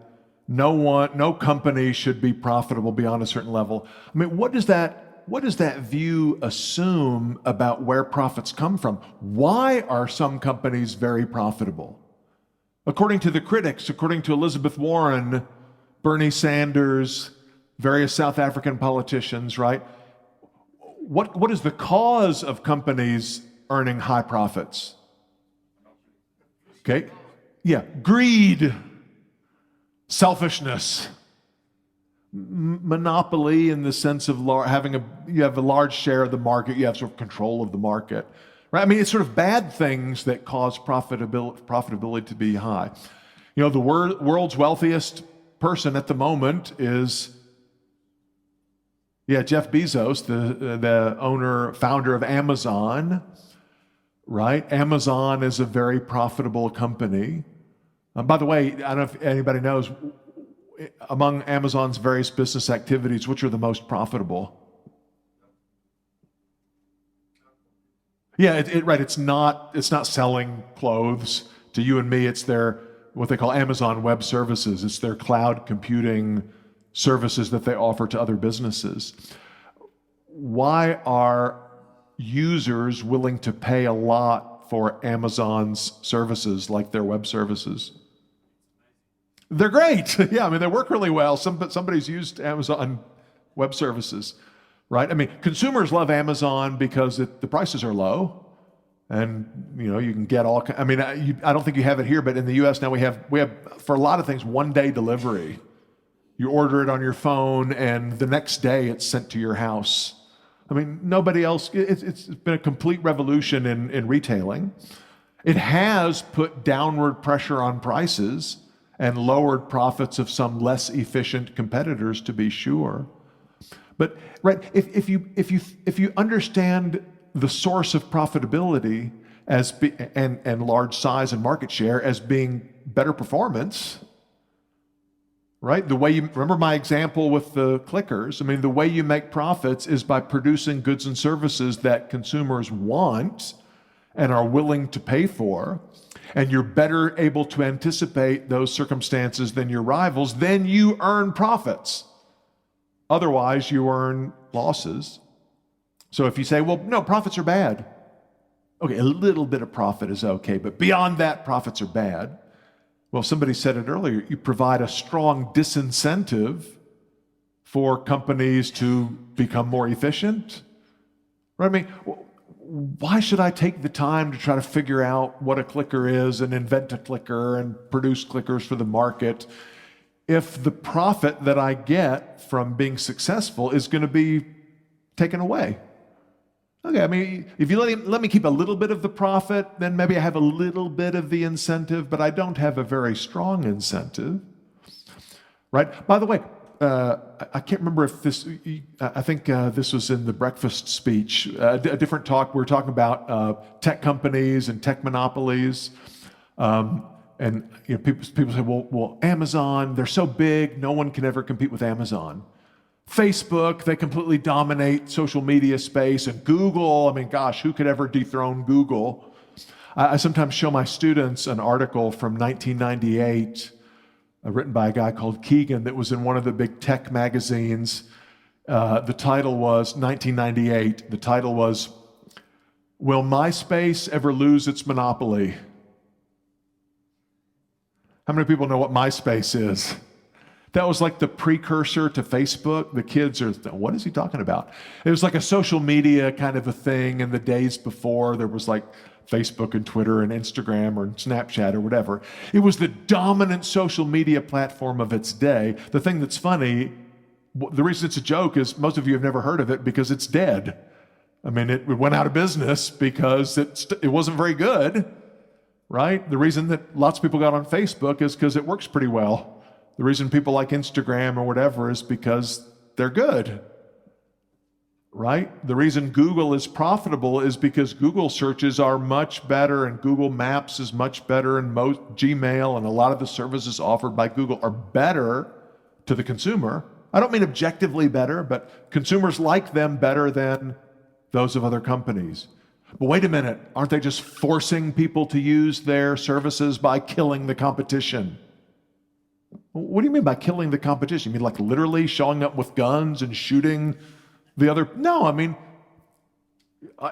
no company should be profitable beyond a certain level. I mean, what does that view assume about where profits come from? Why are some companies very profitable? According to the critics, according to Elizabeth Warren, Bernie Sanders, various South African politicians, right? What is the cause of companies earning high profits? Okay, yeah, greed, selfishness, monopoly in the sense of you have a large share of the market, you have sort of control of the market, right? I mean, it's sort of bad things that cause profitability to be high. The world's wealthiest person at the moment is, Jeff Bezos, the founder of Amazon, right? Amazon is a very profitable company. By the way, I don't know if anybody knows, among Amazon's various business activities, which are the most profitable? Yeah, right. It's not selling clothes to you and me. It's what they call Amazon Web Services. It's their cloud computing services that they offer to other businesses. Why are users willing to pay a lot for Amazon's services, like their web services? They're great. Yeah, I mean, they work really well. Somebody's used Amazon Web Services, right? I mean, consumers love Amazon because the prices are low. And you can get all. I mean, I don't think you have it here, but in the U.S. now we have for a lot of things 1-day delivery. You order it on your phone, and the next day it's sent to your house. I mean, nobody else. It's been a complete revolution in retailing. It has put downward pressure on prices and lowered profits of some less efficient competitors, to be sure. But right, if you understand the source of profitability and large size and market share as being better performance, right? Remember my example with the clickers. I mean, the way you make profits is by producing goods and services that consumers want and are willing to pay for, and you're better able to anticipate those circumstances than your rivals, then you earn profits. Otherwise, you earn losses. So if you say, well, no, profits are bad. Okay, a little bit of profit is okay, but beyond that, profits are bad. Well, somebody said it earlier, you provide a strong disincentive for companies to become more efficient. Right? I mean, why should I take the time to try to figure out what a clicker is and invent a clicker and produce clickers for the market if the profit that I get from being successful is going to be taken away? Okay, I mean, if you let me keep a little bit of the profit, then maybe I have a little bit of the incentive, but I don't have a very strong incentive, right? By the way, I can't remember if I think this was in the breakfast speech, a different talk. We were talking about tech companies and tech monopolies. And people say, well, Amazon, they're so big, no one can ever compete with Amazon. Facebook, they completely dominate social media space. And Google, I mean, gosh, who could ever dethrone Google? I sometimes show my students an article from 1998 written by a guy called Keegan that was in one of the big tech magazines. The title was 1998. The title was, "Will MySpace Ever Lose Its Monopoly?" How many people know what MySpace is? That was like the precursor to Facebook. The kids are, what is he talking about? It was like a social media kind of a thing in the days before there was like Facebook and Twitter and Instagram or Snapchat or whatever. It was the dominant social media platform of its day. The thing that's funny, the reason it's a joke is most of you have never heard of it because it's dead. I mean, it went out of business because it wasn't very good, right? The reason that lots of people got on Facebook is because it works pretty well. The reason people like Instagram or whatever is because they're good, right? The reason Google is profitable is because Google searches are much better and Google Maps is much better and Gmail and a lot of the services offered by Google are better to the consumer. I don't mean objectively better, but consumers like them better than those of other companies. But wait a minute, aren't they just forcing people to use their services by killing the competition? What do you mean by killing the competition? You mean like literally showing up with guns and shooting the other? No, I mean,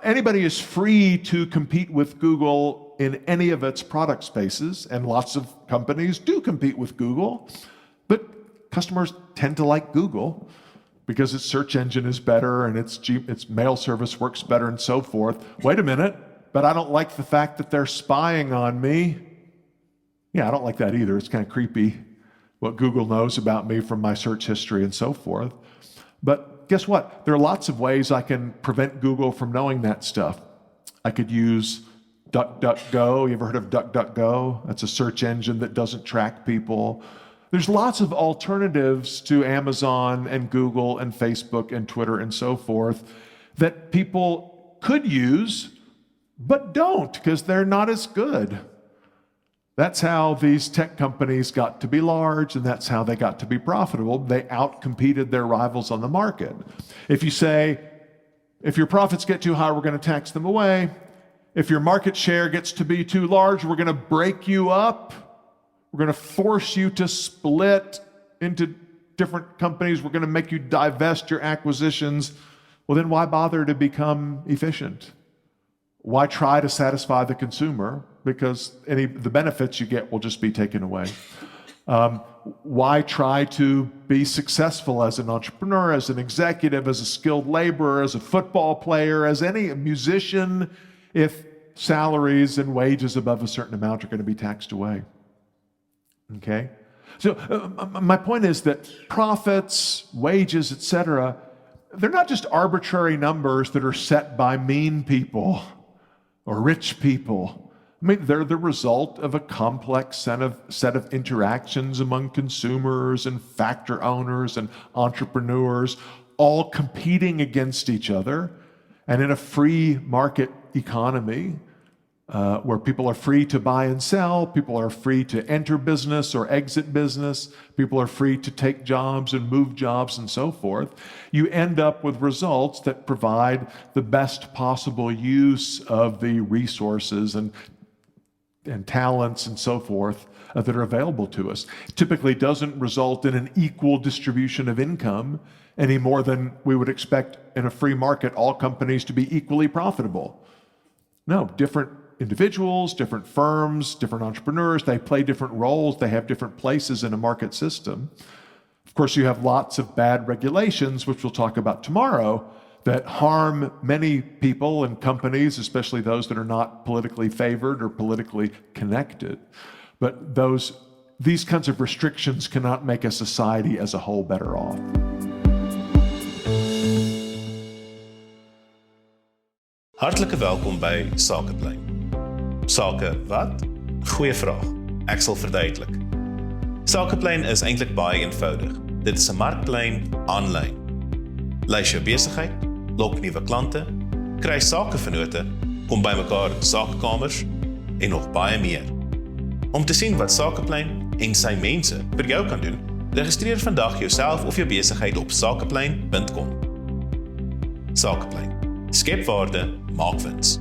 anybody is free to compete with Google in any of its product spaces, and lots of companies do compete with Google, but customers tend to like Google because its search engine is better and its mail service works better and so forth. Wait a minute, but I don't like the fact that they're spying on me. Yeah, I don't like that either. It's kind of creepy what Google knows about me from my search history and so forth. But guess what? There are lots of ways I can prevent Google from knowing that stuff. I could use DuckDuckGo. You ever heard of DuckDuckGo? That's a search engine that doesn't track people. There's lots of alternatives to Amazon and Google and Facebook and Twitter and so forth that people could use, but don't because they're not as good. That's how these tech companies got to be large, and that's how they got to be profitable. They outcompeted their rivals on the market. If you say, if your profits get too high, we're going to tax them away. If your market share gets to be too large, we're going to break you up. We're going to force you to split into different companies. We're going to make you divest your acquisitions. Well, then why bother to become efficient? Why try to satisfy the consumer? Because the benefits you get will just be taken away. Why try to be successful as an entrepreneur, as an executive, as a skilled laborer, as a football player, as any musician, if salaries and wages above a certain amount are going to be taxed away? Okay? So my point is that profits, wages, etc., they're not just arbitrary numbers that are set by mean people or rich people. I mean, they're the result of a complex set of interactions among consumers and factor owners and entrepreneurs, all competing against each other. And in a free market economy, where people are free to buy and sell, people are free to enter business or exit business, people are free to take jobs and move jobs and so forth, you end up with results that provide the best possible use of the resources and talents and so forth that are available to us. It typically doesn't result in an equal distribution of income any more than we would expect in a free market, all companies to be equally profitable. No, different individuals, different firms, different entrepreneurs, they play different roles, they have different places in a market system. Of course, you have lots of bad regulations, which we'll talk about tomorrow, that harm many people and companies, especially those that are not politically favored or politically connected. But these kinds of restrictions cannot make a society as a whole better off. Hartlike welkom by Sakeliga. Sake wat? Goeie vraag. Ek sal verduidelik. Sakeliga is eintlik baie eenvoudig. Dit is 'n markplein aanlyn. Lys jou besigheid, lok nuwe klante, kry sakevennote, kom bymekaar in sakekamers en nog baie meer. Om te sien wat Sakeliga en sy mense vir jou kan doen, registreer vandag jouself of jou besigheid op sakeliga.com. Sakeliga. Skep waarde, maak wins.